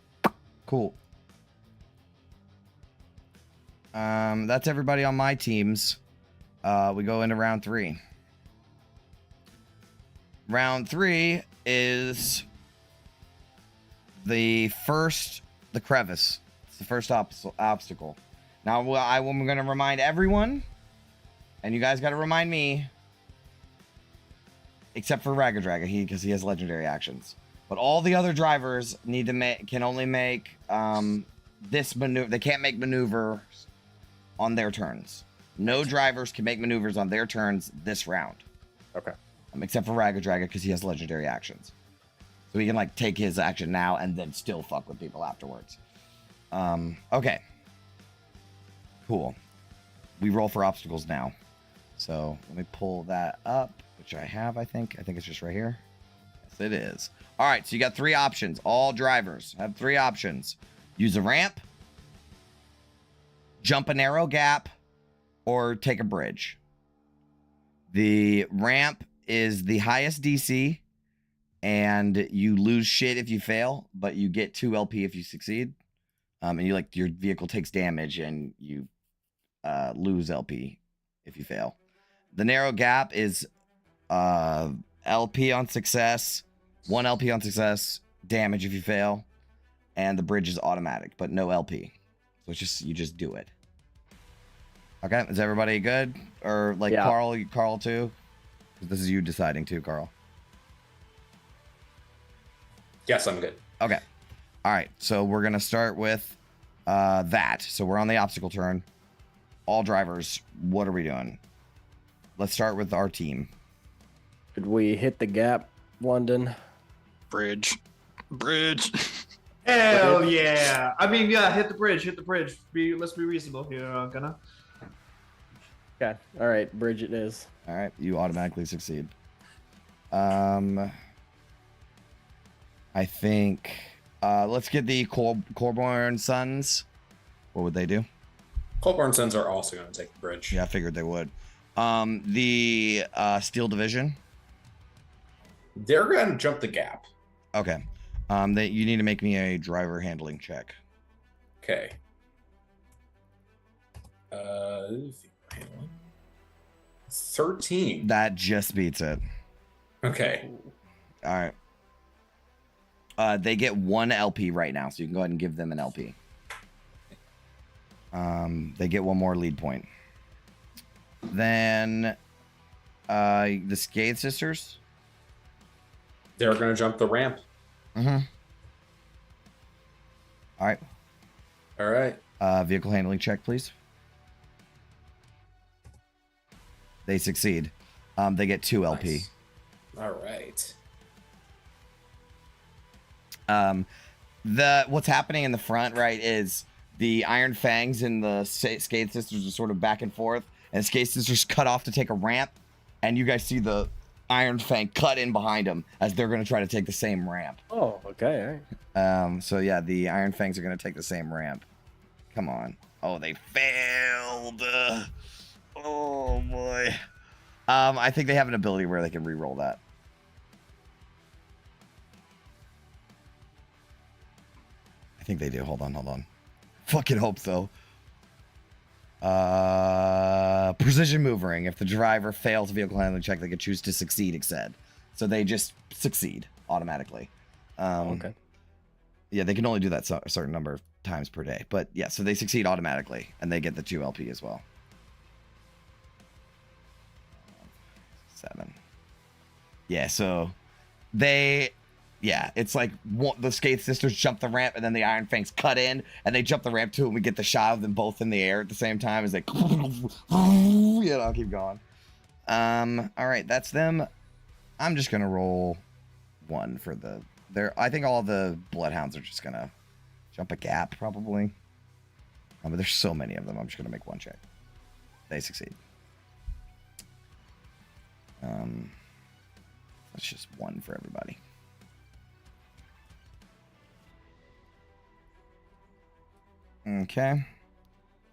Speaker 7: cool. That's everybody on my teams. We go into round 3. Round 3 is the crevice. It's the first obstacle. Now I'm going to remind everyone, and you guys got to remind me, except for Raga Draga, because he has legendary actions. But all the other drivers need to can only make this maneuver. They can't make maneuvers on their turns. No drivers can make maneuvers on their turns this round.
Speaker 8: Okay.
Speaker 7: Except for Raga Draga, because he has legendary actions. So he can like take his action now and then still fuck with people afterwards. Okay. Cool. We roll for obstacles now. So let me pull that up, which I have, I think. I think it's just right here. Yes, it is. All right, so you got 3 options. All drivers have 3 options. Use a ramp, jump a narrow gap, or take a bridge. The ramp is the highest DC, and you lose shit if you fail, but you get 2 LP if you succeed. And your vehicle takes damage, and you lose LP if you fail. The narrow gap is LP on success, 1 LP on success, damage if you fail, and the bridge is automatic, but no LP. So it's just you just do it. Okay, is everybody good? Or like
Speaker 8: Yeah.
Speaker 7: Carl too? This is you deciding too, Carl.
Speaker 11: Yes, I'm good.
Speaker 7: Okay. All right. So we're gonna start with that. So we're on the obstacle turn. All drivers, what are we doing? Let's start with our team.
Speaker 8: Did we hit the gap, London?
Speaker 6: Bridge.
Speaker 10: Hell yeah! I mean, yeah, hit the bridge. Let's be reasonable here, gonna.
Speaker 8: Okay. All right, bridge it is.
Speaker 7: All right, you automatically succeed. I think let's get the Corborn Sons. What would they do?
Speaker 11: Colborn Sons are also going to take the bridge.
Speaker 7: Yeah, I figured they would. The Steel Division.
Speaker 11: They're going to jump the gap.
Speaker 7: Okay. You need to make me a driver handling check.
Speaker 11: Okay. 13.
Speaker 7: That just beats it.
Speaker 11: Okay.
Speaker 7: All right. They get 1 LP right now, so you can go ahead and give them an LP. They get 1 more lead point. Then the Skate Sisters.
Speaker 11: They're going to jump the ramp.
Speaker 7: Mm-hmm. All right.
Speaker 11: All right.
Speaker 7: Vehicle handling check, please. They succeed. They get 2 LP.
Speaker 11: Nice. All right.
Speaker 7: What's happening in the front, right, is the Iron Fangs and the Skate Sisters are sort of back and forth, and Skate Sisters cut off to take a ramp, and you guys see the Iron Fang cut in behind them as they're going to try to take the same ramp.
Speaker 8: Oh, okay. All right.
Speaker 7: So yeah, the Iron Fangs are going to take the same ramp. Come on. Oh, they failed. Oh boy. I think they have an ability where they can re-roll that. I think they do. Hold on. Fucking hope so. Precision movering. If the driver fails a vehicle handling check, they can choose to succeed instead. So they just succeed automatically.
Speaker 8: Okay.
Speaker 7: Yeah, they can only do that a certain number of times per day. But yeah, so they succeed automatically, and they get the 2 LP as well. 7. Yeah, so it's like the Skate Sisters jump the ramp, and then the Iron Fangs cut in, and they jump the ramp too, and we get the shot of them both in the air at the same time as they, I'll keep going. All right, that's them. I'm just gonna roll 1 for I think all the Bloodhounds are just gonna jump a gap probably. But there's so many of them. I'm just gonna make 1 check. They succeed. That's just 1 for everybody. Okay.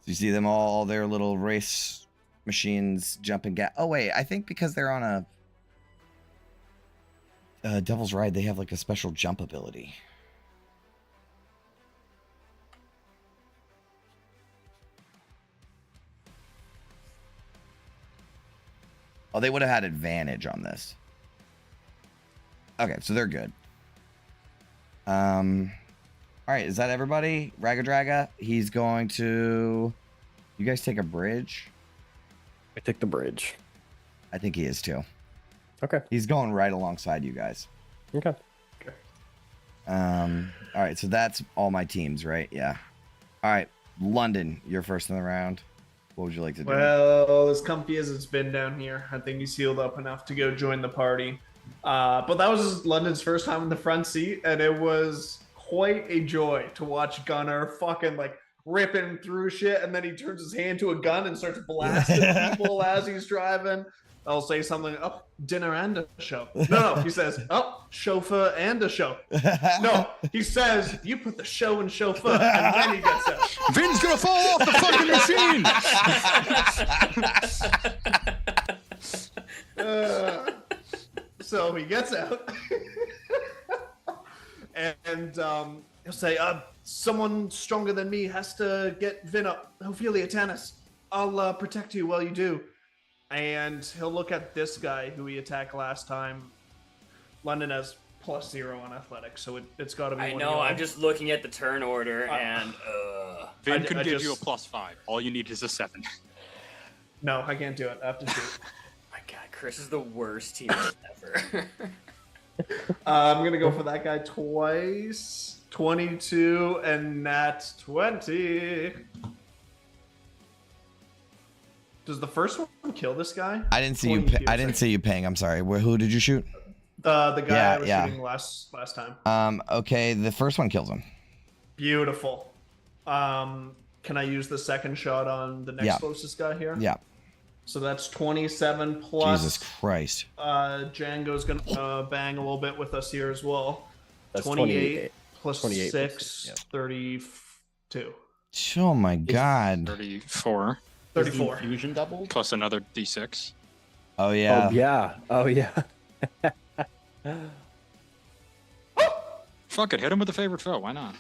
Speaker 7: So you see them all their little race machines jumping gap. Oh wait, I think because they're on a Devil's Ride, they have like a special jump ability. Oh, they would have had advantage on this. Okay, so they're good. All right, is that everybody? Ragadraga, he's going to... You guys take a bridge?
Speaker 8: I take the bridge.
Speaker 7: I think he is too.
Speaker 8: Okay.
Speaker 7: He's going right alongside you guys.
Speaker 8: Okay.
Speaker 7: All right, so that's all my teams, right? Yeah. All right, London, you're first in the round. What would you like to do?
Speaker 10: Well, as comfy as it's been down here, I think he's healed up enough to go join the party. But that was London's first time in the front seat, and it was quite a joy to watch Gunnar fucking like ripping through shit, and then he turns his hand to a gun and starts blasting people as he's driving. I'll say something, dinner and a show. No, he says, chauffeur and a show. No, he says, you put the show in chauffeur, and then he gets out.
Speaker 6: Vin's gonna fall off the fucking machine!
Speaker 10: So he gets out, and he'll say, someone stronger than me has to get Vin up. Ophelia Tannis, I'll protect you while you do. And he'll look at this guy who he attacked last time. London has +0 on athletics, so it's got to be.
Speaker 5: I know. I'm just looking at the turn order, and
Speaker 6: Vin could give you a +5. All you need is a 7.
Speaker 10: No, I can't do it. I have to shoot.
Speaker 5: My God, Chris is the worst teammate ever.
Speaker 10: I'm gonna go for that guy twice. 22 and nat 20. Does the first one kill this guy?
Speaker 7: I didn't see you. I didn't see you ping. I'm sorry. Who did you shoot?
Speaker 10: The guy
Speaker 7: Yeah,
Speaker 10: I was
Speaker 7: yeah.
Speaker 10: shooting last time.
Speaker 7: Okay, the first one kills him.
Speaker 10: Beautiful. Can I use the second shot on the next
Speaker 7: Yeah.
Speaker 10: closest guy here?
Speaker 7: Yeah.
Speaker 10: So that's 27 plus.
Speaker 7: Jesus Christ.
Speaker 10: Django's gonna bang a little bit with us here as well.
Speaker 8: That's
Speaker 10: 28 plus
Speaker 8: 28 plus
Speaker 10: 6,
Speaker 8: six, yeah.
Speaker 10: 32.
Speaker 7: Oh my God.
Speaker 6: 34
Speaker 9: Is the
Speaker 10: 34.
Speaker 9: Infusion doubled?
Speaker 6: plus another d6.
Speaker 7: Oh yeah.
Speaker 8: Oh yeah. Oh yeah.
Speaker 6: Fuck it, hit him with a favorite foe. Why not?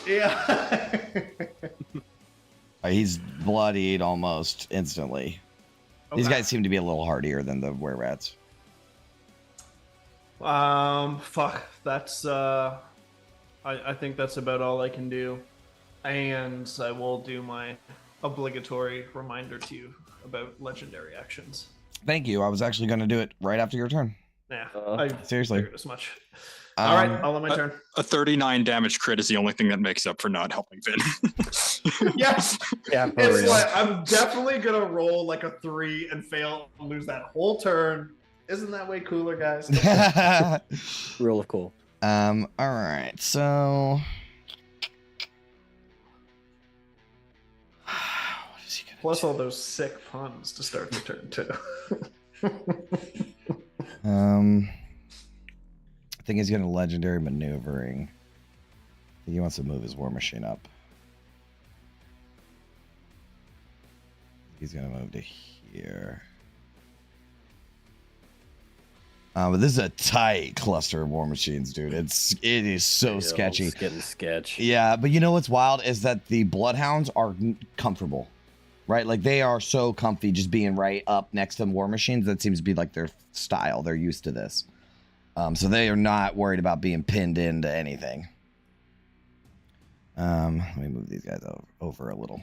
Speaker 10: Yeah.
Speaker 7: He's bloodied almost instantly. These
Speaker 10: Okay.
Speaker 7: guys seem to be a little hardier than the were-rats.
Speaker 10: Fuck. That's I think that's about all I can do. And I will do my obligatory reminder to you about legendary actions.
Speaker 7: Thank you. I was actually going to do it right after your turn.
Speaker 10: Yeah,
Speaker 7: Seriously.
Speaker 10: figured as much. All right, I'll let my turn.
Speaker 6: A 39 damage crit is the only thing that makes up for not helping Vin.
Speaker 10: Yes.
Speaker 8: Yeah, for
Speaker 10: It's
Speaker 8: real.
Speaker 10: like I'm definitely gonna roll like a 3 and fail and lose that whole turn. Isn't that way cooler, guys?
Speaker 8: Real cool.
Speaker 7: All right. So what is he gonna
Speaker 10: Plus all those sick puns to start the turn too.
Speaker 7: I think he's gonna legendary maneuvering. I think he wants to move his war machine up. He's gonna move to here. But this is a tight cluster of war machines, dude. It is so sketchy.
Speaker 8: It's getting sketch.
Speaker 7: Yeah, but you know what's wild is that the bloodhounds are comfortable, right? Like they are so comfy just being right up next to war machines. That seems to be like their style. They're used to this. So they are not worried about being pinned into anything. Let me move these guys over a little.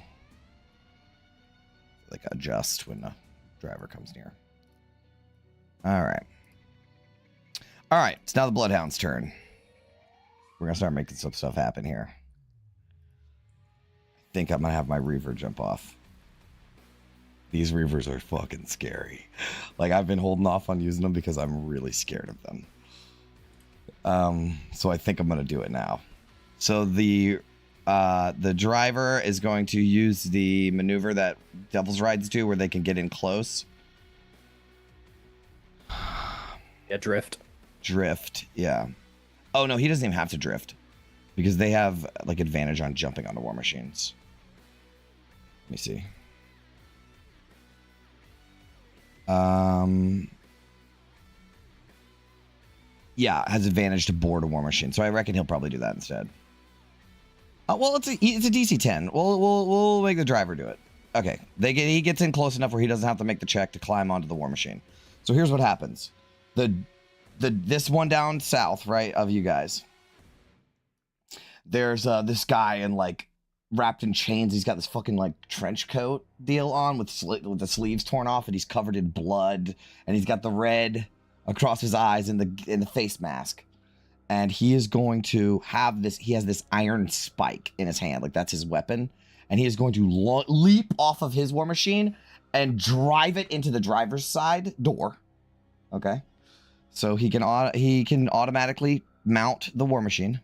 Speaker 7: Like adjust when the driver comes near. All right. All right, it's now the Bloodhound's turn. We're gonna start making some stuff happen here. I think I'm gonna have my Reaver jump off. These Reavers are fucking scary. Like I've been holding off on using them because I'm really scared of them. So I think I'm gonna do it now. So the driver is going to use the maneuver that Devil's Rides do, where they can get in close.
Speaker 8: Yeah, drift.
Speaker 7: Drift, yeah. Oh no, he doesn't even have to drift because they have like advantage on jumping onto war machines. Let me see. Yeah, has advantage to board a war machine, so I reckon he'll probably do that instead. Well, it's a DC 10. We'll make the driver do it. Okay, he gets in close enough where he doesn't have to make the check to climb onto the war machine. So here's what happens: this one down south, right, of you guys. There's this guy in like wrapped in chains. He's got this fucking like trench coat deal on with the sleeves torn off, and he's covered in blood, and he's got the red across his eyes in the face mask. And he is going to have this. He has this iron spike in his hand, like that's his weapon, and he is going to leap off of his war machine and drive it into the driver's side door. Okay, so he can automatically mount the war machine.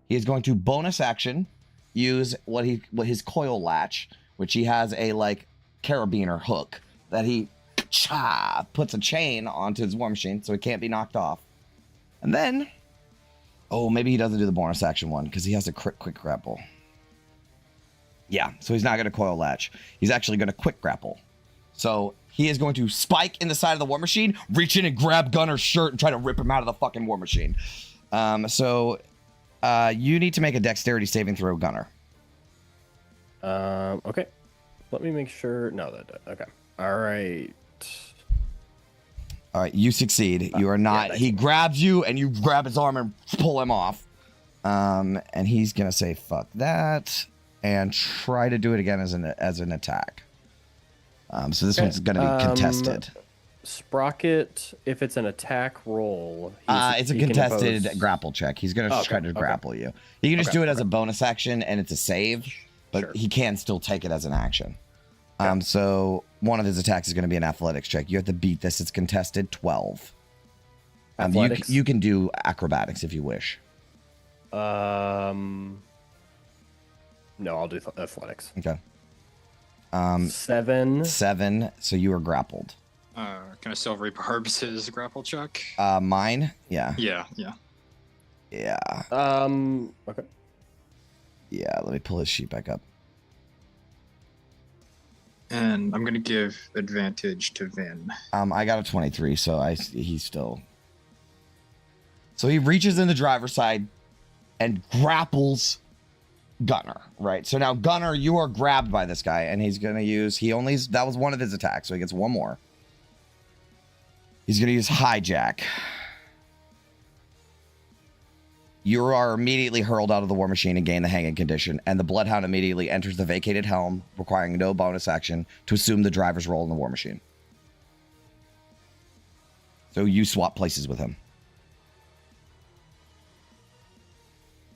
Speaker 7: He is going to bonus action use what his coil latch, which he has a like carabiner hook that he puts a chain onto his war machine so it can't be knocked off. And then, oh, maybe he doesn't do the bonus action one because he has a quick grapple. Yeah, so he's not going to coil latch. He's actually going to quick grapple. So he is going to spike in the side of the war machine, reach in and grab Gunner's shirt and try to rip him out of the fucking war machine. So you need to make a dexterity saving throw, Gunner.
Speaker 8: Okay. Let me make sure. No, okay. All right.
Speaker 7: All right, you succeed. You are not.
Speaker 8: Yeah,
Speaker 7: he grabs you, and you grab his arm and pull him off. And he's gonna say "fuck that" and try to do it again as an attack. So this one's going to be contested.
Speaker 8: Sprocket, if it's an attack roll,
Speaker 7: it's a
Speaker 8: he can
Speaker 7: contested
Speaker 8: impose-
Speaker 7: grapple check. He's going to try to grapple you. You can just do it as a bonus action, and it's a save, but he can still take it as an action. So one of his attacks is going to be an athletics check. You have to beat this. It's contested 12.
Speaker 8: Athletics?
Speaker 7: You can do acrobatics if you wish.
Speaker 8: No, I'll do athletics.
Speaker 7: Okay.
Speaker 8: 7.
Speaker 7: 7. So you are grappled.
Speaker 6: Can I still reparbs his grapple check?
Speaker 7: Mine? Yeah.
Speaker 6: Yeah.
Speaker 7: Yeah.
Speaker 8: Okay.
Speaker 7: Yeah, let me pull his sheet back up.
Speaker 6: And I'm gonna give advantage to Vin.
Speaker 7: I got a 23, so he's still. So he reaches in the driver's side and grapples Gunner, right? So now Gunner, you are grabbed by this guy, and he's gonna use. That was one of his attacks, so he gets one more. He's gonna use hijack. You are immediately hurled out of the war machine and gain the hanging condition, and the Bloodhound immediately enters the vacated helm, requiring no bonus action to assume the driver's role in the war machine. So you swap places with him.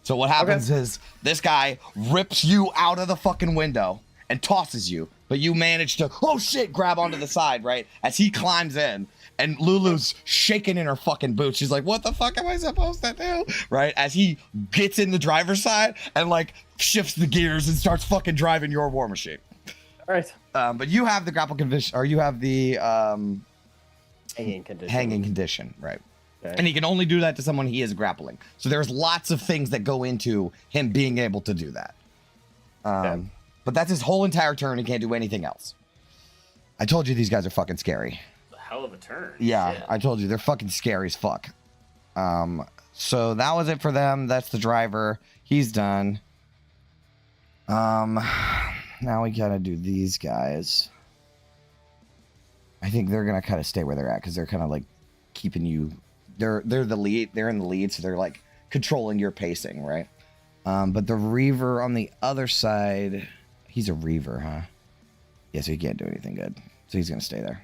Speaker 7: So what happens is this guy rips you out of the fucking window and tosses you, but you manage to, oh shit, grab onto the side, right? As he climbs in, and Lulu's shaking in her fucking boots. She's like, what the fuck am I supposed to do? Right? As he gets in the driver's side and like shifts the gears and starts fucking driving your war machine.
Speaker 8: All right.
Speaker 7: But you have the grapple condition, or you have the
Speaker 8: hanging condition.
Speaker 7: Hanging condition, right?
Speaker 8: Okay.
Speaker 7: And he can only do that to someone he is grappling. So there's lots of things that go into him being able to do that. But that's his whole entire turn. He can't do anything else. I told you these guys are fucking scary.
Speaker 5: Hell of a turn.
Speaker 7: Yeah,
Speaker 5: Shit.
Speaker 7: I told you they're fucking scary as fuck. So that was it for them. That's the driver. He's done. Now we gotta do these guys. I think they're gonna kind of stay where they're at because they're kind of like keeping you. They're the lead. They're in the lead, so they're like controlling your pacing, right? But the Reaver on the other side, he's a Reaver, huh? Yeah, so he can't do anything good. So he's gonna stay there.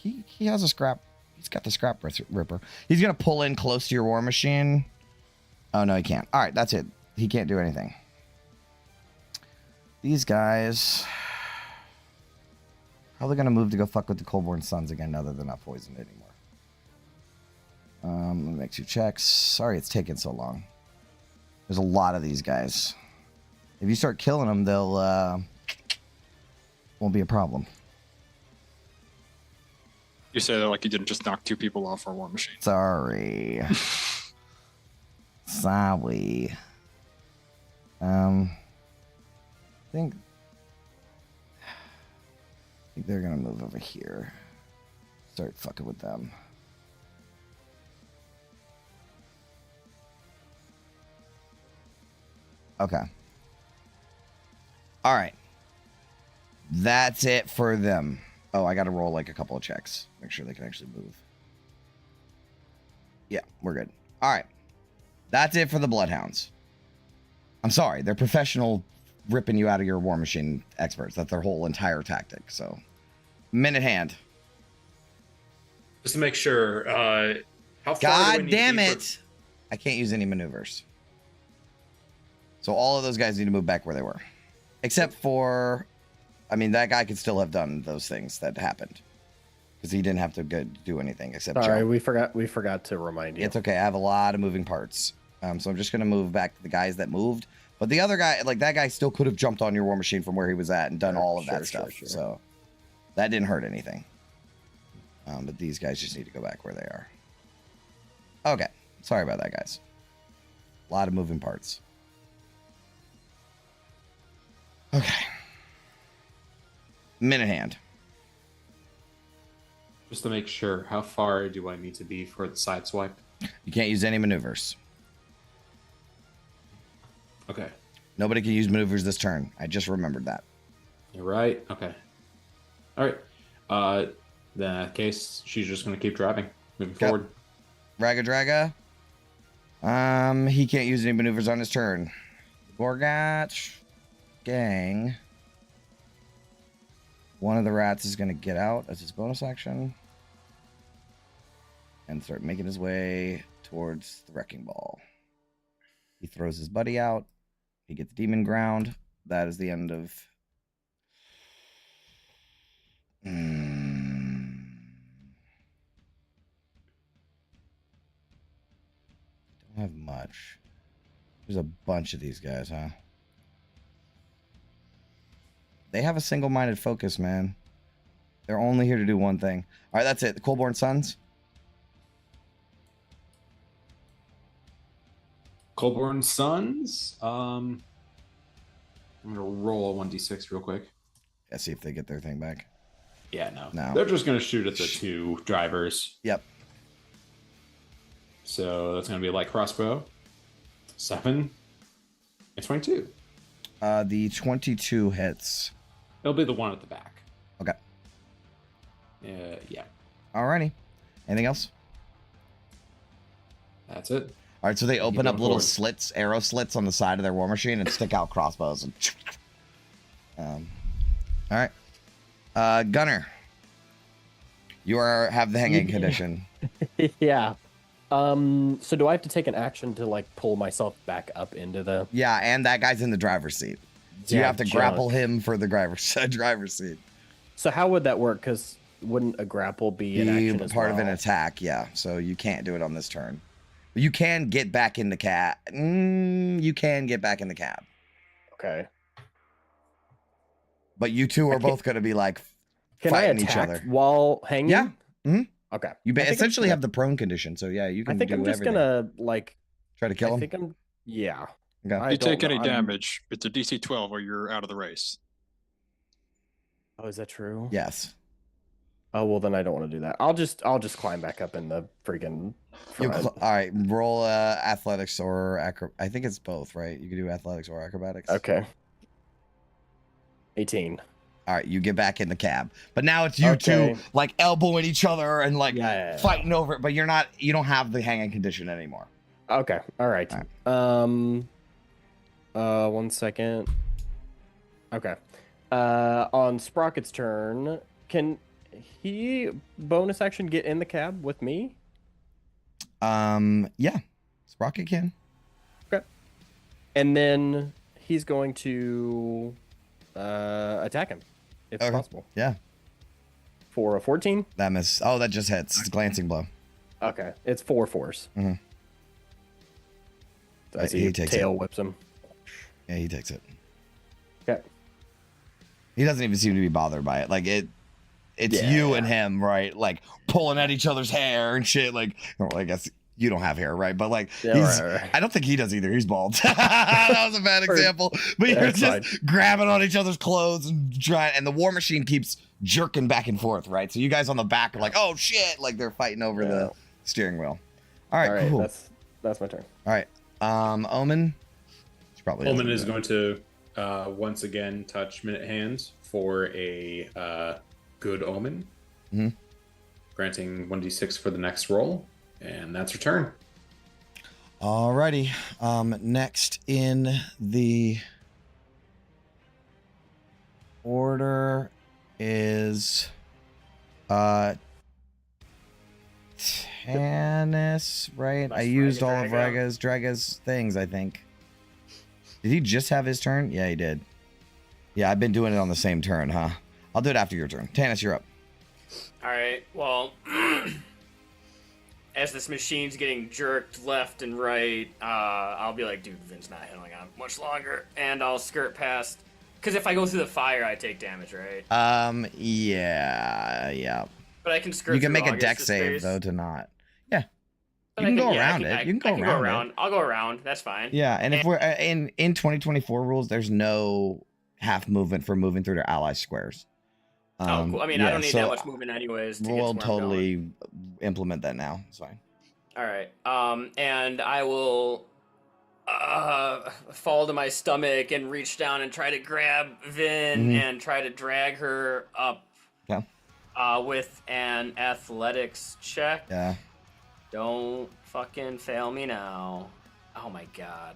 Speaker 7: He has a scrap. He's got the scrap ripper. He's gonna pull in close to your war machine. Oh no, he can't. All right, that's it. He can't do anything. These guys, how are they gonna move to go fuck with the Coldborn Suns again now that they're not poisoned anymore? Let me make 2 checks. Sorry it's taking so long. There's a lot of these guys. If you start killing them, they'll won't be a problem.
Speaker 6: You say that like you didn't just knock 2 people off our war machine.
Speaker 7: Sorry. Sorry. I think they're gonna move over here. Start fucking with them. Okay. All right. That's it for them. Oh, I got to roll like a couple of checks. Make sure they can actually move. Yeah, we're good. All right. That's it for the Bloodhounds. I'm sorry. They're professional ripping you out of your war machine experts. That's their whole entire tactic. So, minute hand.
Speaker 11: Just to make sure, how far
Speaker 7: God
Speaker 11: do we need
Speaker 7: damn
Speaker 11: to be
Speaker 7: it. I can't use any maneuvers. So all of those guys need to move back where they were. Except for, I mean, that guy could still have done those things that happened. Because he didn't have to do anything except
Speaker 8: Sorry,
Speaker 7: jump.
Speaker 8: we forgot to remind you.
Speaker 7: It's okay. I have a lot of moving parts. So I'm just going to move back to the guys that moved. But the other guy, like that guy still could have jumped on your war machine from where he was at and done all of that stuff. So that didn't hurt anything. But these guys just need to go back where they are. Okay. Sorry about that, guys. A lot of moving parts. Okay. Minute hand.
Speaker 11: Just to make sure, how far do I need to be for the side swipe?
Speaker 7: You can't use any maneuvers.
Speaker 11: Okay.
Speaker 7: Nobody can use maneuvers this turn. I just remembered that.
Speaker 11: You're right. Okay. All right. Then in that case, she's just going to keep driving, moving forward.
Speaker 7: Raga Draga. He can't use any maneuvers on his turn. Gorgat gang. One of the rats is going to get out as his bonus action and start making his way towards the wrecking ball. He throws his buddy out. He gets demon ground. That is the end of... Don't have much. There's a bunch of these guys, huh? They have a single-minded focus, man. They're only here to do one thing. All right, that's it. The Coldborn Sons.
Speaker 11: Coldborn Sons. I'm gonna roll a 1d6 real quick.
Speaker 7: Yeah, see if they get their thing back.
Speaker 11: Yeah, no.
Speaker 7: No.
Speaker 11: They're just gonna shoot at the 2 drivers.
Speaker 7: Yep.
Speaker 11: So that's gonna be a light crossbow. 7 and 22.
Speaker 7: The 22 hits.
Speaker 11: It'll be the one at the back.
Speaker 7: Okay.
Speaker 11: Yeah.
Speaker 7: Alrighty. Anything else?
Speaker 11: That's it.
Speaker 7: All right, so they open
Speaker 11: going
Speaker 7: up little
Speaker 11: forward.
Speaker 7: slits, arrow slits on the side of their war machine and stick out crossbows. And all right, Gunner, you have the hanging condition.
Speaker 8: Yeah. So do I have to take an action to like pull myself back up into the?
Speaker 7: Yeah, and that guy's in the driver's seat, so you
Speaker 8: Yeah,
Speaker 7: have to
Speaker 8: junk.
Speaker 7: grapple him for the driver's seat.
Speaker 8: So how would that work? Because wouldn't a grapple be an
Speaker 7: Be
Speaker 8: action as
Speaker 7: part of an
Speaker 8: well?
Speaker 7: attack, yeah. So you can't do it on this turn. You can get back in the cab. You can get back in the cab.
Speaker 8: Okay.
Speaker 7: But you two are both going to be like
Speaker 8: Can I
Speaker 7: fighting each
Speaker 8: attack
Speaker 7: other.
Speaker 8: while hanging?
Speaker 7: Yeah. Mhm.
Speaker 8: Okay.
Speaker 7: You
Speaker 8: I think I'm
Speaker 7: essentially
Speaker 8: gonna-
Speaker 7: have the prone condition, so yeah, you can
Speaker 8: I think
Speaker 7: do
Speaker 8: I'm just
Speaker 7: everything.
Speaker 8: gonna like.
Speaker 7: Try to kill
Speaker 8: I
Speaker 7: him.
Speaker 8: think I'm. Yeah.
Speaker 7: Okay.
Speaker 8: I
Speaker 6: If you
Speaker 8: don't
Speaker 6: take any
Speaker 8: know, I'm-
Speaker 6: damage, it's a DC 12 or you're out of the race.
Speaker 8: Oh, is that true?
Speaker 7: Yes.
Speaker 8: Oh well, then I don't want to do that. I'll just climb back up in the freaking. front.
Speaker 7: All right, roll athletics or I think it's both, right? You can do athletics or acrobatics.
Speaker 8: Okay. 18.
Speaker 7: All right, you get back in the cab, but now it's you two like elbowing each other and like
Speaker 8: Yeah.
Speaker 7: fighting over it. But you don't have the hanging condition anymore.
Speaker 8: Okay. All right.
Speaker 7: All
Speaker 8: 1 second. Okay. On Sprocket's turn, can he bonus action get in the cab with me?
Speaker 7: Yeah, Sprocket can.
Speaker 8: Okay. And then he's going to attack him if
Speaker 7: Okay.
Speaker 8: possible.
Speaker 7: Yeah.
Speaker 8: For a 14.
Speaker 7: That miss. Oh, that just hits. It's a glancing blow.
Speaker 8: Okay. It's 4 force.
Speaker 7: Mhm.
Speaker 8: As
Speaker 7: He
Speaker 8: he
Speaker 7: takes
Speaker 8: tail
Speaker 7: it.
Speaker 8: whips him.
Speaker 7: Yeah, he takes it.
Speaker 8: Okay.
Speaker 7: He doesn't even seem to be bothered by it. Like it's you and him, right? Like pulling at each other's hair and shit. Like, well, I guess you don't have hair, right? But like,
Speaker 8: Yeah, right.
Speaker 7: I don't think he does either. He's bald. That was a bad example. But
Speaker 8: Yeah,
Speaker 7: you're
Speaker 8: it's
Speaker 7: just grabbing on each other's clothes and trying. And the war machine keeps jerking back and forth, right? So you guys on the back are like, oh shit! Like they're fighting over the steering wheel. All right, cool.
Speaker 8: That's my turn.
Speaker 7: All right, Omen. She probably
Speaker 11: Omen
Speaker 7: doesn't
Speaker 11: is
Speaker 7: do
Speaker 11: going to once again touch Minute Hand for a good omen,
Speaker 7: Mhm.
Speaker 11: granting 1d6 for the next roll, and that's her turn.
Speaker 7: Alrighty. Next in the order is Tannis, right? I used all of Draga's things, I think. Did he just have his turn? Yeah, he did. Yeah, I've been doing it on the same turn, huh? I'll do it after your turn. Tannis, you're up.
Speaker 5: All right. Well, as this machine's getting jerked left and right, I'll be like, dude, Vin's not hanging on much longer, and I'll skirt past. Because if I go through the fire, I take damage, right?
Speaker 7: Yeah.
Speaker 5: But I can skirt.
Speaker 7: You can
Speaker 5: through
Speaker 7: make a deck
Speaker 5: Augustus
Speaker 7: save
Speaker 5: space.
Speaker 7: though to not. Yeah.
Speaker 5: But
Speaker 7: You can go
Speaker 5: yeah,
Speaker 7: around it. You can
Speaker 5: I
Speaker 7: go
Speaker 5: can
Speaker 7: around it.
Speaker 5: I'll go around. That's fine.
Speaker 7: Yeah, and if we're in 2024 rules, there's no half movement for moving through their ally squares.
Speaker 5: Oh, cool. I mean, I don't need that much movement anyways. To get
Speaker 7: We'll
Speaker 5: to where I'm going.
Speaker 7: totally implement that now. It's fine.
Speaker 5: All right. And I will fall to my stomach and reach down and try to grab Vin
Speaker 7: Mhm.
Speaker 5: and try to drag her up.
Speaker 7: Yeah.
Speaker 5: With an athletics check.
Speaker 7: Yeah.
Speaker 5: Don't fucking fail me now. Oh my god.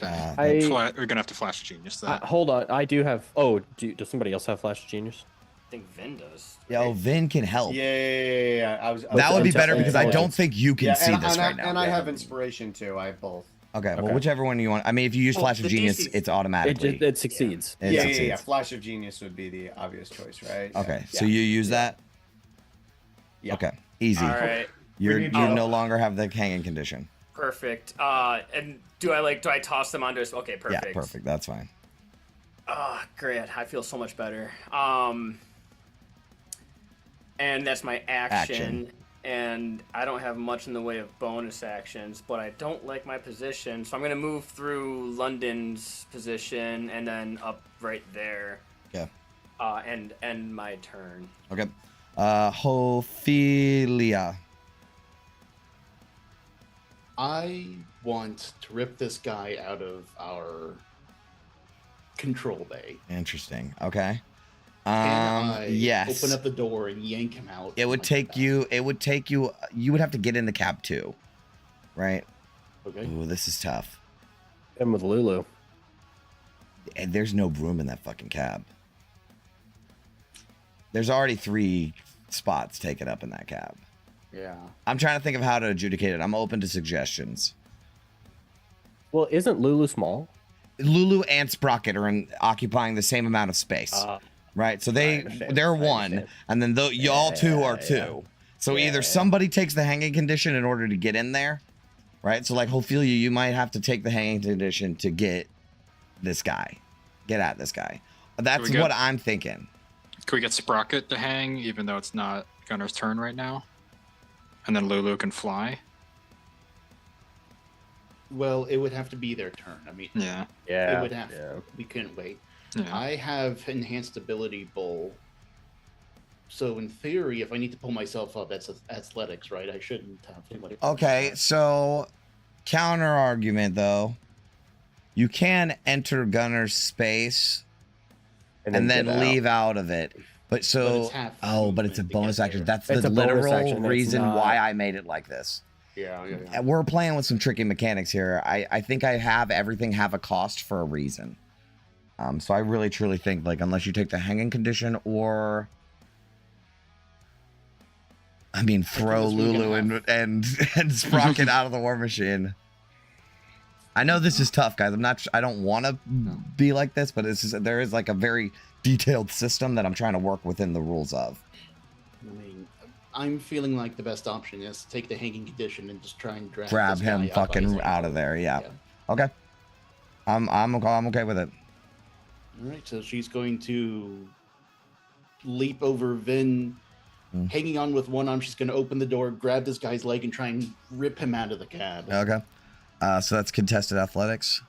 Speaker 6: We're gonna have to flash genius that.
Speaker 8: Hold on, I do have. Oh, does somebody else have flash genius?
Speaker 5: I think Vin does.
Speaker 7: Yeah, oh, Vin can help.
Speaker 4: Yeah.
Speaker 7: That would be better
Speaker 8: Intelligence.
Speaker 7: because I don't think you can see
Speaker 4: and,
Speaker 7: this
Speaker 4: and
Speaker 7: right
Speaker 4: I,
Speaker 7: now.
Speaker 4: And I have inspiration too. I have both.
Speaker 7: Okay, well, whichever one you want. I mean, if you use Flash of Genius, it's automatically.
Speaker 8: It succeeds.
Speaker 7: It
Speaker 4: Yeah.
Speaker 7: succeeds.
Speaker 4: Flash of Genius would be the obvious choice, right?
Speaker 7: Okay, so you use that?
Speaker 4: Yeah.
Speaker 7: Okay, easy.
Speaker 5: All right.
Speaker 7: You no longer have the hanging condition.
Speaker 5: Perfect. And do I toss them onto? Okay, perfect.
Speaker 7: Yeah, perfect. That's fine.
Speaker 5: Great. I feel so much better. And that's my action. And I don't have much in the way of bonus actions, but I don't like my position, so I'm gonna move through London's position and then up right there.
Speaker 7: Okay.
Speaker 5: And end my turn.
Speaker 7: Okay. Ophelia.
Speaker 9: I want to rip this guy out of our control bay.
Speaker 7: Interesting. Okay.
Speaker 9: Can I
Speaker 7: yes.
Speaker 9: open up the door and yank him out?
Speaker 7: It would take you. It would take you. You would have to get in the cab too, right?
Speaker 9: Okay.
Speaker 7: Ooh, this is tough.
Speaker 8: And with Lulu.
Speaker 7: And there's no room in that fucking cab. There's already 3 spots taken up in that cab.
Speaker 9: Yeah.
Speaker 7: I'm trying to think of how to adjudicate it. I'm open to suggestions.
Speaker 8: Well, isn't Lulu small?
Speaker 7: Lulu and Sprocket are occupying the same amount of space. Right, so they're one, and then y'all two are two.
Speaker 8: Yeah.
Speaker 7: So either somebody takes the hanging condition in order to get in there, right? So like Ophelia, you might have to take the hanging condition to get this guy, get at this guy. That's what I'm thinking.
Speaker 6: Can we get Sprocket to hang, even though it's not Gunner's turn right now, and then Lulu can fly?
Speaker 9: Well, it would have to be their turn. I mean, it would have. We couldn't wait.
Speaker 6: Yeah.
Speaker 9: I have enhanced ability bull. So in theory, if I need to pull myself up, that's athletics, right? I shouldn't have too much.
Speaker 7: Okay, so counter argument though, you can enter Gunner's space and then leave out of it. But so, but it's a bonus action. That's the literal reason why I made it like this.
Speaker 9: Yeah.
Speaker 7: We're playing with some tricky mechanics here. I think I have everything have a cost for a reason. So I really truly think, like, unless you take the hanging condition or, I mean, throw Lulu and Sprocket out of the war machine. I know this is tough, guys. I don't want to be like this, but there is like a very detailed system that I'm trying to work within the rules of.
Speaker 9: I mean, I'm feeling like the best option is to take the hanging condition and just try and
Speaker 7: grab him fucking out of there. Yeah. Okay. I'm okay with it.
Speaker 9: All right, so she's going to leap over Vin, hanging on with one arm. She's going to open the door, grab this guy's leg, and try and rip him out of the cab.
Speaker 7: Okay. So that's contested athletics.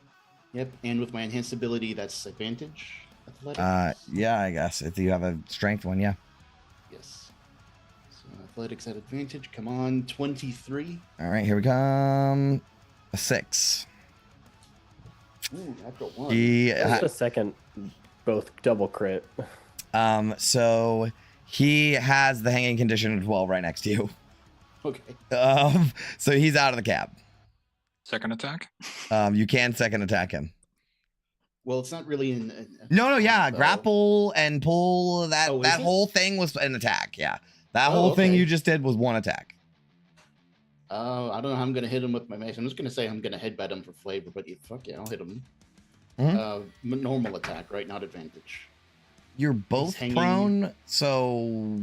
Speaker 9: Yep, and with my enhanced ability, that's advantage athletics.
Speaker 7: Yeah, I guess if you have a strength one, yeah.
Speaker 9: Yes. So athletics at advantage. Come on, 23.
Speaker 7: All right, here we come. A 6.
Speaker 9: Ooh, after one.
Speaker 8: Just a second, both double crit.
Speaker 7: So he has the hanging condition as well right next to you.
Speaker 9: Okay.
Speaker 7: So he's out of the cab.
Speaker 6: Second attack?
Speaker 7: You can second attack him.
Speaker 9: Well, it's not really in.
Speaker 7: Yeah, grapple and pull. That whole thing was an attack. Yeah, that whole thing you just did was one attack.
Speaker 9: I don't know how I'm gonna hit him with my mace. I'm just gonna say I'm gonna headbutt him for flavor, but fuck yeah, I'll hit him. Normal attack, right? Not advantage.
Speaker 7: You're both prone, so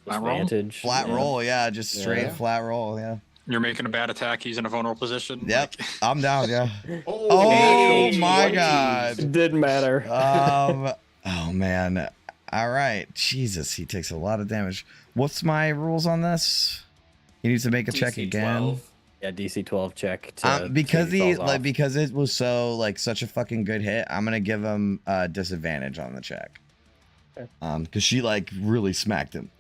Speaker 8: advantage.
Speaker 7: Flat roll, yeah, just straight flat roll, yeah.
Speaker 6: You're making a bad attack. He's in a vulnerable position.
Speaker 7: Yep, I'm down. Yeah.
Speaker 9: Oh
Speaker 7: my god,
Speaker 8: didn't matter.
Speaker 7: Oh man. All right, Jesus, he takes a lot of damage. What's my rules on this? He needs to make a check again.
Speaker 5: 12.
Speaker 8: Yeah, DC 12 check.
Speaker 7: Because because it was such a fucking good hit, I'm gonna give him a disadvantage on the check. Okay. Because she really smacked him.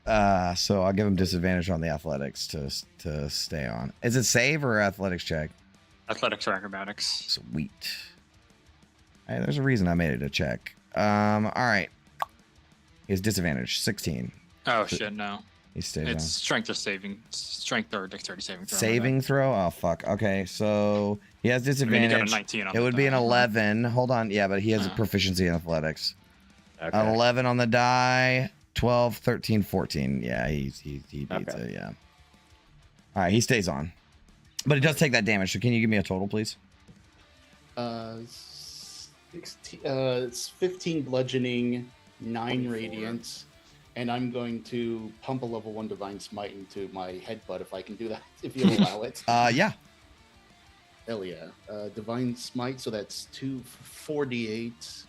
Speaker 7: So I'll give him disadvantage on the athletics to stay on. Is it save or athletics check?
Speaker 6: Athletics or acrobatics.
Speaker 7: Sweet. Hey, there's a reason I made it a check. All right. His disadvantage 16.
Speaker 6: Oh shit, no.
Speaker 7: He stays
Speaker 6: It's
Speaker 7: on.
Speaker 6: strength or dexterity saving throw.
Speaker 7: Saving throw? Oh fuck. Okay, so He has
Speaker 6: I mean,
Speaker 7: disadvantage.
Speaker 6: he got a 19 on
Speaker 7: It
Speaker 6: the
Speaker 7: would be an
Speaker 6: die.
Speaker 7: 11. Hold on. Yeah, but he has a proficiency in athletics.
Speaker 8: Okay.
Speaker 7: An 11 on the die. 12, 13, 14. Yeah, he beats it. Yeah. All right, he stays on, but it does take that damage. So can you give me a total, please?
Speaker 9: 16, it's 15 bludgeoning, 9 radiant, and I'm going to pump a level 1 divine smite into my headbutt if I can do that, if you allow it.
Speaker 7: Yeah.
Speaker 9: Hell yeah. Divine smite, so that's 248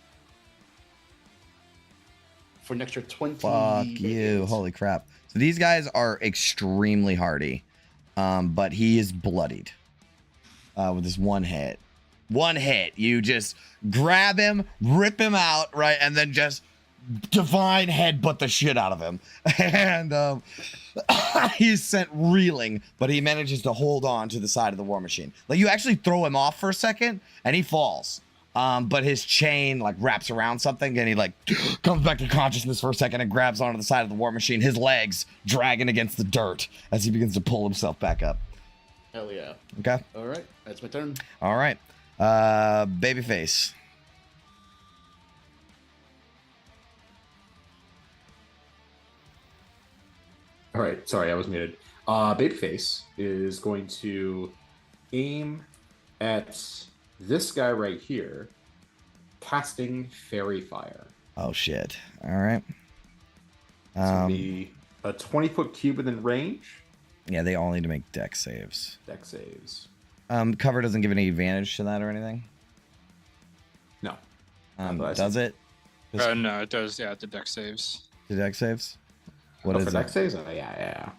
Speaker 9: for an extra 20.
Speaker 7: Fuck you. Holy crap. So these guys are extremely hardy, but he is bloodied with this one hit. One hit. You just grab him, rip him out, right? And then just divine headbutt the shit out of him. And he's sent reeling, but he manages to hold on to the side of the war machine. Like, you actually throw him off for a second and he falls. But his chain like wraps around something and he like comes back to consciousness for a second and grabs onto the side of the war machine, his legs dragging against the dirt as he begins to pull himself back up.
Speaker 9: Hell yeah.
Speaker 7: Okay.
Speaker 9: All right. That's my turn.
Speaker 7: All right. Babyface.
Speaker 11: All right, sorry, I was muted. Babyface is going to aim at this guy right here, casting Fairy Fire.
Speaker 7: Oh shit! All right.
Speaker 11: It's gonna be a 20-foot cube within range.
Speaker 7: Yeah, they all need to make dex saves.
Speaker 11: Dex saves.
Speaker 7: Cover doesn't give any advantage to that or anything.
Speaker 11: No.
Speaker 7: Does it?
Speaker 6: No, it does. Yeah, the deck saves.
Speaker 7: The dex saves. What is
Speaker 11: for
Speaker 7: it?
Speaker 11: dex saves? Oh, yeah.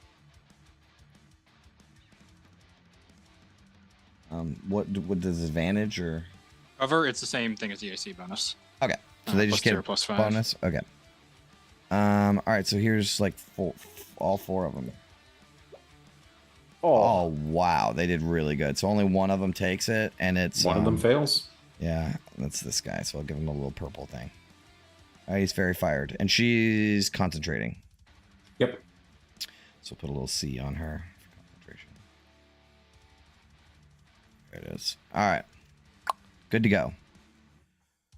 Speaker 7: What does advantage or?
Speaker 6: Cover, it's the same thing as the AC bonus.
Speaker 7: Okay, so they just
Speaker 6: plus
Speaker 7: get
Speaker 6: 0, plus 5.
Speaker 7: bonus. Okay. All right, so here's like all 4 of them. Oh wow, they did really good. So only one of them takes it, and it's
Speaker 11: one of them fails.
Speaker 7: Yeah, that's this guy. So I'll give him a little purple thing. All right, he's very fired, and she's concentrating.
Speaker 11: Yep.
Speaker 7: So put a little C on her for concentration. There it is. All right, good to go.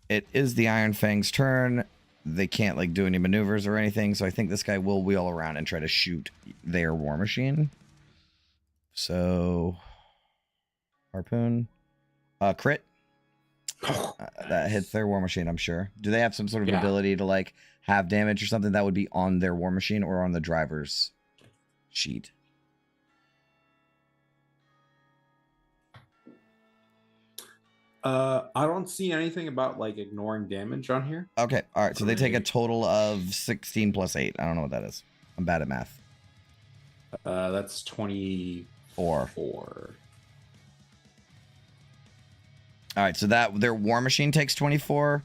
Speaker 7: It is the Iron Fang's turn. They can't like do any maneuvers or anything, so I think this guy will wheel around and try to shoot their war machine. So, harpoon, crit. That hits their war machine, I'm sure. Do they have some sort of ability to like have damage or something that would be on their war machine or on the driver's sheet?
Speaker 11: I don't see anything about like ignoring damage on here.
Speaker 7: Okay, all right. So they take a total of 16 plus 8. I don't know what that is. I'm bad at math.
Speaker 11: That's 24.
Speaker 7: All right, so that their war machine takes 24,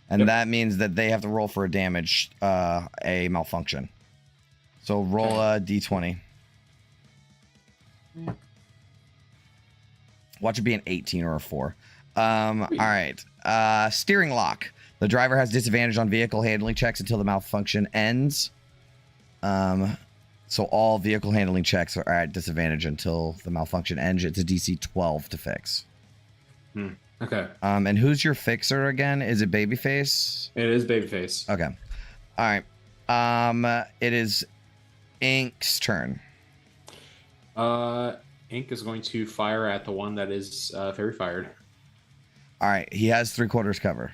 Speaker 7: and that means that they have to roll for a damage, a malfunction. So roll a d20. Watch it be an 18 or a 4. All right. Steering lock. The driver has disadvantage on vehicle handling checks until the malfunction ends. So all vehicle handling checks are at disadvantage until the malfunction ends. It's a DC 12 to fix.
Speaker 11: Okay.
Speaker 7: And who's your fixer again? Is it Babyface?
Speaker 11: It is Babyface.
Speaker 7: Okay. All right. It is Ink's turn.
Speaker 11: Ink is going to fire at the one that is fairy fired.
Speaker 7: All right. He has 3/4 cover.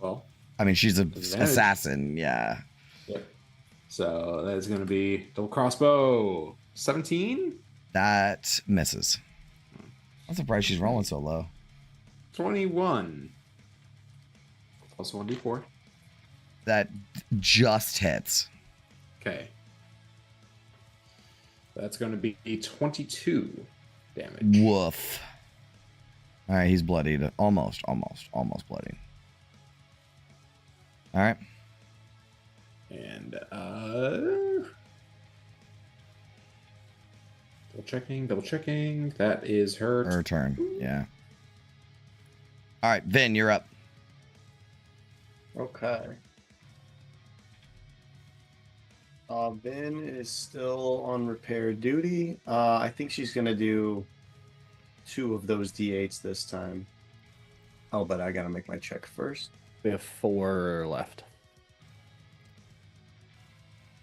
Speaker 11: Well,
Speaker 7: I mean, she's an assassin. Yeah.
Speaker 11: Yep. So that is going to be double crossbow. 17?
Speaker 7: That misses. I'm surprised she's rolling so low.
Speaker 11: 21. Also 1d4.
Speaker 7: That just hits.
Speaker 11: Okay. That's going to be 22 damage.
Speaker 7: Woof. All right, he's bloodied. Almost bloodied. All right.
Speaker 11: And double checking. That is her
Speaker 7: turn. Yeah. All right, Vin, you're up.
Speaker 4: Okay. Vin is still on repair duty. I think she's gonna do 2 of those d8s this time. Oh, but I gotta make my check first.
Speaker 8: We have 4 left.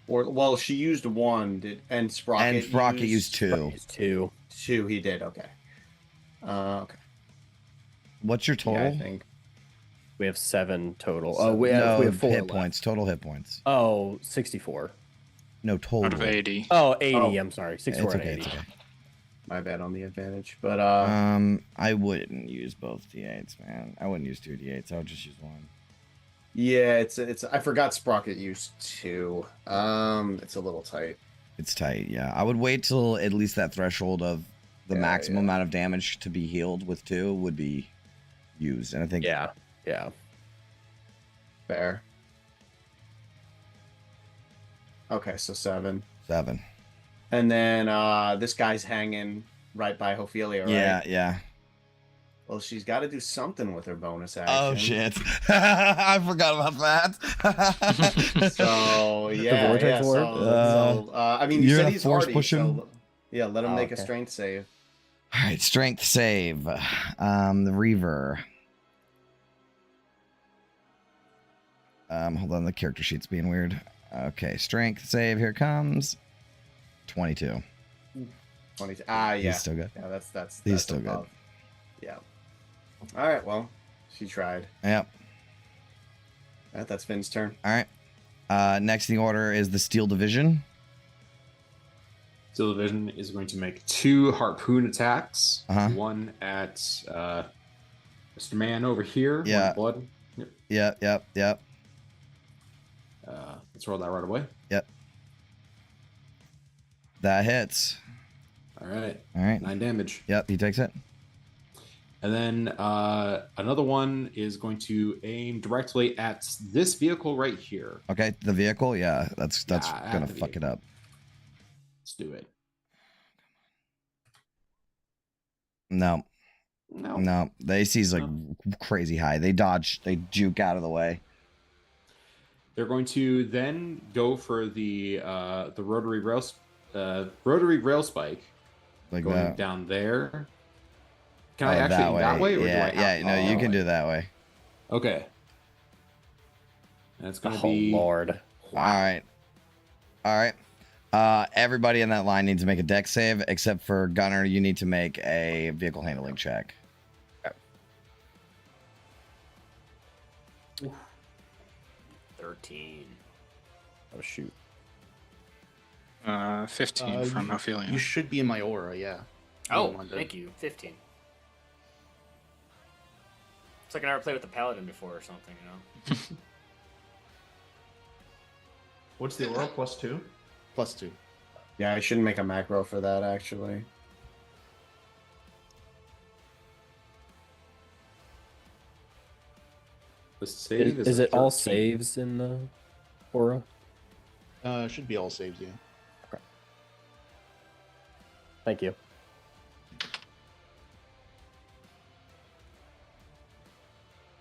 Speaker 4: Or well, she used 1, and Sprocket
Speaker 7: used 2.
Speaker 8: Used 2.
Speaker 4: 2 he did. Okay. Okay.
Speaker 7: What's your total?
Speaker 4: Yeah, I think
Speaker 8: We have 7 total.
Speaker 4: So-
Speaker 8: we have 4
Speaker 7: hit
Speaker 8: left.
Speaker 7: points. Total hit points.
Speaker 8: Oh, 64.
Speaker 7: No, total.
Speaker 6: Out of 80.
Speaker 8: Oh, 80.
Speaker 4: Oh.
Speaker 8: I'm sorry.
Speaker 7: It's
Speaker 8: 64
Speaker 7: okay.
Speaker 8: and 80.
Speaker 7: It's okay.
Speaker 4: my bad on the advantage. But
Speaker 7: I wouldn't use both d8s, man. I wouldn't use 2 d8s. I would just use 1.
Speaker 4: yeah, it's I forgot Sprocket used 2. It's a little tight.
Speaker 7: It's tight, yeah. I would wait till at least that threshold of the maximum amount of damage to be healed with 2 would be used. And I think
Speaker 8: Yeah.
Speaker 4: Fair. Okay, so 7.
Speaker 7: 7.
Speaker 4: And then this guy's hanging right by Ophelia, right?
Speaker 7: Yeah.
Speaker 4: Well, she's got to do something with her bonus action.
Speaker 7: Oh shit! I forgot about that.
Speaker 4: So yeah,
Speaker 8: vortex orb?
Speaker 4: I mean, you
Speaker 7: You're
Speaker 4: said
Speaker 7: gonna
Speaker 4: he's
Speaker 7: force
Speaker 4: hardy,
Speaker 7: push him?
Speaker 4: so yeah, let him make a
Speaker 8: okay.
Speaker 4: strength save.
Speaker 7: All right, strength save. The Reaver. Hold on, the character sheet's being weird. Okay, strength save. Here it comes. 22.
Speaker 4: 20. Yeah.
Speaker 7: He's still good.
Speaker 4: Yeah, that's
Speaker 7: He's still good.
Speaker 4: above. Yeah. All right. Well, she tried.
Speaker 7: Yep.
Speaker 4: That's Finn's turn.
Speaker 7: All right. Next in the order is the Steel Division.
Speaker 11: Steel Division is going to make 2 harpoon attacks.
Speaker 7: Uh-huh.
Speaker 11: One at Mr. Man over here.
Speaker 7: Yeah.
Speaker 11: One blood. Yep.
Speaker 7: Yep.
Speaker 11: Let's roll that right away.
Speaker 7: Yep. That hits.
Speaker 11: All right. 9 damage.
Speaker 7: Yep, he takes it.
Speaker 11: And then another one is going to aim directly at this vehicle right here.
Speaker 7: Okay, the vehicle. Yeah, that's
Speaker 11: Yeah,
Speaker 7: gonna
Speaker 11: the
Speaker 7: fuck it up.
Speaker 11: Let's do it.
Speaker 7: No. The AC is like crazy high. They dodge. They juke out of the way.
Speaker 11: They're going to then go for the rotary rail spike,
Speaker 7: Like
Speaker 11: going
Speaker 7: that.
Speaker 11: down there. Can I
Speaker 7: Oh,
Speaker 11: actually aim that way? Or
Speaker 7: yeah,
Speaker 11: do I have,
Speaker 7: no, you can do that way.
Speaker 11: Okay. That's going to
Speaker 8: Oh,
Speaker 11: be.
Speaker 8: Lord.
Speaker 7: All right. Everybody in that line needs to make a dex save, except for Gunner. You need to make a vehicle handling check.
Speaker 5: 13.
Speaker 8: Oh, shoot.
Speaker 6: 15 from Ophelia.
Speaker 9: You should be in my aura, yeah.
Speaker 5: Oh,
Speaker 9: London.
Speaker 5: thank you. 15. It's like I never played with the paladin before or something, you know?
Speaker 10: What's the aura? +2?
Speaker 9: +2.
Speaker 4: Yeah, I shouldn't make a macro for that actually.
Speaker 11: The save
Speaker 8: Is it all
Speaker 11: 13.
Speaker 8: saves in the aura?
Speaker 9: Should be all saves, yeah.
Speaker 8: Thank you.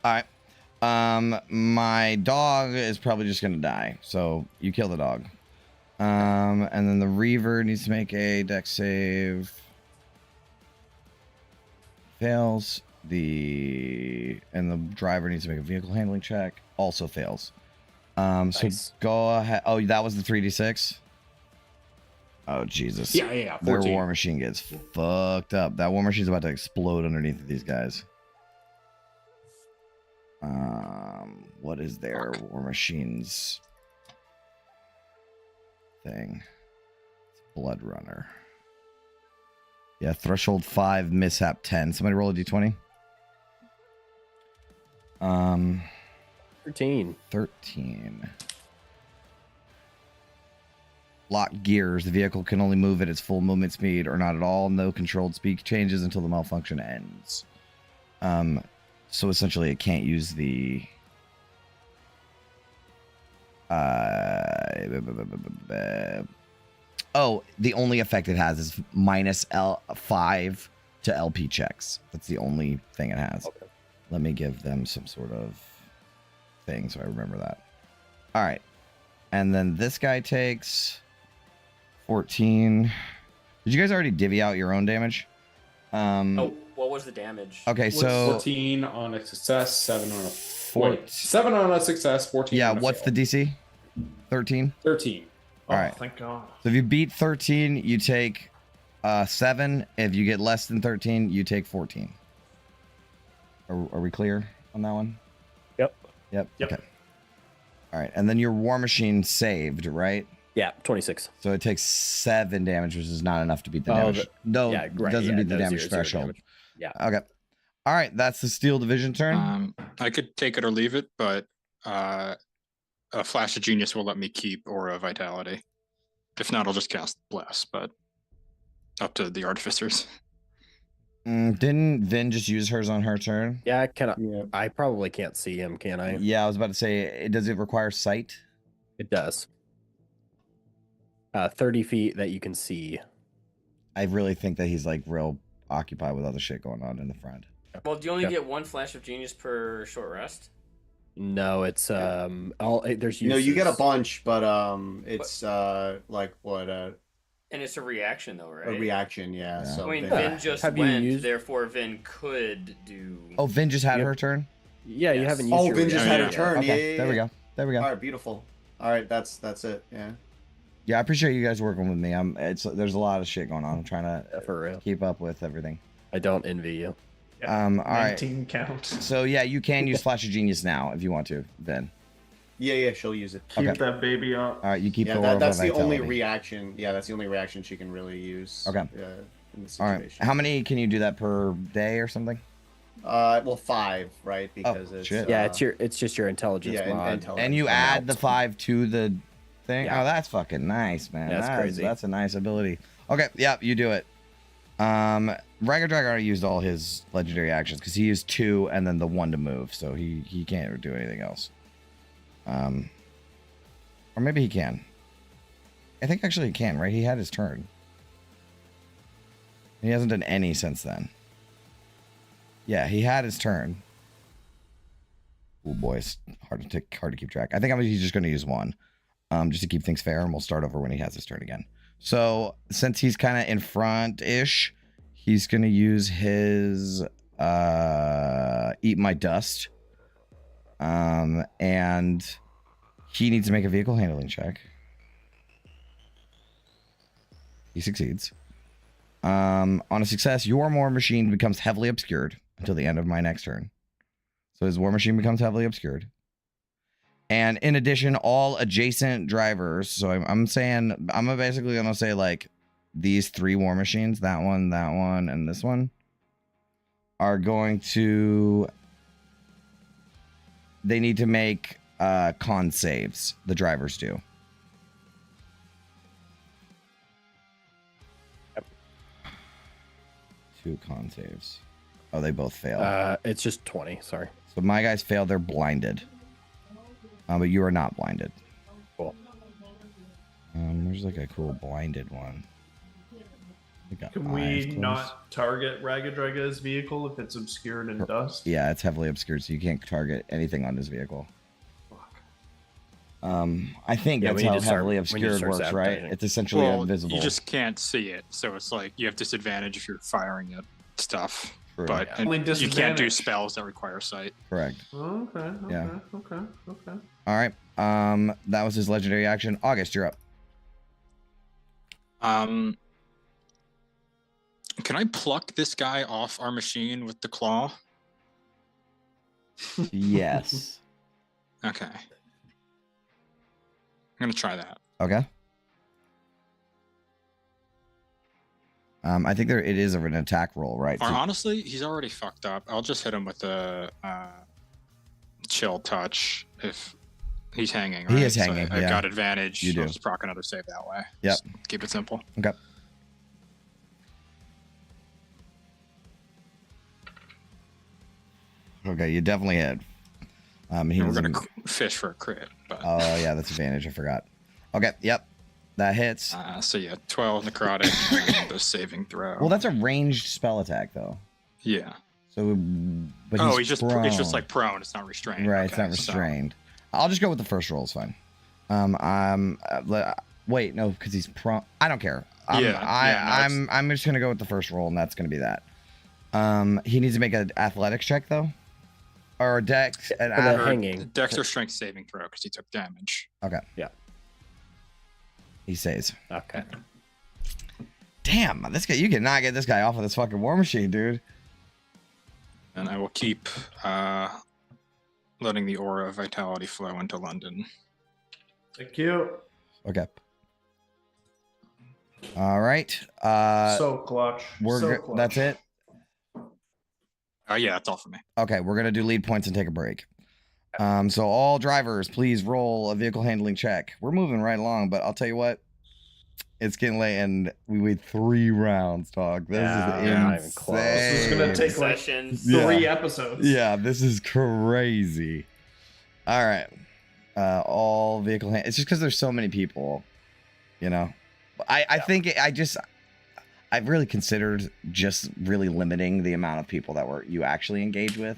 Speaker 7: All right. My dog is probably just gonna die, so you kill the dog. And then the Reaver needs to make a dex save. Fails. The driver needs to make a vehicle handling check. Also fails. So
Speaker 8: Nice.
Speaker 7: go ahead. Oh, that was the 3d6. Oh Jesus.
Speaker 11: Yeah.
Speaker 7: Their
Speaker 11: 14.
Speaker 7: war machine gets fucked up. That war machine's about to explode underneath these guys. What is their war machine's thing? It's Blood Runner. Yeah, threshold 5, mishap 10. Somebody roll a d20.
Speaker 8: 13.
Speaker 7: 13. Locked gears. The vehicle can only move at its full movement speed or not at all. No controlled speed changes until the malfunction ends. So essentially it can't use the the only effect it has is minus L5 to LP checks. That's the only thing it has.
Speaker 8: Okay.
Speaker 7: Let me give them some sort of thing so I remember that. All right. And then this guy takes 14. Did you guys already divvy out your own damage?
Speaker 5: Oh, what was the damage?
Speaker 7: Okay, so
Speaker 11: 14 on a success, 7 on a
Speaker 7: Four-
Speaker 11: 7 on a success, 14.
Speaker 7: yeah,
Speaker 11: on a
Speaker 7: what's
Speaker 11: fail.
Speaker 7: the DC? 13.
Speaker 11: 13?
Speaker 10: Oh,
Speaker 7: All right.
Speaker 10: thank God.
Speaker 7: So if you beat 13, you take 7. If you get less than 13, you take 14. Are we clear on that one?
Speaker 8: Yep.
Speaker 10: Yep.
Speaker 7: Okay. All right, and then your war machine saved, right?
Speaker 8: Yeah, 26.
Speaker 7: So it takes 7 damage, which is not enough to beat the
Speaker 8: Oh,
Speaker 7: damage. No,
Speaker 8: yeah,
Speaker 7: it
Speaker 8: right,
Speaker 7: doesn't
Speaker 8: yeah,
Speaker 7: beat the
Speaker 8: no,
Speaker 7: damage
Speaker 8: 0
Speaker 7: threshold.
Speaker 8: damage. Yeah.
Speaker 7: Okay. All right, that's the Steel Division turn.
Speaker 6: I could take it or leave it, but a Flash of Genius will let me keep Aura of Vitality. If not, I'll just cast Bless, but up to the Artificers.
Speaker 7: Didn't Vin just use hers on her turn?
Speaker 8: Yeah,
Speaker 11: Yeah.
Speaker 8: I probably can't see him, can I?
Speaker 7: Yeah, I was about to say, does it require sight?
Speaker 8: It does. 30 feet that you can see.
Speaker 7: I really think that he's like real occupied with other shit going on in the front.
Speaker 5: Well, do you only
Speaker 8: Yeah.
Speaker 5: get 1 flash of genius per short rest?
Speaker 8: No, it's there's uses.
Speaker 4: No, you get a bunch, but it's like what
Speaker 5: And it's a reaction though, right?
Speaker 4: a reaction, yeah.
Speaker 7: Yeah.
Speaker 4: So
Speaker 5: I mean,
Speaker 4: they-
Speaker 5: Vin just
Speaker 8: Have you
Speaker 5: went,
Speaker 8: used-
Speaker 5: therefore Vin could do.
Speaker 7: Oh, Vin just had
Speaker 8: Yep.
Speaker 7: her turn?
Speaker 8: Yeah, you
Speaker 5: Yes.
Speaker 8: haven't used
Speaker 4: Oh,
Speaker 8: your
Speaker 4: Vin just
Speaker 6: Yeah,
Speaker 4: had
Speaker 6: yeah.
Speaker 4: her turn.
Speaker 7: Okay,
Speaker 4: Yeah,
Speaker 7: there we go. There we go.
Speaker 4: All right, beautiful. All right, that's it. Yeah.
Speaker 7: Yeah, I appreciate you guys working with me. There's a lot of shit going on. I'm trying to
Speaker 8: For real.
Speaker 7: keep up with everything.
Speaker 8: I don't envy you.
Speaker 10: Yeah,
Speaker 7: All right.
Speaker 10: 19 count.
Speaker 7: So yeah, you can use Flash of Genius now if you want to, Vin.
Speaker 4: Yeah, she'll use it.
Speaker 10: Keep
Speaker 7: Okay.
Speaker 10: that baby up.
Speaker 7: All right, you keep
Speaker 4: Yeah,
Speaker 7: the Aura
Speaker 4: that's
Speaker 7: of
Speaker 4: the only
Speaker 7: Vitality.
Speaker 4: reaction. Yeah, that's the only reaction she can really use.
Speaker 7: Okay.
Speaker 4: In this
Speaker 7: All
Speaker 4: situation.
Speaker 7: right. How many can you do that per day or something?
Speaker 4: Well, 5, right? Because it's
Speaker 7: shit.
Speaker 8: Yeah, it's just your intelligence
Speaker 4: yeah,
Speaker 8: mod.
Speaker 4: intelligence
Speaker 7: And you
Speaker 4: mod.
Speaker 7: add the 5 to the thing.
Speaker 8: Yeah.
Speaker 7: Oh, that's fucking nice, man.
Speaker 8: That's crazy.
Speaker 7: That's a nice ability. Okay, yeah, you do it. Ragged Dragon already used all his legendary actions because he used 2 and then the 1 to move, so he can't do anything else. Or maybe he can. I think actually he can, right? He had his turn. He hasn't done any since then. Yeah, he had his turn. Oh boy, it's hard to keep track. I think he's just going to use 1, just to keep things fair, and we'll start over when he has his turn again. So since he's kind of in front-ish, he's going to use his Eat My Dust, and he needs to make a vehicle handling check. He succeeds. On a success, your war machine becomes heavily obscured until the end of my next turn. So his war machine becomes heavily obscured. And in addition, all adjacent drivers. So I'm basically going to say like these 3 war machines, that one, and this one, are going to, they need to make con saves. The drivers do.
Speaker 8: Yep.
Speaker 7: 2 con saves. Oh, they both fail.
Speaker 8: It's just 20, sorry.
Speaker 7: So my guys failed. They're blinded. But you are not blinded.
Speaker 8: Cool.
Speaker 7: There's like a cool blinded one. We got
Speaker 10: Can
Speaker 7: eyes
Speaker 10: we
Speaker 7: closed.
Speaker 10: not target Ragged Draga's vehicle if it's obscured in dust?
Speaker 7: Yeah, it's heavily obscured, so you can't target anything on this vehicle. I think
Speaker 8: Yeah,
Speaker 7: that's
Speaker 8: we need
Speaker 7: how
Speaker 8: to start-
Speaker 7: heavily
Speaker 8: we need to
Speaker 7: obscured
Speaker 8: start
Speaker 7: works, right?
Speaker 8: sabotaging.
Speaker 7: It's essentially invisible.
Speaker 6: You just can't see it, so it's like you have disadvantage if you're firing at stuff.
Speaker 7: True.
Speaker 6: But
Speaker 10: Yeah.
Speaker 6: and
Speaker 10: Only
Speaker 6: you can't do
Speaker 10: disadvantage.
Speaker 6: spells that require sight.
Speaker 7: Correct.
Speaker 10: Okay.
Speaker 7: Yeah.
Speaker 10: Okay.
Speaker 7: All right. That was his legendary action. August, you're up.
Speaker 6: Can I pluck this guy off our machine with the claw?
Speaker 7: Yes.
Speaker 6: Okay. I'm gonna try that.
Speaker 7: Okay. I think it is an attack roll, right?
Speaker 6: Or
Speaker 7: So-
Speaker 6: honestly, he's already fucked up. I'll just hit him with the chill touch if he's hanging.
Speaker 7: He
Speaker 6: right?
Speaker 7: is hanging,
Speaker 6: I've
Speaker 7: yeah.
Speaker 6: got advantage.
Speaker 7: You do.
Speaker 6: I'll just proc another save that way.
Speaker 7: Yep.
Speaker 6: Just keep it simple.
Speaker 7: Okay. Okay, you definitely hit. He
Speaker 6: And we're
Speaker 7: was
Speaker 6: gonna fish for a crit, but
Speaker 7: Oh yeah, that's advantage. I forgot. Okay, yep, that hits.
Speaker 6: so yeah, 12 necrotic, and the saving throw.
Speaker 7: Well, that's a ranged spell attack though.
Speaker 6: yeah.
Speaker 7: So, but
Speaker 6: Oh,
Speaker 7: he's
Speaker 6: it's
Speaker 7: prone.
Speaker 6: just like prone. It's not restrained.
Speaker 7: Right, it's
Speaker 6: Okay,
Speaker 7: not restrained. I'll just go with the first roll. It's fine. Wait, no, because he's prone. I don't care. I'm just gonna go with the first roll, and that's gonna be that. He needs to make an athletics check though, or dex an
Speaker 8: For the
Speaker 6: Or
Speaker 8: hanging.
Speaker 6: Dex or strength saving throw because he took damage.
Speaker 7: Okay.
Speaker 8: Yeah.
Speaker 7: He saves.
Speaker 8: Okay.
Speaker 7: Damn, this guy, you cannot get this guy off of this fucking war machine, dude.
Speaker 6: And I will keep letting the aura of vitality flow into London.
Speaker 10: Thank you.
Speaker 7: Okay. All right.
Speaker 10: So clutch. So clutch.
Speaker 7: That's it.
Speaker 6: Yeah, that's all for me.
Speaker 7: Okay, we're gonna do lead points and take a break. So all drivers, please roll a vehicle handling check. We're moving right along, but I'll tell you what, it's getting late and we wait 3 rounds, dog. This is
Speaker 8: not even close.
Speaker 10: This is gonna take like
Speaker 5: Sessions.
Speaker 10: 3 episodes.
Speaker 7: Yeah, this is crazy. All right. All vehicle hand. It's just because there's so many people, you know. I think I've really considered just really limiting the amount of people that you actually engage with.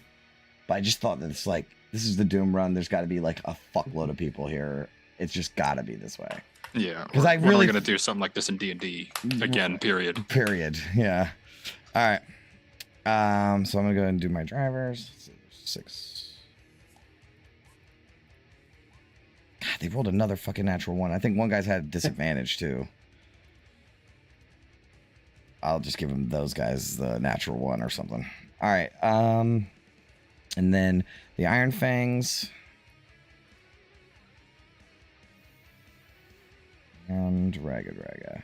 Speaker 7: But I just thought that it's like, this is the Doom run. There's got to be like a fuckload of people here. It's just got to be this way.
Speaker 6: Yeah,
Speaker 7: because
Speaker 6: we're
Speaker 7: I really
Speaker 6: going to do something like this in D&D again. Period.
Speaker 7: Yeah. All right. So I'm gonna go ahead and do my drivers. 6. God, they rolled another fucking natural 1. I think one guy's had a disadvantage too. I'll just give him those guys the natural 1 or something. All right. And then the Iron Fangs. And Ragged Raga.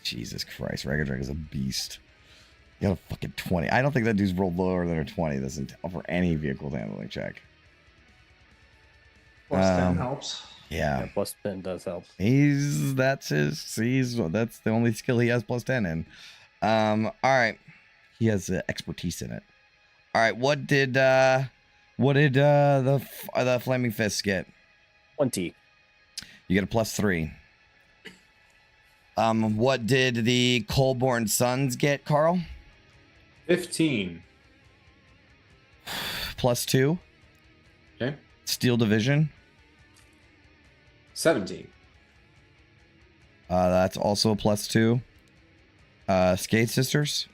Speaker 7: Jesus Christ, Ragged Raga is a beast. You got a fucking 20. I don't think that dude's rolled lower than a 20 for any vehicle handling check.
Speaker 10: Plus 10 helps.
Speaker 7: Yeah.
Speaker 8: Plus 10 does help.
Speaker 7: That's the only skill he has plus 10 in. All right. He has expertise in it. All right. What did the Flaming Fists get?
Speaker 8: 20.
Speaker 7: You get a plus 3. What did the Coalborn Sons get, Carl?
Speaker 11: 15.
Speaker 7: Plus 2.
Speaker 11: Okay.
Speaker 7: Steel Division.
Speaker 11: 17.
Speaker 7: That's also a plus 2. Skate Sisters.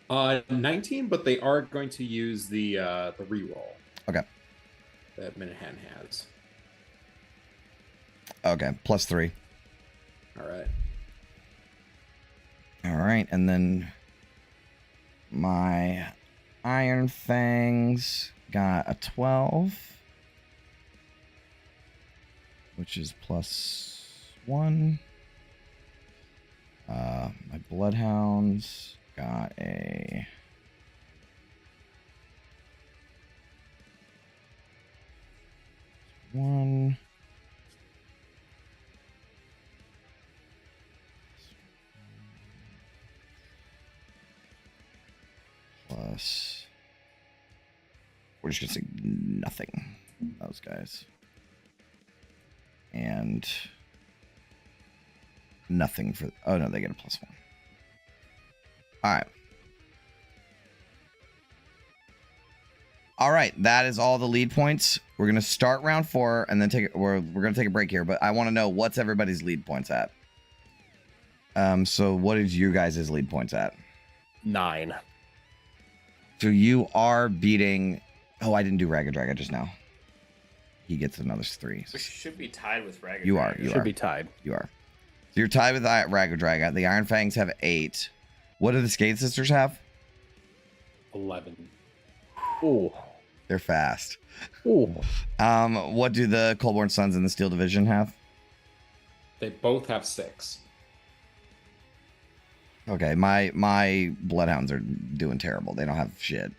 Speaker 11: 19, but they are going to use the reroll.
Speaker 7: Okay.
Speaker 11: That Minahan has.
Speaker 7: Okay, plus 3.
Speaker 11: All right.
Speaker 7: All right, and then my Iron Fangs got a 12, which is plus 1. My Bloodhounds got a 1. Plus, we're just gonna say nothing. Those guys, and nothing for. Oh no, they get a plus 1. All right. All right, that is all the lead points. We're gonna start round 4 and then we're gonna take a break here. But I want to know what's everybody's lead points at. So what is you guys' lead points at?
Speaker 8: 9.
Speaker 7: So you are beating. Oh, I didn't do Ragged Draga just now. He gets another 3.
Speaker 5: We should be tied with Ragged.
Speaker 7: You are.
Speaker 8: Should be tied.
Speaker 7: You are. So you're tied with Ragged Draga. The Iron Fangs have 8. What do the Skate Sisters have?
Speaker 11: 11.
Speaker 8: Ooh.
Speaker 7: They're fast.
Speaker 8: Ooh.
Speaker 7: What do the Coalborn Sons and the Steel Division have?
Speaker 11: They both have 6.
Speaker 7: Okay, my Bloodhounds are doing terrible. They don't have shit.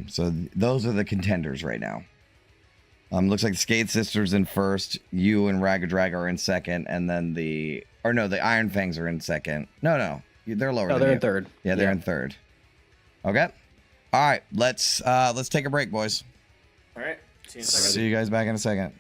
Speaker 7: So those are the contenders right now. Looks like the Skate Sisters in first. You and Ragged Draga are in second, and then the Iron Fangs are in second. No, they're lower.
Speaker 8: No,
Speaker 7: than
Speaker 8: they're
Speaker 7: you.
Speaker 8: in third.
Speaker 7: Yeah, they're in third. Okay. All right, let's take a break, boys.
Speaker 5: All right. See you in a second.
Speaker 7: See you guys back in a second.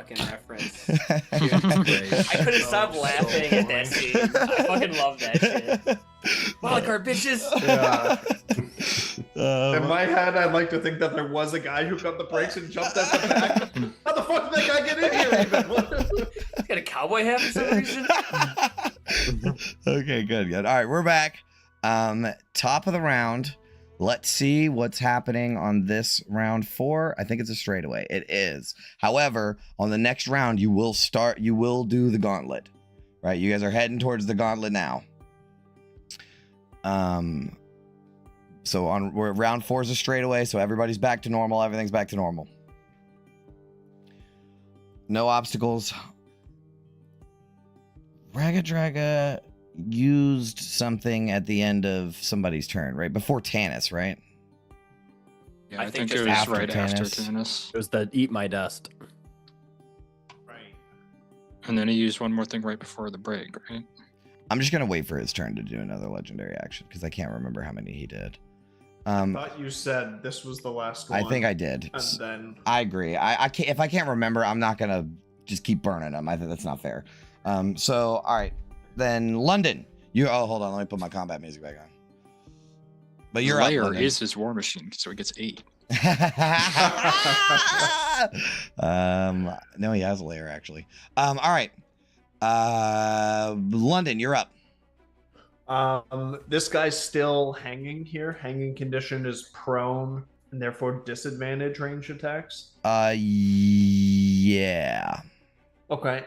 Speaker 5: fucking reference. I couldn't stop laughing at that scene. I fucking love that shit. Wildcard, bitches!
Speaker 10: Yeah. In my head, I'd like to think that there was a guy who got the brakes and jumped at the back. How the fuck did that guy get in here even?
Speaker 5: He's got a cowboy hat for some reason.
Speaker 7: Okay, good. All right, we're back. Top of the round. Let's see what's happening on this round 4. I think it's a straightaway. It is. However, on the next round, you will do the gauntlet. Right? You guys are heading towards the gauntlet now. So we're round 4 is a straightaway, so everybody's back to normal. Everything's back to normal. No obstacles. Raga Draga used something at the end of somebody's turn, right? Before Tanis, right?
Speaker 6: Yeah, I
Speaker 5: think
Speaker 6: think it
Speaker 5: just
Speaker 6: was right after
Speaker 7: Tanis.
Speaker 6: Tanis.
Speaker 8: It was the eat my dust.
Speaker 10: Right.
Speaker 6: And then he used one more thing right before the break, right?
Speaker 7: I'm just going to wait for his turn to do another legendary action because I can't remember how many he did.
Speaker 10: I thought you said this was the last one.
Speaker 7: I think I did.
Speaker 10: And then
Speaker 7: I agree. I can't, if I can't remember, I'm not going to just keep burning them. I think that's not fair. So, all right. Then London. Hold on. Let me put my combat music back on. But your
Speaker 6: Lair is his war machine, so he gets 8.
Speaker 7: No, he has a layer actually. All right. London, you're up.
Speaker 10: this guy's still hanging here. Hanging condition is prone and therefore disadvantage range attacks.
Speaker 7: Yeah.
Speaker 10: Okay.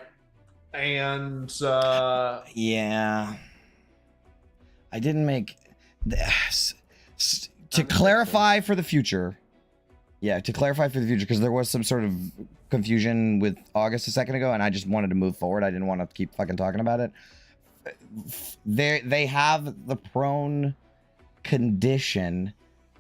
Speaker 10: And
Speaker 7: Yeah. I didn't make this. To clarify for the future. Yeah, to clarify for the future, because there was some sort of confusion with August a second ago, and I just wanted to move forward. I didn't want to keep fucking talking about it. They have the prone condition.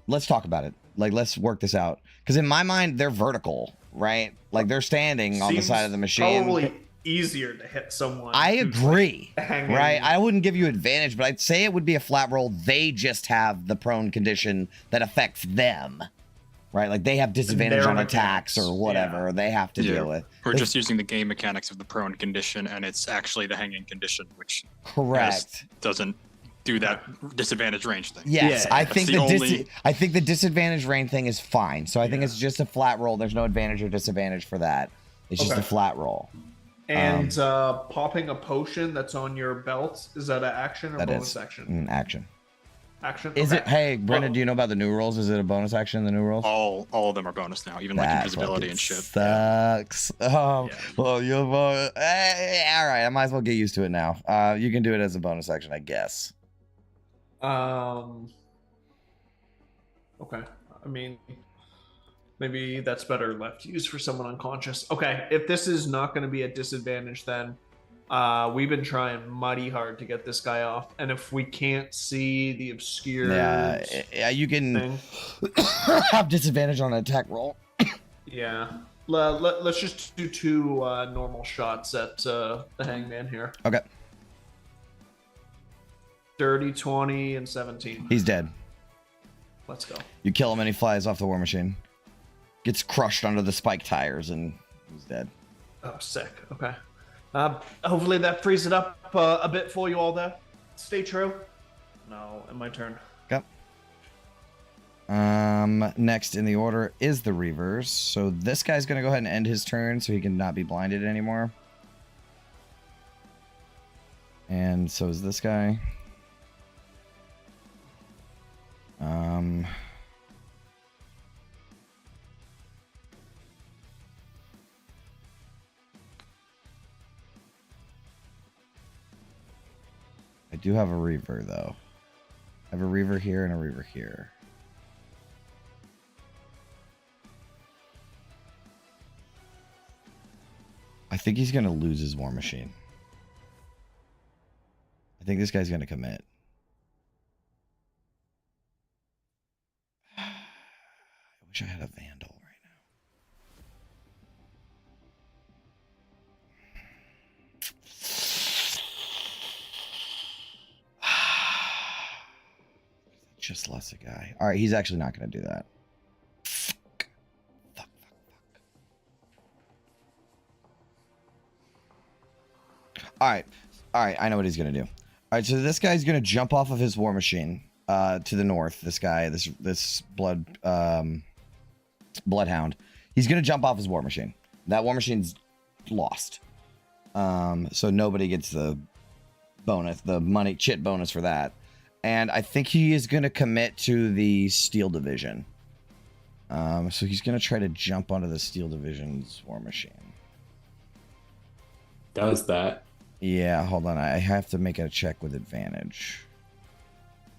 Speaker 7: Let's talk about it. Like, let's work this out. Because in my mind, they're vertical, right? Like, they're standing on the side of the machine.
Speaker 10: Probably easier to hit someone.
Speaker 7: I
Speaker 10: who's,
Speaker 7: agree,
Speaker 10: like, hanging.
Speaker 7: right? I wouldn't give you advantage, but I'd say it would be a flat roll. They just have the prone condition that affects them, right? Like they have disadvantage on attacks or whatever
Speaker 10: yeah.
Speaker 7: they have to deal with.
Speaker 6: We're just using the game mechanics of the prone condition, and it's actually the hanging condition, which
Speaker 7: Correct.
Speaker 6: doesn't do that disadvantage range thing.
Speaker 7: Yes,
Speaker 8: Yeah,
Speaker 7: I think
Speaker 6: the
Speaker 7: I think the disadvantage range thing is fine. So I think it's just a flat roll. There's no advantage or disadvantage for that. It's just a flat roll.
Speaker 10: And popping a potion that's on your belt, is that an action or
Speaker 7: That
Speaker 10: bonus
Speaker 7: is
Speaker 10: action?
Speaker 7: action.
Speaker 10: Action.
Speaker 7: Is
Speaker 10: Okay.
Speaker 7: it? Hey, Brendan,
Speaker 10: Well-
Speaker 7: do you know about the new rules? Is it a bonus action in the new rules?
Speaker 6: All of them are bonus now, even like
Speaker 7: That
Speaker 6: invisibility
Speaker 7: fucking
Speaker 6: and shit.
Speaker 7: sucks. Well, you'll all right. I might as well get used to it now. You can do it as a bonus action, I guess.
Speaker 10: Okay. I mean, maybe that's better left used for someone unconscious. Okay. If this is not going to be a disadvantage, then we've been trying mighty hard to get this guy off, and if we can't see the obscure,
Speaker 7: Yeah, you can
Speaker 10: thing,
Speaker 7: have disadvantage on an attack roll.
Speaker 10: yeah. Let's just do 2 normal shots at the hangman here.
Speaker 7: Okay.
Speaker 10: Dirty 20 and 17.
Speaker 7: He's dead.
Speaker 10: Let's go.
Speaker 7: You kill him and he flies off the war machine. Gets crushed under the spike tires and he's dead.
Speaker 10: Oh, sick. Okay. Hopefully that frees it up a bit for you all there. Stay true. No, and my turn.
Speaker 7: Yep. Next in the order is the Reavers. So this guy's gonna go ahead and end his turn so he can not be blinded anymore. And so is this guy. I do have a Reaver though. I have a Reaver here and a Reaver here. I think he's gonna lose his war machine. I think this guy's gonna commit. I wish I had a Vandal right now. Just lost a guy. All right, he's actually not gonna do that. Fuck. All right. I know what he's gonna do. All right, so this guy's gonna jump off of his war machine to the north. This guy, this bloodhound. He's gonna jump off his war machine. That war machine's lost. So nobody gets the bonus, the money chit bonus for that. And I think he is gonna commit to the Steel Division. So he's gonna try to jump onto the Steel Division's war machine.
Speaker 11: Does that?
Speaker 7: Yeah, hold on. I have to make a check with advantage.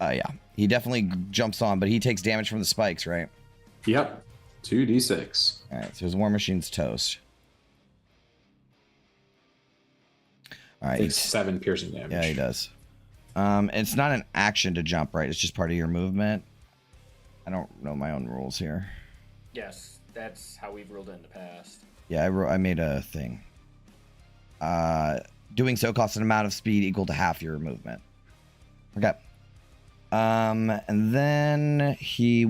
Speaker 7: Yeah, he definitely jumps on, but he takes damage from the spikes, right?
Speaker 11: Yep. 2d6.
Speaker 7: All right, so his war machine's toast. All right,
Speaker 11: Takes 7 piercing damage.
Speaker 7: Yeah, he does. It's not an action to jump, right? It's just part of your movement. I don't know my own rules here.
Speaker 5: Yes, that's how we've ruled it in the past.
Speaker 7: Yeah, I made a thing. Doing so costs an amount of speed equal to half your movement. Okay. And then he's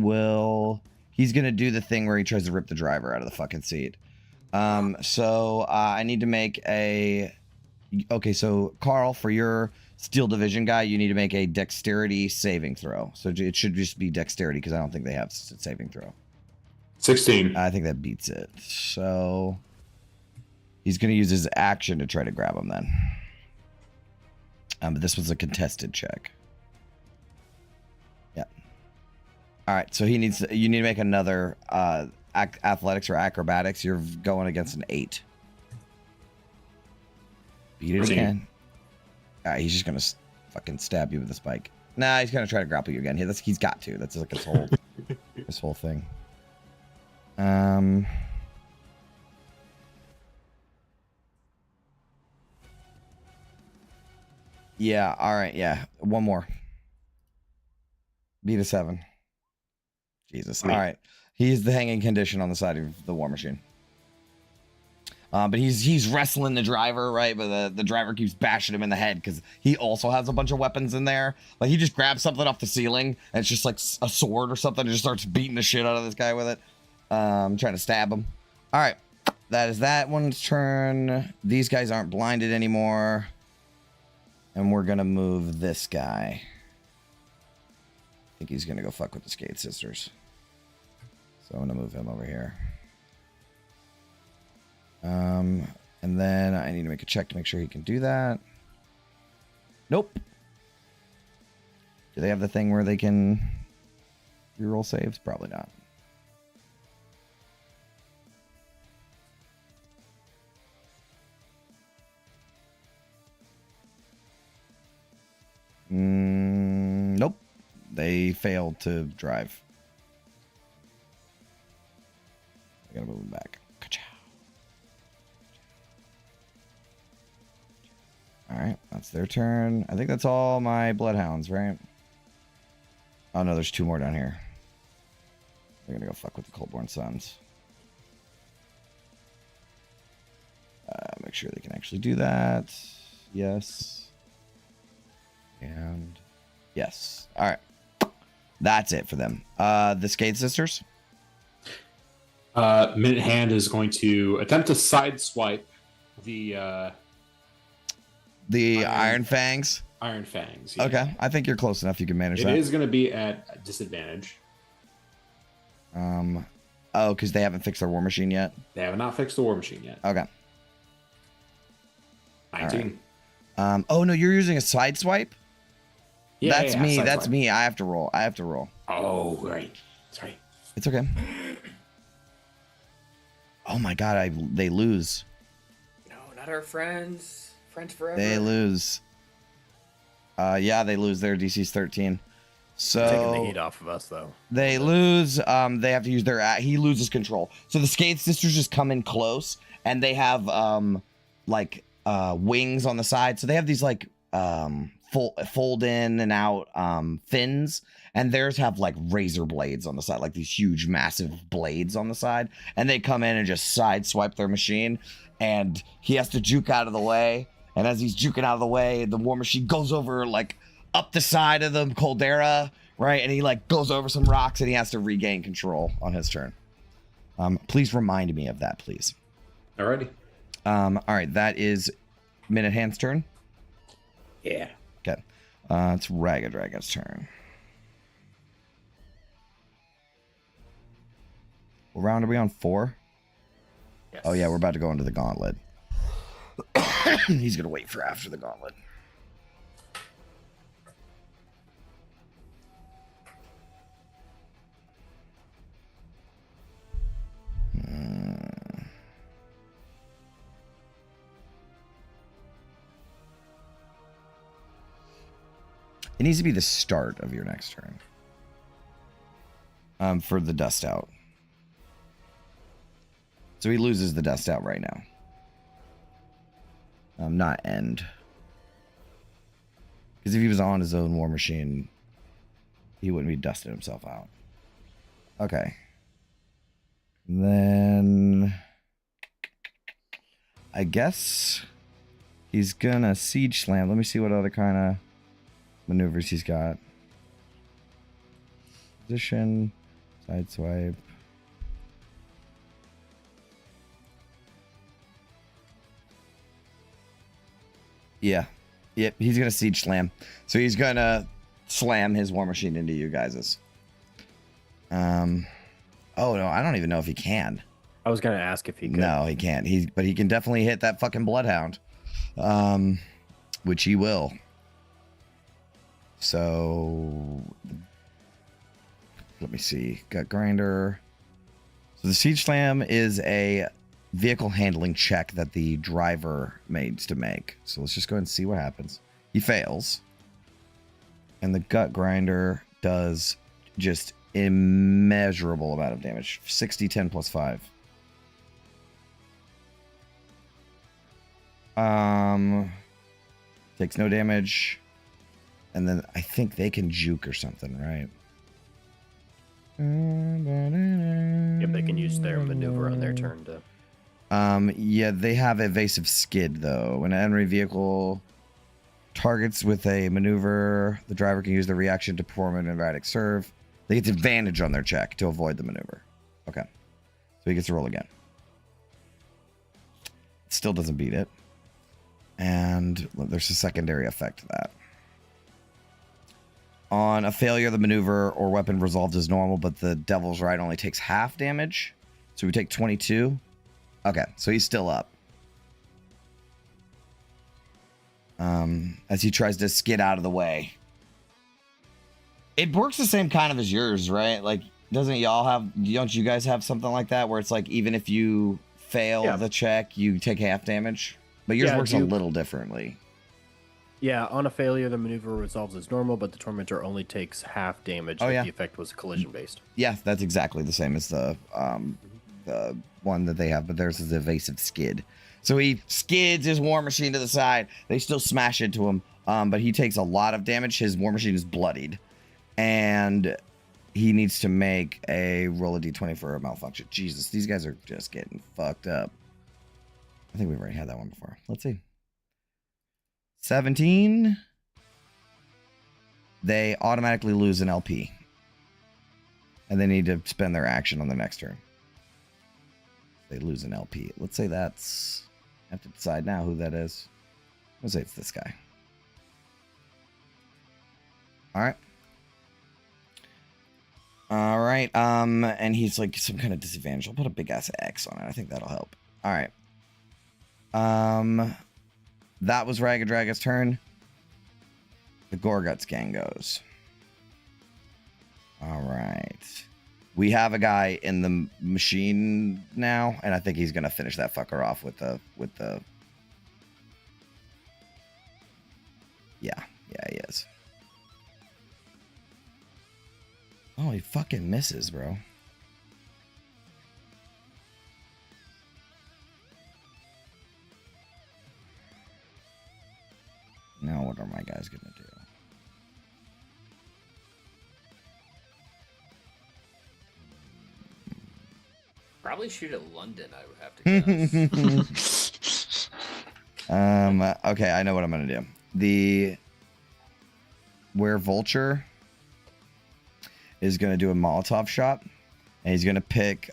Speaker 7: gonna do the thing where he tries to rip the driver out of the fucking seat. So I need to make a. Okay, so Carl, for your Steel Division guy, you need to make a dexterity saving throw. So it should just be dexterity because I don't think they have saving throw.
Speaker 11: 16.
Speaker 7: I think that beats it. So he's going to use his action to try to grab him then. But this was a contested check. Yeah. All right, so you need to make another athletics or acrobatics. You're going against an 8. Beat it
Speaker 11: 13.
Speaker 7: again. All right, he's just going to fucking stab you with a spike. Nah, he's going to try to grapple you again. He's got to. That's like his whole his whole thing. Yeah, all right, yeah. One more. Beat a 7. Jesus. All right. He's the hanging condition on the side of the war machine. But he's wrestling the driver, right? But the driver keeps bashing him in the head because he also has a bunch of weapons in there. Like, he just grabs something off the ceiling, and it's just like a sword or something, and just starts beating the shit out of this guy with it. Trying to stab him. All right. That is that one's turn. These guys aren't blinded anymore. And we're going to move this guy. I think he's going to go fuck with the Skate Sisters. So I'm going to move him over here. And then I need to make a check to make sure he can do that. Nope. Do they have the thing where they can reroll saves? Probably not. Nope. They failed to drive. I gotta move them back. Alright, that's their turn. I think that's all my bloodhounds, right? Oh no, there's 2 more down here. They're gonna go fuck with the Coldborn Sons. Make sure they can actually do that. Yes. And yes. Alright. That's it for them. The Skate Sisters?
Speaker 11: Minute Hand is going to attempt to sideswipe the
Speaker 7: Iron Fangs?
Speaker 11: Iron Fangs. Yeah.
Speaker 7: Okay. I think you're close enough you can manage that.
Speaker 11: It is going to be at disadvantage.
Speaker 7: Oh, because they haven't fixed their war machine yet?
Speaker 11: They have not fixed the war machine yet.
Speaker 7: Okay.
Speaker 11: 19.
Speaker 7: Right. Oh, no, you're using a side swipe?
Speaker 11: Yeah,
Speaker 7: That's me. That's
Speaker 11: sideswipe.
Speaker 7: me. I have to roll.
Speaker 11: Oh, right. Sorry.
Speaker 7: It's okay. Oh, my God. They lose.
Speaker 5: No, not our friends. Friends forever.
Speaker 7: They lose. Yeah, they lose. Their DC's 13. So
Speaker 8: Taking the heat off of us, though.
Speaker 7: They lose. They have to use their. He loses control. So the Skate Sisters just come in close, and they have wings on the side. So they have these like fold in and out fins, and theirs have like razor blades on the side, like these huge, massive blades on the side. And they come in and just side swipe their machine, and he has to juke out of the way. And as he's juking out of the way, the war machine goes over like up the side of the caldera, right? And he like goes over some rocks, and he has to regain control on his turn. Please remind me of that, please.
Speaker 11: Alrighty.
Speaker 7: All right, that is Minute Hand's turn?
Speaker 8: Yeah.
Speaker 7: Okay. It's Ragged Dragon's turn. What round are we on? 4?
Speaker 8: Yes.
Speaker 7: Oh, yeah, we're about to go into the gauntlet. He's going to wait for after the gauntlet. It needs to be the start of your next turn. For the dust out. So he loses the dust out right now. Not end. Because if he was on his own war machine, he wouldn't be dusting himself out. Okay. Then I guess he's gonna siege slam. Let me see what other kind of maneuvers he's got. Position, side swipe. Yeah. Yep, he's gonna siege slam. So he's gonna slam his war machine into you guys's. Oh no, I don't even know if he can.
Speaker 8: I was gonna ask if he could.
Speaker 7: No, he can't. But he can definitely hit that fucking bloodhound. Which he will. So let me see. Gut grinder. So the siege slam is a vehicle handling check that the driver needs to make. So let's just go ahead and see what happens. He fails. And the gut grinder does just immeasurable amount of damage. 60, 10 plus 5. Takes no damage. And then I think they can juke or something, right?
Speaker 8: Yep, they can use their maneuver on their turn to.
Speaker 7: Yeah, they have evasive skid though. When an enemy vehicle targets with a maneuver, the driver can use the reaction to perform an erratic serve. They get advantage on their check to avoid the maneuver. Okay. So he gets to roll again. Still doesn't beat it. And there's a secondary effect to that. On a failure, the maneuver or weapon resolved as normal, but the Devil's Right only takes half damage. So we take 22. Okay, so he's still up. As he tries to skid out of the way. It works the same kind of as yours, right? Like, don't you guys have something like that where it's like, even if you fail the check, you take half damage? But yours works a little differently.
Speaker 8: Yeah, on a failure, the maneuver resolves as normal, but the tormentor only takes half damage if the effect was collision based.
Speaker 7: Yeah, that's exactly the same as the one that they have, but theirs is evasive skid. So he skids his war machine to the side. They still smash into him, but he takes a lot of damage. His war machine is bloodied, and he needs to make a roll a d20 for a malfunction. Jesus, these guys are just getting fucked up. I think we've already had that one before. Let's see. 17. They automatically lose an LP. And they need to spend their action on the next turn. They lose an LP. Let's say that's... I have to decide now who that is. Let's say it's this guy. Alright. Alright, and he's like some kind of disadvantage. I'll put a big ass X on it. I think that'll help. Alright. That was Ragged Dragon's turn. The Gorguts gang goes. Alright. We have a guy in the machine now, and I think he's gonna finish that fucker off with the Yeah, he is. Oh, he fucking misses, bro. Now what are my guys gonna do?
Speaker 5: Probably shoot at London, I would have to guess.
Speaker 7: Okay, I know what I'm gonna do. The Vulture is gonna do a Molotov shot, and he's gonna pick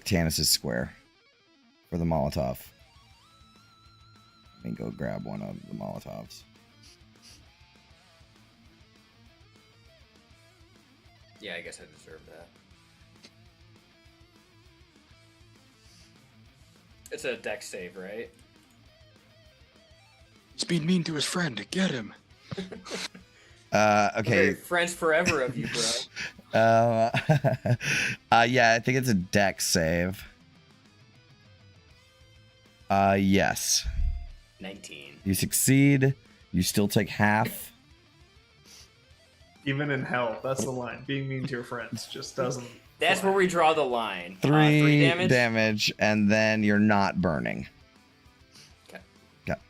Speaker 7: Tannis's square. for the Molotov. Let me go grab one of the Molotovs.
Speaker 5: Yeah, I guess I deserve that. It's a dex save, right?
Speaker 6: He's being mean to his friend. Get him.
Speaker 7: Okay.
Speaker 5: Friends forever of you, bro.
Speaker 7: Yeah, I think it's a dex save. Yes.
Speaker 5: 19.
Speaker 7: You succeed. You still take half.
Speaker 10: Even in hell, that's the line. Being mean to your friends just doesn't.
Speaker 5: That's where we draw the line.
Speaker 7: 3
Speaker 5: damage?
Speaker 7: damage, and then you're not burning.
Speaker 5: Okay.
Speaker 7: Okay.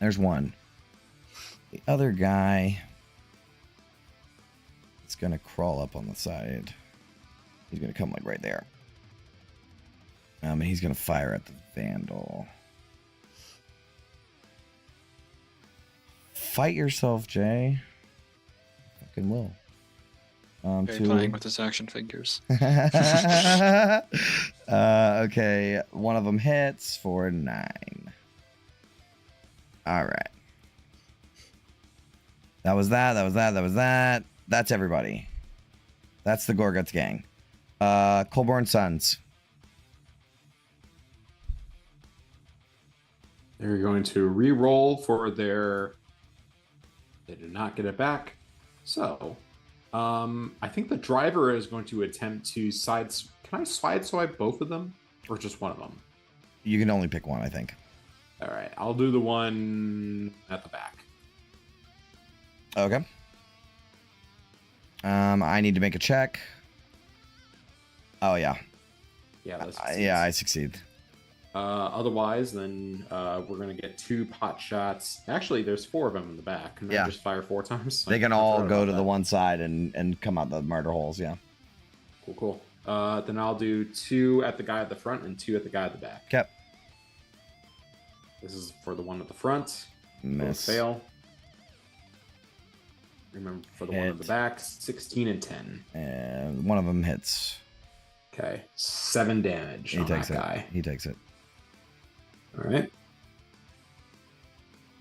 Speaker 7: There's one. The other guy is gonna crawl up on the side. He's gonna come like right there. And he's gonna fire at the Vandal. Fight yourself, Jay. Fucking will.
Speaker 6: Okay, playing with his action figures.
Speaker 7: Okay, one of them hits for 9. All right. That was that. That's everybody. That's the Gorguts gang. Colborne Sons.
Speaker 11: They're going to re-roll for their. They did not get it back. So, I think the driver is going to attempt to Can I sideswipe both of them, or just one of them?
Speaker 7: You can only pick one, I think.
Speaker 11: All right, I'll do the one at the back.
Speaker 7: Okay. I need to make a check. Oh yeah.
Speaker 11: Yeah,
Speaker 7: yeah, I succeed.
Speaker 11: Otherwise, then we're gonna get 2 pot shots. Actually, there's 4 of them in the back. Can I just fire 4 times?
Speaker 7: They can all go to the one side and come out the murder holes. Yeah.
Speaker 11: Cool. Then I'll do 2 at the guy at the front and 2 at the guy at the back.
Speaker 7: Okay.
Speaker 11: This is for the one at the front.
Speaker 7: Miss.
Speaker 11: Both fail. Remember, for the one at the back, 16 and 10.
Speaker 7: And one of them hits.
Speaker 11: Okay, 7 damage on that guy.
Speaker 7: He takes it.
Speaker 11: All right.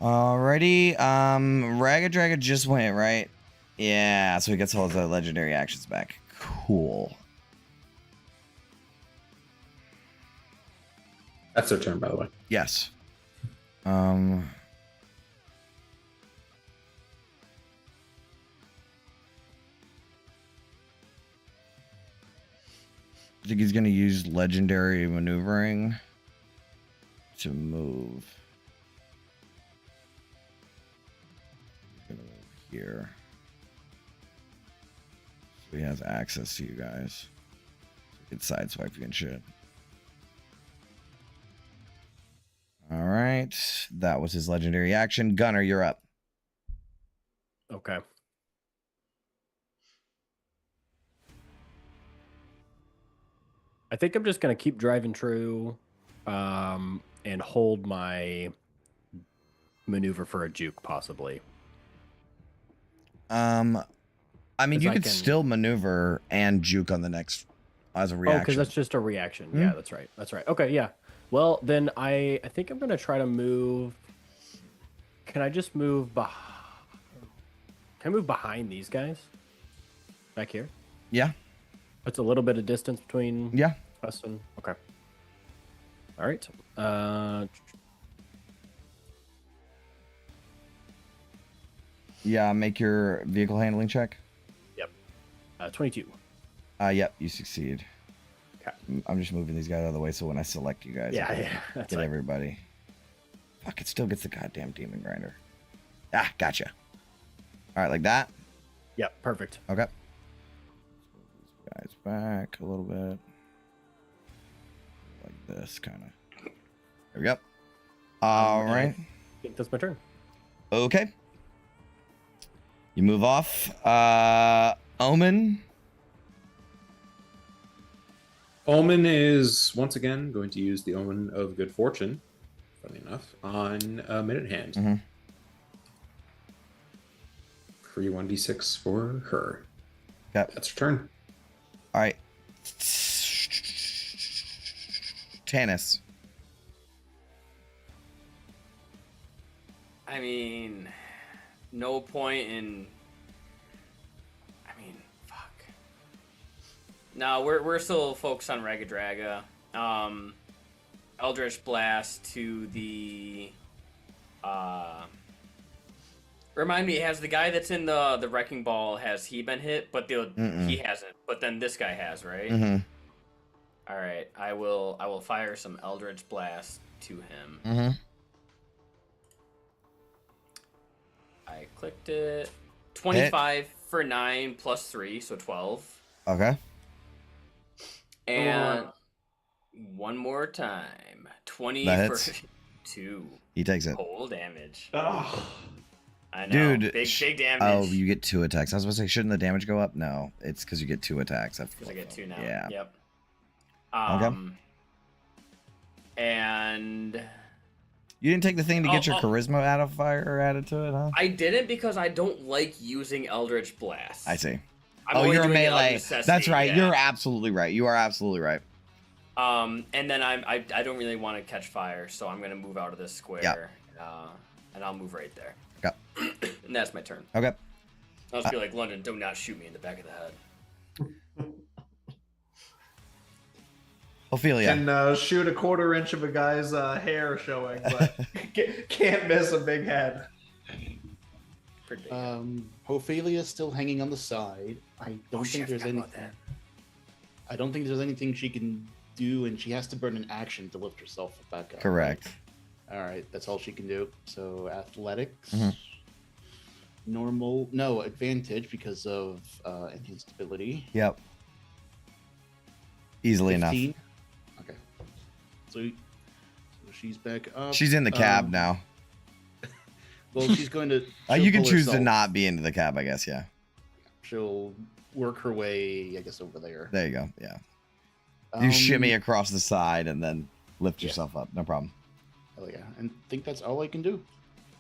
Speaker 7: Alrighty. Ragged Dragon just went, right? Yeah, so he gets all the legendary actions back. Cool.
Speaker 11: That's their turn, by the way.
Speaker 7: Yes. I think he's going to use legendary maneuvering to move. He's going to move here. So he has access to you guys. So he can sideswipe you and shit. All right. That was his legendary action. Gunner, you're up.
Speaker 8: Okay. I think I'm just going to keep driving true and hold my maneuver for a juke, possibly.
Speaker 7: I mean, you could still maneuver and juke on the next as a reaction.
Speaker 8: Oh, because that's just a reaction. Yeah, that's right. That's right. Okay, yeah. Well, then I think I'm going to try to move. Can I just move Can I move behind these guys? Back here?
Speaker 7: Yeah.
Speaker 8: It's a little bit of distance between us and... Okay. All right.
Speaker 7: Yeah, make your vehicle handling check.
Speaker 8: Yep. 22.
Speaker 7: Yep, you succeed.
Speaker 8: Okay.
Speaker 7: I'm just moving these guys out of the way so when I select you guys, I can get everybody. Fuck, it still gets the goddamn demon grinder. Ah, gotcha. All right, like that?
Speaker 8: Yep, perfect.
Speaker 7: Okay. Guys back a little bit like this kind of. There we go. All right.
Speaker 8: I think that's my turn.
Speaker 7: Okay. You move off. Omen.
Speaker 11: Omen is once again going to use the Omen of Good Fortune, funny enough, on Minute Hand.
Speaker 7: Mm-hmm.
Speaker 11: Free 1d6 for her.
Speaker 7: Yep.
Speaker 11: That's her turn.
Speaker 7: All right. Tanis.
Speaker 5: I mean, no point in. I mean, fuck. No, we're still focused on Ragadraga. Eldritch Blast to the. Remind me, has the guy that's in the wrecking ball, has he been hit? But he hasn't. But then this guy has, right?
Speaker 7: Mm-hmm.
Speaker 5: All right, I will fire some Eldritch Blast to him.
Speaker 7: Mm-hmm.
Speaker 5: I clicked it. 25 for 9 plus 3, so 12.
Speaker 7: Okay.
Speaker 5: And one more time. 20
Speaker 7: That
Speaker 5: for
Speaker 7: hits.
Speaker 5: 2.
Speaker 7: He takes it.
Speaker 5: Whole damage.
Speaker 10: Oh.
Speaker 5: I know.
Speaker 7: Dude.
Speaker 5: Big damage.
Speaker 7: Oh, you get 2 attacks. I was going to say, shouldn't the damage go up? No, it's because you get 2 attacks.
Speaker 5: Because I get 2 now.
Speaker 7: Yeah.
Speaker 5: Yep.
Speaker 7: Okay.
Speaker 5: And
Speaker 7: You didn't take the thing to get your charisma out of fire added to it, huh?
Speaker 5: I didn't because I don't like using Eldritch Blast.
Speaker 7: I see.
Speaker 5: I'm only
Speaker 7: you're a
Speaker 5: doing it out of
Speaker 7: melee.
Speaker 5: necessity,
Speaker 7: That's right.
Speaker 5: yeah.
Speaker 7: You're absolutely right. You are absolutely right.
Speaker 5: And then I don't really want to catch fire, so I'm gonna move out of this square. And I'll move right there.
Speaker 7: Okay.
Speaker 5: And that's my turn.
Speaker 7: Okay.
Speaker 5: I'll just be like, London, do not shoot me in the back of the head.
Speaker 7: Ophelia.
Speaker 10: Can shoot a 1/4 inch of a guy's hair showing, but can't miss a big head.
Speaker 9: Ophelia's still hanging on the side. I don't think there's anything. I don't think there's anything she can do, and she has to burn an action to lift herself back up.
Speaker 7: Correct.
Speaker 9: All right, that's all she can do. So athletics,
Speaker 7: Mhm.
Speaker 9: normal, no advantage because of enhanced ability.
Speaker 7: Yep. Easily
Speaker 9: 15.
Speaker 7: enough.
Speaker 9: Okay. So she's back up.
Speaker 7: She's in the cab now.
Speaker 9: Well, she's going to.
Speaker 7: You can
Speaker 9: pull
Speaker 7: choose to
Speaker 9: herself.
Speaker 7: not be into the cab, I guess. Yeah.
Speaker 9: She'll work her way, I guess, over there.
Speaker 7: There you go. Yeah. You shimmy across the side and then lift
Speaker 9: yeah.
Speaker 7: yourself up. No problem.
Speaker 9: Oh yeah, and I think that's all I can do.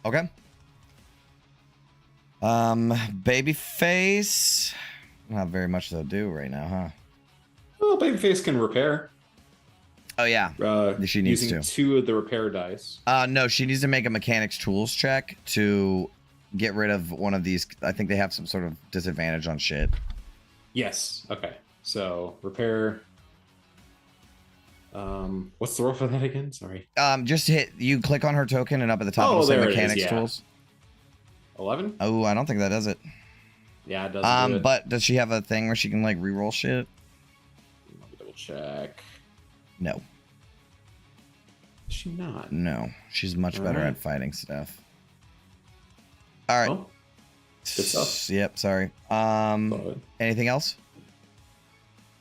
Speaker 7: Okay. Babyface. Not very much to do right now, huh?
Speaker 11: Well, Babyface can repair.
Speaker 7: Oh yeah. She needs
Speaker 11: using
Speaker 7: to.
Speaker 11: 2 of the repair dice.
Speaker 7: No, she needs to make a mechanics tools check to get rid of one of these. I think they have some sort of disadvantage on shit.
Speaker 11: Yes. Okay. So repair. What's the roll for that again? Sorry.
Speaker 7: Just you click on her token and up at the top it'll say
Speaker 11: there it is,
Speaker 7: mechanics
Speaker 11: yeah.
Speaker 7: tools.
Speaker 11: 11?
Speaker 7: Oh, I don't think that does it.
Speaker 11: Yeah, it does. Do it.
Speaker 7: But does she have a thing where she can like re-roll shit?
Speaker 11: Let me double check.
Speaker 7: No.
Speaker 11: Is she not?
Speaker 7: No. She's much better
Speaker 11: Alright.
Speaker 7: at fighting stuff. All right.
Speaker 11: Well, good stuff.
Speaker 7: Yep, sorry.
Speaker 11: Solid.
Speaker 7: Anything else?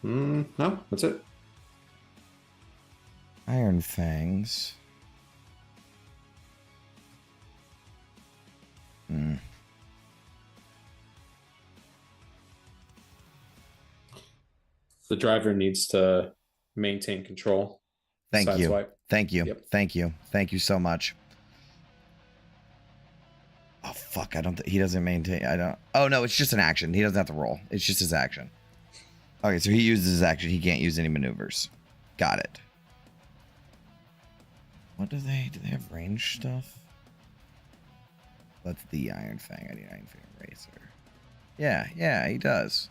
Speaker 11: No, that's it.
Speaker 7: Iron Fangs.
Speaker 11: The driver needs to maintain control.
Speaker 7: Thank you.
Speaker 11: Sideswipe.
Speaker 7: Thank you.
Speaker 11: Yep.
Speaker 7: Thank you. Thank you so much. Oh fuck! I don't. He doesn't maintain. I don't. Oh no! It's just an action. He doesn't have to roll. It's just his action. Okay, so he uses his action. He can't use any maneuvers. Got it. What do they? Do they have range stuff? That's the Iron Fang. I need Iron Fang Racer. Yeah, he does.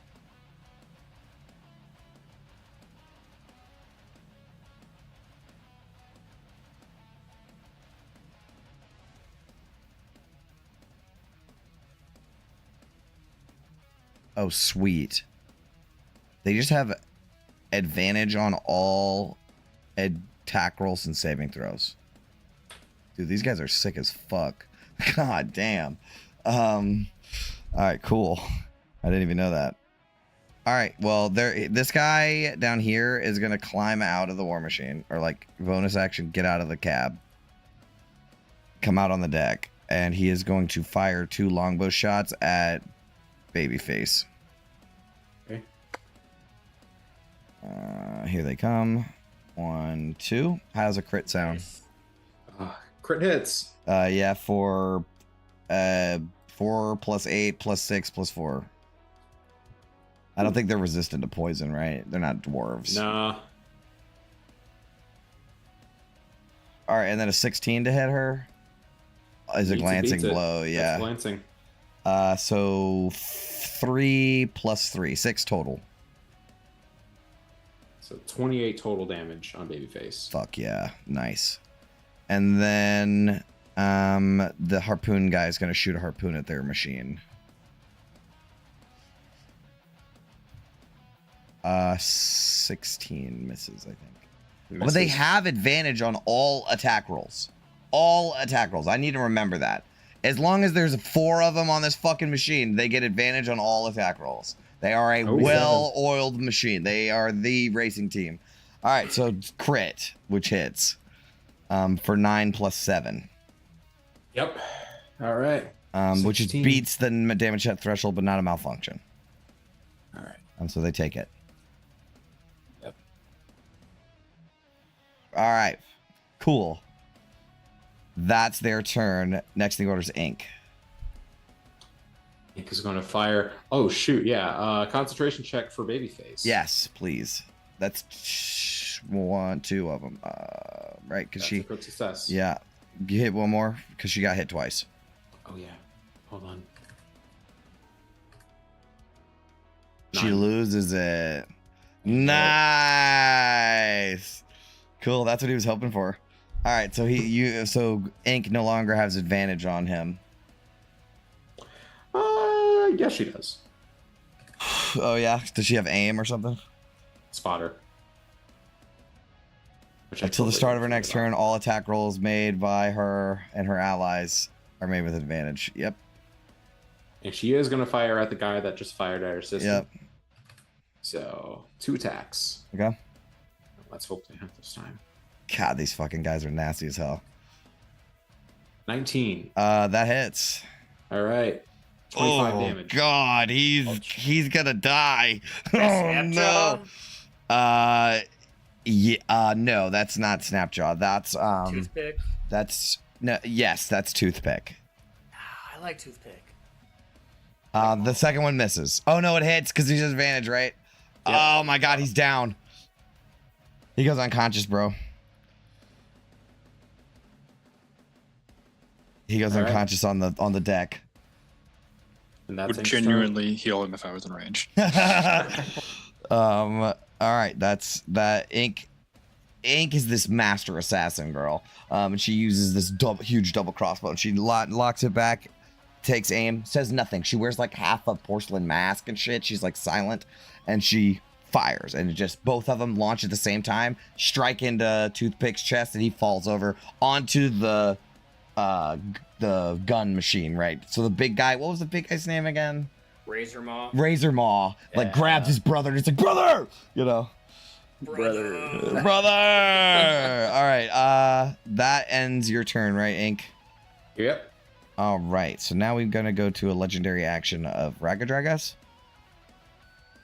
Speaker 7: Oh, sweet. They just have advantage on all attack rolls and saving throws. Dude, these guys are sick as fuck. God damn. All right, cool. I didn't even know that. All right, well, this guy down here is going to climb out of the war machine, or like bonus action, get out of the cab, come out on the deck, and he is going to fire 2 longbow shots at Babyface.
Speaker 11: Okay.
Speaker 7: Here they come. 1, 2. How's a crit sound?
Speaker 11: Crit hits.
Speaker 7: Yeah, for 4 plus 8 plus 6 plus 4. I don't think they're resistant to poison, right? They're not dwarves.
Speaker 11: Nah.
Speaker 7: All right, and then a 16 to hit her. is a
Speaker 11: Beats it,
Speaker 7: glancing
Speaker 11: beats it.
Speaker 7: blow.
Speaker 11: That's
Speaker 7: Yeah.
Speaker 11: glancing.
Speaker 7: So 3 plus 3, 6 total.
Speaker 11: So 28 total damage on Babyface.
Speaker 7: Fuck yeah, nice. And then the harpoon guy is gonna shoot a harpoon at their machine. 16 misses, I think. But they have advantage on all attack rolls. All attack rolls. I need to remember that. As long as there's 4 of them on this fucking machine, they get advantage on all attack rolls. They are a well-oiled machine. They are the racing team. All right, so crit, which hits for 9 plus 7.
Speaker 11: Yep. All right.
Speaker 7: Which
Speaker 11: 16.
Speaker 7: beats the damage set threshold, but not a malfunction.
Speaker 11: All right.
Speaker 7: So they take it.
Speaker 11: Yep.
Speaker 7: All right. Cool. That's their turn. Next thing orders Ink.
Speaker 11: Ink is going to fire. Oh, shoot. Yeah. Concentration check for Babyface.
Speaker 7: Yes, please. That's 2 of them. Right, because she.
Speaker 11: A crit success.
Speaker 7: Yeah. You hit one more because she got hit twice.
Speaker 11: Oh, yeah. Hold on.
Speaker 7: She
Speaker 11: 9.
Speaker 7: loses it. Nice. Cool. That's what he was hoping for. All right. So so Ink no longer has advantage on him.
Speaker 11: Yeah, she does.
Speaker 7: Oh yeah. Does she have aim or something?
Speaker 11: Spotter.
Speaker 7: Until the start of her next turn, all attack rolls made by her and her allies are made with advantage. Yep.
Speaker 11: And she is going to fire at the guy that just fired at her system.
Speaker 7: Yep.
Speaker 11: So 2 attacks.
Speaker 7: Okay.
Speaker 11: Let's hope they have this time.
Speaker 7: God, these fucking guys are nasty as hell.
Speaker 11: 19.
Speaker 7: That hits.
Speaker 11: All right. 25 damage.
Speaker 7: God, he's gonna die. Oh
Speaker 5: Snapjaw?
Speaker 7: no. Yeah. No, that's not Snapjaw. That's
Speaker 5: Toothpick.
Speaker 7: That's no. Yes, that's Toothpick.
Speaker 5: I like Toothpick.
Speaker 7: The second one misses. Oh no, it hits because he's advantage, right?
Speaker 11: Yep.
Speaker 7: Oh my God, he's down. He goes unconscious, bro. He goes
Speaker 11: All right.
Speaker 7: unconscious on the deck.
Speaker 11: And that's
Speaker 6: Would
Speaker 11: Ink's turn.
Speaker 6: genuinely heal him if I was in range.
Speaker 7: All right, that's that. Ink is this master assassin girl. And she uses this huge double crossbow. And she locks it back, takes aim, says nothing. She wears like half a porcelain mask and shit. She's like silent, and she fires, and it just both of them launch at the same time, strike into Toothpick's chest, and he falls over onto the gun machine. Right. So the big guy. What was the big guy's name again?
Speaker 5: Razor Maw.
Speaker 7: Razor Maw. Like grabs his brother. And it's like, brother. You know.
Speaker 5: Brother.
Speaker 7: All right. That ends your turn, right, Ink?
Speaker 11: Yep.
Speaker 7: All right. So now we're gonna go to a legendary action of Ragadragas,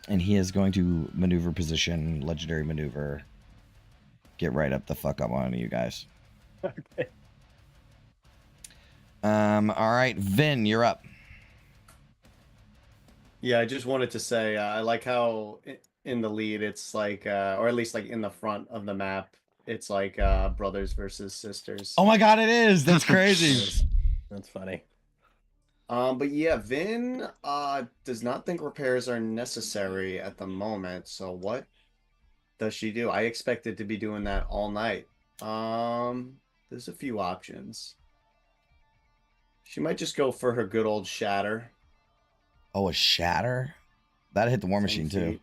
Speaker 7: and he is going to maneuver position, legendary maneuver. Get right up the fuck up on you guys.
Speaker 8: Okay.
Speaker 7: All right, Vin, you're up.
Speaker 4: Yeah, I just wanted to say I like how in the lead it's like, or at least like in the front of the map, it's like brothers versus sisters.
Speaker 7: Oh my God, it is. That's crazy.
Speaker 8: That's funny.
Speaker 4: But yeah, Vin does not think repairs are necessary at the moment. So what does she do? I expected to be doing that all night. There's a few options. She might just go for her good old shatter.
Speaker 7: Oh, a shatter? That hit the war machine too.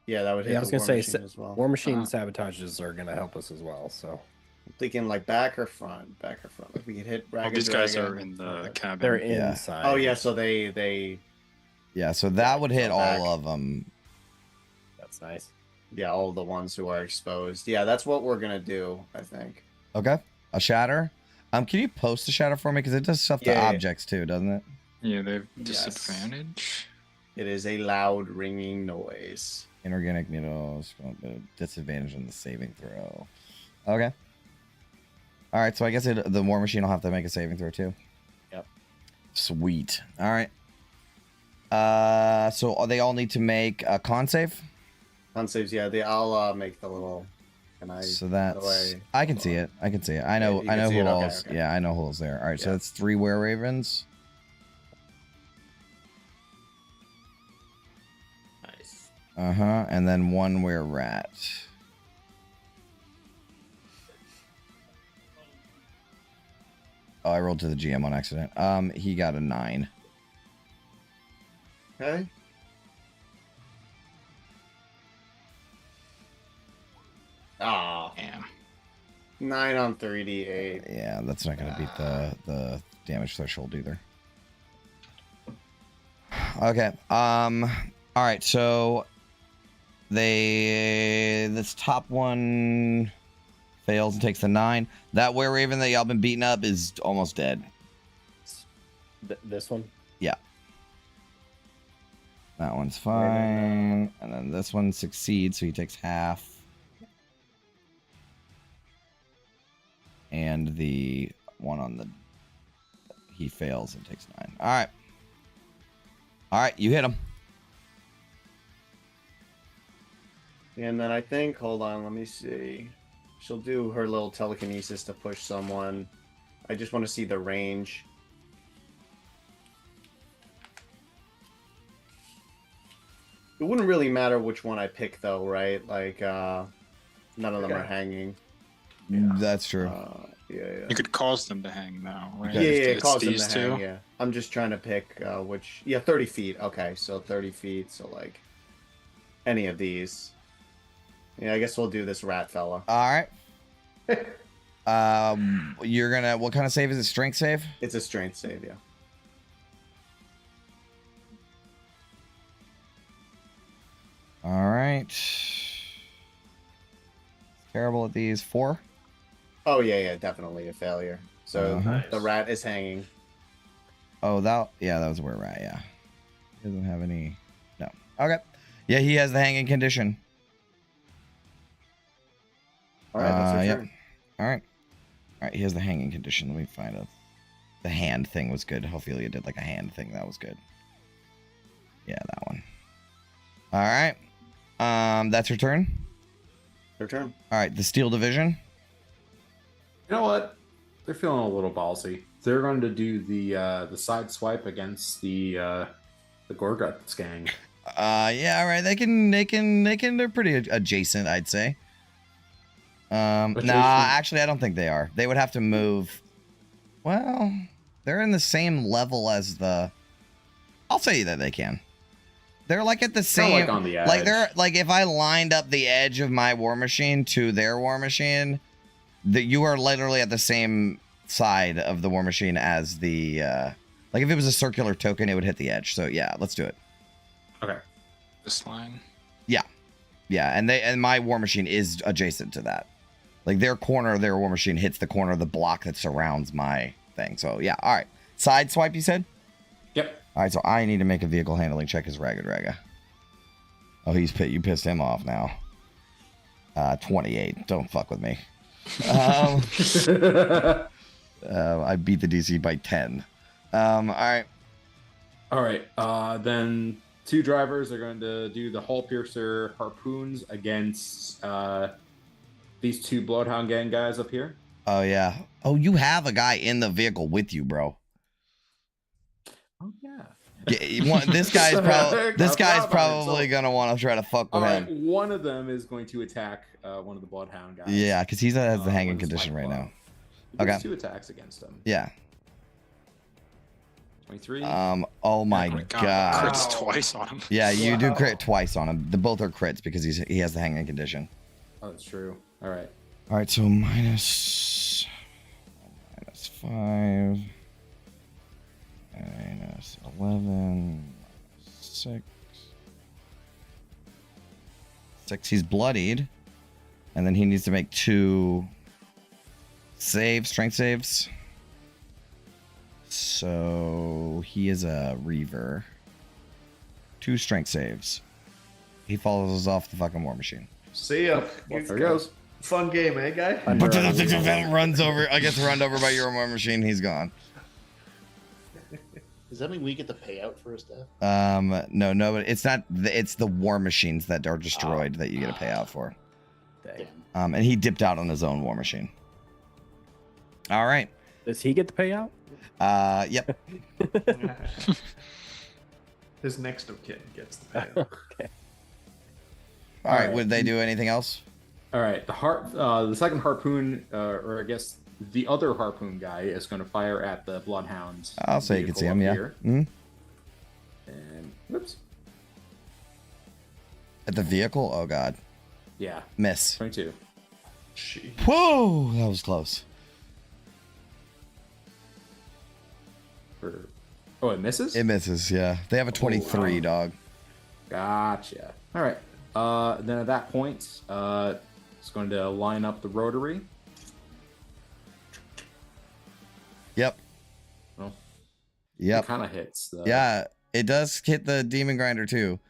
Speaker 4: Yeah, that would hit
Speaker 8: Yeah, I was
Speaker 4: the
Speaker 8: gonna
Speaker 4: war
Speaker 8: say
Speaker 4: machine as well.
Speaker 8: war machine sabotages are gonna help us as well. So
Speaker 4: I'm thinking like back or front, back or front. Like we could hit.
Speaker 6: All these guys are in the cabin.
Speaker 8: they're
Speaker 7: Yeah.
Speaker 8: inside.
Speaker 4: Oh yeah, so they
Speaker 7: Yeah, so that would hit
Speaker 4: back.
Speaker 7: all of them.
Speaker 8: That's nice.
Speaker 4: yeah, all the ones who are exposed. Yeah, that's what we're gonna do, I think.
Speaker 7: Okay, a shatter. Can you post a shatter for me? Because it does stuff to
Speaker 4: Yeah.
Speaker 7: objects too, doesn't it?
Speaker 6: Yeah, they have
Speaker 4: Yes.
Speaker 6: disadvantage.
Speaker 4: It is a loud ringing noise.
Speaker 7: Inorganic needles, disadvantage on the saving throw. Okay. All right, so I guess the war machine will have to make a saving throw too.
Speaker 8: Yep.
Speaker 7: Sweet. All right. So they all need to make a con save.
Speaker 4: Con saves, yeah. I'll make the little Can I?
Speaker 7: So
Speaker 4: how do
Speaker 7: that's I can see it. I can see it. I know.
Speaker 4: you
Speaker 7: I
Speaker 4: can
Speaker 7: know
Speaker 4: see
Speaker 7: who
Speaker 4: it? Okay,
Speaker 7: all's.
Speaker 4: okay.
Speaker 7: Yeah, I know who's there. All right, so
Speaker 4: Yeah.
Speaker 7: that's 3 were ravens.
Speaker 11: Nice.
Speaker 7: And then 1 were rat. Oh, I rolled to the GM on accident. He got a 9.
Speaker 4: Okay. Ah,
Speaker 6: Damn.
Speaker 4: 9 on 3d8.
Speaker 7: Yeah, that's not gonna beat the damage threshold either. Okay. All right. So this top one fails and takes the 9. That were raven that y'all been beating up is almost dead.
Speaker 8: This one?
Speaker 7: Yeah. That one's fine. And then this one succeeds, so he takes half. And the one on the... He fails and takes 9. All right. All right, you hit him.
Speaker 4: And then I think, hold on, let me see. She'll do her little telekinesis to push someone. I just want to see the range. It wouldn't really matter which one I pick, though, right? Like, none of them are hanging.
Speaker 7: That's true.
Speaker 4: Yeah.
Speaker 6: You could cause them to hang now, right?
Speaker 4: Yeah,
Speaker 6: It's
Speaker 4: cause them
Speaker 6: these
Speaker 4: to hang,
Speaker 6: two.
Speaker 4: yeah. I'm just trying to pick which... Yeah, 30 feet. Okay, so 30 feet, so, like, any of these. Yeah, I guess we'll do this rat fella.
Speaker 7: All right. You're gonna... What kind of save is it? Strength save?
Speaker 4: It's a strength save, yeah.
Speaker 7: All right. Terrible at these. 4?
Speaker 4: Oh, yeah, definitely a failure. So
Speaker 7: Uh-huh.
Speaker 4: the rat is hanging.
Speaker 7: Oh, that was where rat, yeah. He doesn't have any... No. Okay. Yeah, he has the hanging condition.
Speaker 4: All right, that's your
Speaker 7: Yep.
Speaker 4: turn.
Speaker 7: All right. All right, he has the hanging condition. Let me find out. The hand thing was good. Ophelia did like a hand thing. That was good. Yeah, that one. All right. That's your turn.
Speaker 4: Your turn.
Speaker 7: All right, the Steel Division.
Speaker 11: You know what? They're feeling a little ballsy. They're going to do the side swipe against the Gorguts gang.
Speaker 7: Yeah, all right. They're pretty adjacent, I'd say.
Speaker 11: Adjacent.
Speaker 7: Nah, actually, I don't think they are. They would have to move. Well, they're in the same level as the... I'll say that they can. They're like at the same...
Speaker 11: like on the edge.
Speaker 7: Like they're like if I lined up the edge of my war machine to their war machine, that you are literally at the same side of the war machine as the... like if it was a circular token, it would hit the edge. So yeah, let's do it.
Speaker 11: Okay.
Speaker 6: This line.
Speaker 7: Yeah, and my war machine is adjacent to that. Like their corner of their war machine hits the corner of the block that surrounds my thing. So yeah, all right. Side swipe, you said?
Speaker 11: Yep.
Speaker 7: All right, so I need to make a vehicle handling check as Ragged Ragga. Oh, you pissed him off now. 28. Don't fuck with me. I beat the DC by 10. All right.
Speaker 11: All right. Then 2 drivers are going to do the Hull Piercer harpoons against these 2 Bloodhound gang guys up here.
Speaker 7: Oh yeah. Oh, you have a guy in the vehicle with you, bro.
Speaker 11: Oh yeah.
Speaker 7: This guy's probably gonna want to try to fuck with
Speaker 11: All right.
Speaker 7: him.
Speaker 11: One of them is going to attack one of the Bloodhound guys.
Speaker 7: Yeah, because he has the hanging
Speaker 11: with his
Speaker 7: condition
Speaker 11: light
Speaker 7: right
Speaker 11: glove.
Speaker 7: now.
Speaker 11: He gets
Speaker 7: Okay.
Speaker 11: 2 attacks against him.
Speaker 7: Yeah.
Speaker 11: 23.
Speaker 7: Oh my
Speaker 6: God.
Speaker 7: god.
Speaker 6: Crits twice on him.
Speaker 7: Yeah, you do crit twice on him. Both are crits because he has the hanging condition.
Speaker 11: Oh, that's true. All right.
Speaker 7: All right, so minus 5, minus 11, 6. He's bloodied, and then he needs to make 2 strength saves. So he is a reaver. 2 strength saves. He follows off the fucking war machine.
Speaker 10: See ya.
Speaker 11: Well, there goes.
Speaker 10: Fun game, eh, guy?
Speaker 7: Runs over. I get run over by your war machine. He's gone.
Speaker 9: Does that mean we get the payout for his death?
Speaker 7: No, but it's not. It's the war machines that are destroyed that you get a payout for.
Speaker 9: Damn.
Speaker 7: And he dipped out on his own war machine. All right.
Speaker 8: Does he get the payout?
Speaker 7: Yep.
Speaker 10: His next of kin gets the payout.
Speaker 8: Okay.
Speaker 7: All right. Would they do anything else?
Speaker 11: All right, the second harpoon, or I guess the other harpoon guy, is going to fire at the bloodhound.
Speaker 7: I'll say you can see him. Yeah.
Speaker 11: And whoops.
Speaker 7: At the vehicle? Oh God.
Speaker 11: Yeah.
Speaker 7: Miss.
Speaker 11: 22.
Speaker 7: Whoa, that was close.
Speaker 11: Oh, it misses?
Speaker 7: It misses, yeah. They have a 23,
Speaker 11: wow.
Speaker 7: dog.
Speaker 11: Gotcha. All right. Then at that point, it's going to line up the rotary.
Speaker 7: Yep.
Speaker 11: Well,
Speaker 7: Yep.
Speaker 11: it kind of hits.
Speaker 7: Yeah, it does hit the demon grinder too.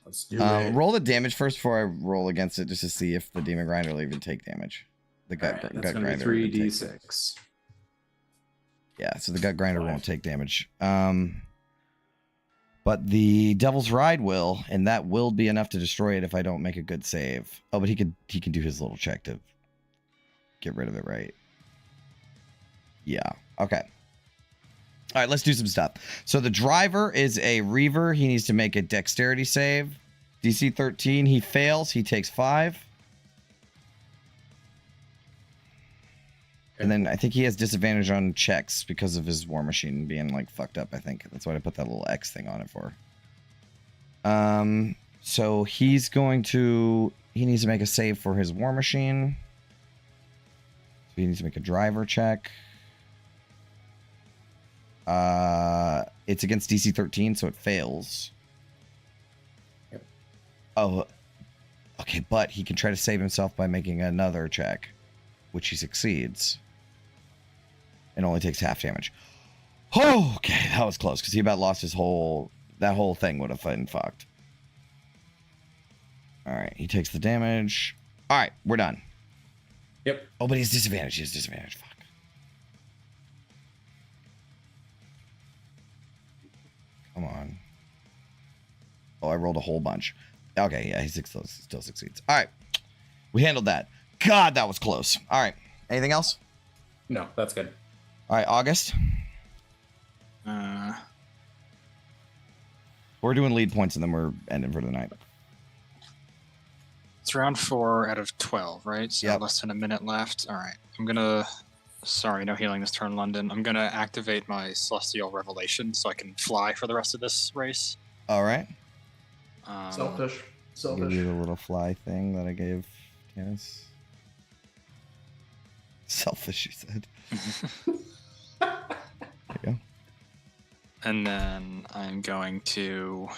Speaker 11: Let's do it.
Speaker 7: Roll the damage first before I roll against it, just to see if the demon grinder will even take damage. The gut,
Speaker 11: Right,
Speaker 7: gut
Speaker 11: that's going to
Speaker 7: grinder.
Speaker 11: be
Speaker 7: would take
Speaker 11: 3d6.
Speaker 7: Yeah, so the gut grinder won't take damage. But the Devil's Ride will, and that will be enough to destroy it if I don't make a good save. Oh, but he can do his little check to get rid of it, right? Yeah. Okay. All right, let's do some stuff. So the driver is a Reaver. He needs to make a dexterity save. DC 13. He fails. He takes 5. And then I think he has disadvantage on checks because of his war machine being like fucked up. I think that's why I put that little X thing on it for. So he needs to make a save for his war machine. So he needs to make a driver check. It's against DC 13, so it fails.
Speaker 11: Yep.
Speaker 7: Oh, okay, but he can try to save himself by making another check, which he succeeds. And only takes half damage. Oh, okay, that was close because he about lost his whole. That whole thing would have been fucked. All right, he takes the damage. All right, we're done.
Speaker 11: Yep.
Speaker 7: Oh, but he has disadvantage. He has disadvantage. Fuck. Come on. Oh, I rolled a whole bunch. Okay, yeah, he still succeeds. All right, we handled that. God, that was close. All right, anything else?
Speaker 11: No, that's good.
Speaker 7: All right, August. We're doing lead points and then we're ending for the night.
Speaker 6: It's round 4 out of 12, right? So
Speaker 7: Yep.
Speaker 6: less than a minute left. All right. I'm going to... Sorry, no healing this turn, London. I'm going to activate my Celestial Revelation so I can fly for the rest of this race.
Speaker 7: All right.
Speaker 10: Selfish.
Speaker 7: Give you the little fly thing that I gave Tannis. Selfish, you said. There you go.
Speaker 6: And then I'm going to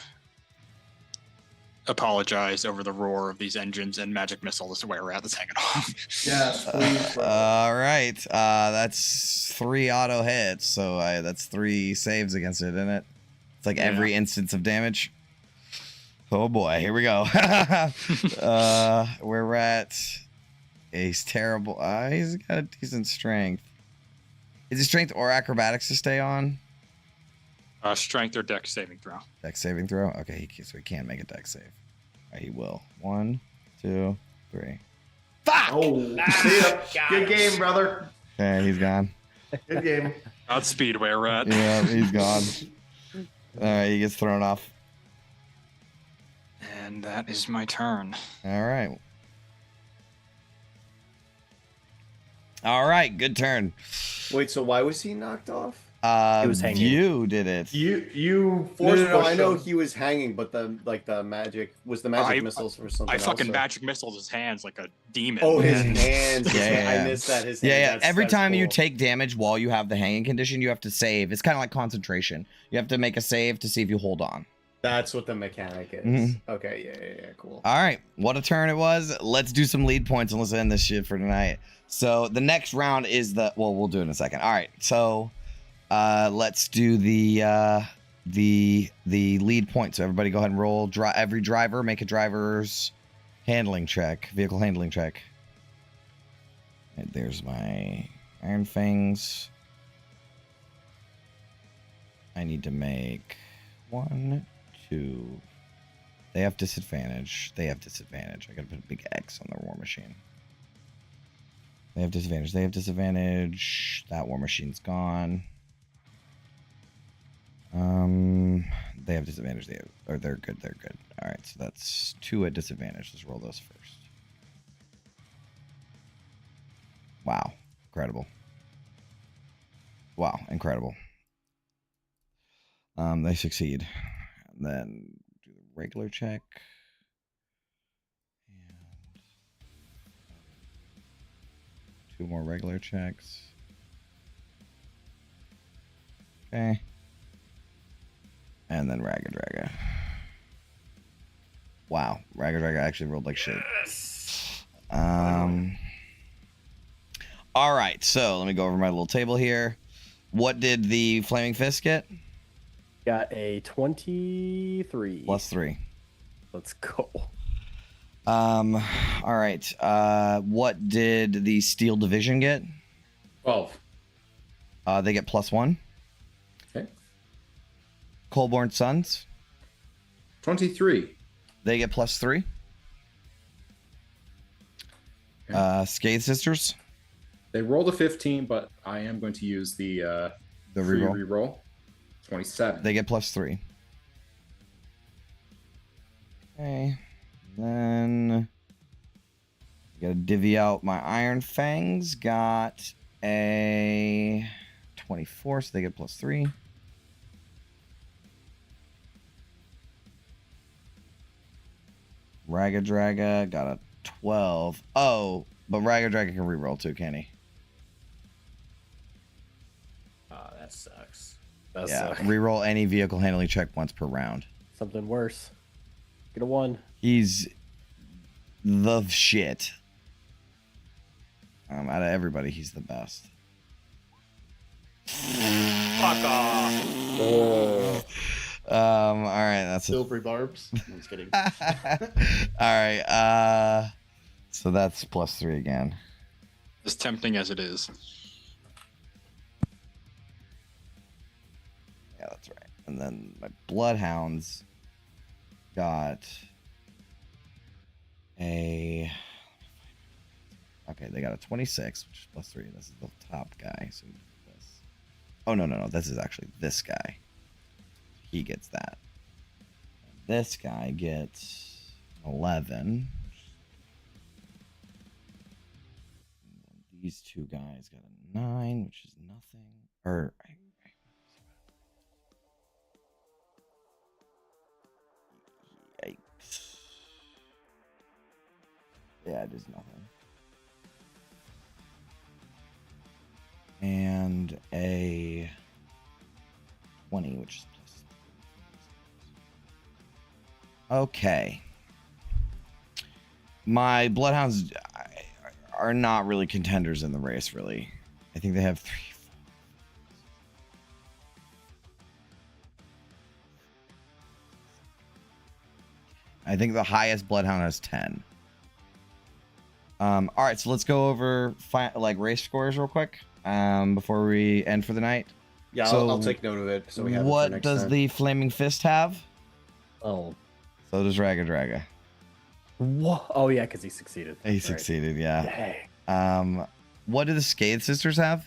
Speaker 6: apologize over the roar of these engines and magic missiles to where we're at that's hanging off.
Speaker 10: Yes, please.
Speaker 7: All right. That's 3 auto hits, so that's 3 saves against it, isn't it? It's like every instance of damage. Oh boy, here we go. We're at. He's terrible. He's got a decent strength. Is it strength or acrobatics to stay on?
Speaker 6: Strength or dex saving throw.
Speaker 7: Dex saving throw? Okay, so he can't make a dex save. All right, he will. 1, 2, 3. Fuck!
Speaker 10: Oh, see ya. Good game, brother.
Speaker 7: Okay, he's gone.
Speaker 10: Good game.
Speaker 6: Godspeed, where we're at.
Speaker 7: Yeah, he's gone. All right, he gets thrown off.
Speaker 6: And that is my turn.
Speaker 7: All right. All right, good turn.
Speaker 4: Wait, so why was he knocked off?
Speaker 8: He was hanging.
Speaker 7: You did it.
Speaker 10: You force
Speaker 4: No,
Speaker 10: pushed
Speaker 4: I know
Speaker 10: him.
Speaker 4: he was hanging, but the magic missiles for something
Speaker 6: I
Speaker 4: else.
Speaker 6: fucking
Speaker 4: or-
Speaker 6: magic missiles his hands like a demon.
Speaker 4: Oh, his
Speaker 6: man.
Speaker 4: hands.
Speaker 7: Yeah.
Speaker 4: I missed that. His
Speaker 7: Yeah,
Speaker 4: hands.
Speaker 7: yeah.
Speaker 4: That's-
Speaker 7: Every
Speaker 4: that's
Speaker 7: time you
Speaker 4: cool.
Speaker 7: take damage while you have the hanging condition, you have to save. It's kind of like concentration. You have to make a save to see if you hold on.
Speaker 4: That's what the mechanic is.
Speaker 7: Mhm.
Speaker 4: Okay, yeah, cool.
Speaker 7: All right, what a turn it was. Let's do some lead points and let's end this shit for tonight. So the next round is we'll do it in a second. All right, so let's do the lead point. So everybody go ahead and roll. Every driver make a driver's handling check, vehicle handling check. And there's my Iron Fangs. I need to make 1, 2. They have disadvantage. I gotta put a big X on their war machine. They have disadvantage. They have disadvantage. That war machine's gone. They have disadvantage. They're good. They're good. All right, so that's 2 at disadvantage. Let's roll those first. Wow, incredible. Wow, incredible. They succeed. And then do the regular check. And 2 more regular checks. Okay. And then Raga Draga. Wow, Raga Draga actually rolled like shit. All right, so let me go over my little table here. What did the Flaming Fist get?
Speaker 8: Got a 23.
Speaker 7: Plus 3.
Speaker 8: Let's go.
Speaker 7: All right. What did the Steel Division get?
Speaker 11: 12.
Speaker 7: They get plus 1.
Speaker 11: Okay.
Speaker 7: Coldborn Sons,
Speaker 11: 23.
Speaker 7: they get plus 3.
Speaker 11: Okay.
Speaker 7: Scathe Sisters,
Speaker 11: They rolled a 15, but I am going to use the free
Speaker 7: reroll.
Speaker 11: reroll. 27.
Speaker 7: They get plus 3. Okay. Then gotta divvy out my Iron Fangs. Got a 24, so they get plus 3. Raga Draga got a 12. Oh, but Raga Draga can reroll too, can he?
Speaker 5: Oh, that sucks.
Speaker 8: That's
Speaker 7: Reroll any vehicle handling check once per round.
Speaker 8: something worse. Get a 1.
Speaker 7: He's the shit. Out of everybody, he's the best.
Speaker 5: Fuck off.
Speaker 7: All right, that's
Speaker 9: Silvery barbs. I'm just kidding.
Speaker 7: All right, so that's plus 3 again.
Speaker 6: As tempting as it is.
Speaker 7: Yeah, that's right. And then my Bloodhounds got a... Okay, they got a 26, which is plus 3. This is the top guy. So this. Oh, no. This is actually this guy. He gets that. This guy gets 11. These 2 guys got a 9, which is nothing. Or... Yikes. Yeah, it is nothing. And a 20, which is plus 3. Okay. My Bloodhounds are not really contenders in the race, really. I think they have 3, 4. I think the highest Bloodhound has 10. All right, so let's go over race scores real quick before we end for the night.
Speaker 4: Yeah,
Speaker 7: So
Speaker 4: I'll take note of it. So we have it for
Speaker 7: what
Speaker 4: next
Speaker 7: does
Speaker 4: time.
Speaker 7: the Flaming Fist have?
Speaker 8: Oh.
Speaker 7: So does Raga Draga.
Speaker 8: What? Oh, yeah, because he succeeded.
Speaker 7: He succeeded, yeah.
Speaker 8: Dang.
Speaker 7: What do the Scathe Sisters have?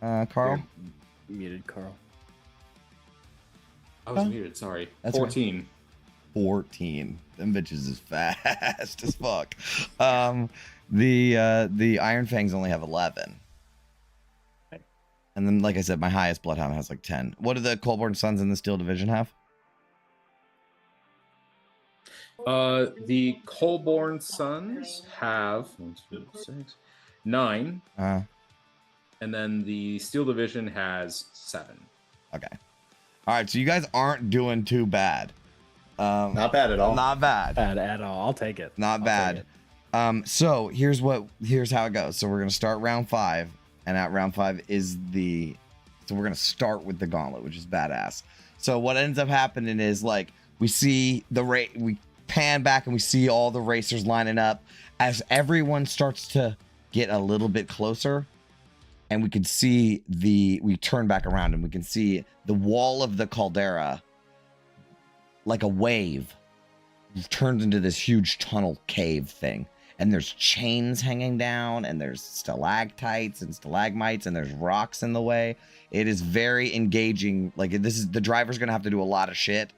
Speaker 7: Carl?
Speaker 8: You're muted, Carl.
Speaker 11: I was muted, sorry.
Speaker 7: That's
Speaker 11: 14.
Speaker 7: 14. Them bitches is fast as fuck. The Iron Fangs only have 11. And then, like I said, my highest Bloodhound has like 10. What do the Coldborn Sons in the Steel Division have?
Speaker 11: The Colborn Sons have 1, 2, 6, 9. And then the Steel Division has 7.
Speaker 7: Okay. All right, so you guys aren't doing too bad.
Speaker 4: Not bad at all.
Speaker 7: Not bad.
Speaker 8: Bad at all. I'll take it.
Speaker 7: Not
Speaker 8: I'll
Speaker 7: bad.
Speaker 8: take it.
Speaker 7: So here's how it goes. So we're gonna start round 5, and at round 5 is so we're gonna start with the gauntlet, which is badass. So what ends up happening is like we see we pan back and we see all the racers lining up as everyone starts to get a little bit closer, and we can see we turn back around and we can see the wall of the caldera, like a wave, turns into this huge tunnel cave thing. And there's chains hanging down, and there's stalactites and stalagmites, and there's rocks in the way. It is very engaging. Like, this is the driver's gonna have to do a lot of shit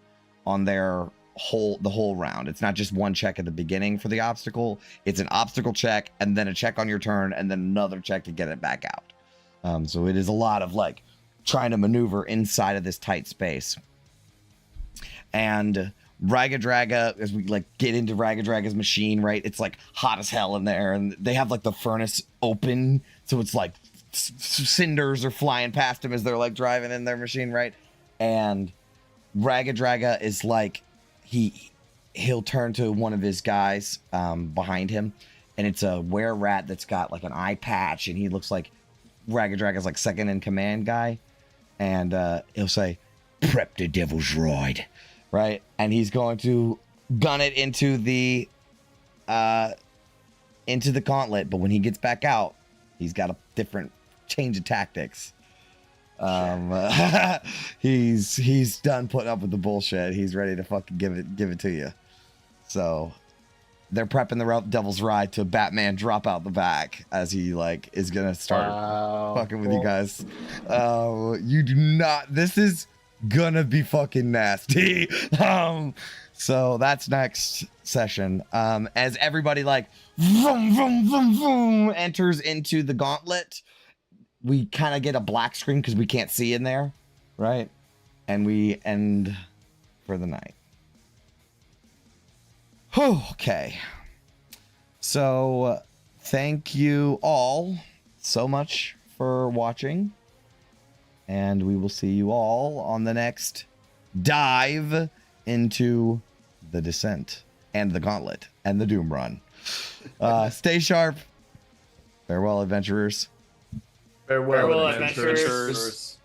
Speaker 7: on the whole round. It's not just one check at the beginning for the obstacle. It's an obstacle check, and then a check on your turn, and then another check to get it back out. So it is a lot of like trying to maneuver inside of this tight space. And Ragadraga, as we like get into Ragadraga's machine, right? It's like hot as hell in there, and they have like the furnace open, so it's like cinders are flying past him as they're like driving in their machine, right? And Ragadraga is like he'll turn to one of his guys behind him, and it's a were-rat that's got like an eye patch, and he looks like Ragadraga's like second in command guy, and he'll say, "Prep the devil's ride." Right, and he's going to gun it into the gauntlet. But when he gets back out, he's got a different change of tactics. He's done putting up with the bullshit. He's ready to fucking give it to you. So they're prepping the devil's ride to Batman drop out the back as he like is gonna start fucking with you guys. You do not. This is gonna be fucking nasty. So that's next session. As everybody like vroom, vroom, vroom, vroom, enters into the gauntlet, we kind of get a black screen because we can't see in there, right? And we end for the night. Okay. So thank you all so much for watching. And we will see you all on the next dive into the descent and the gauntlet and the doom run. Stay sharp. Farewell, adventurers.
Speaker 10: Farewell,
Speaker 5: adventurers.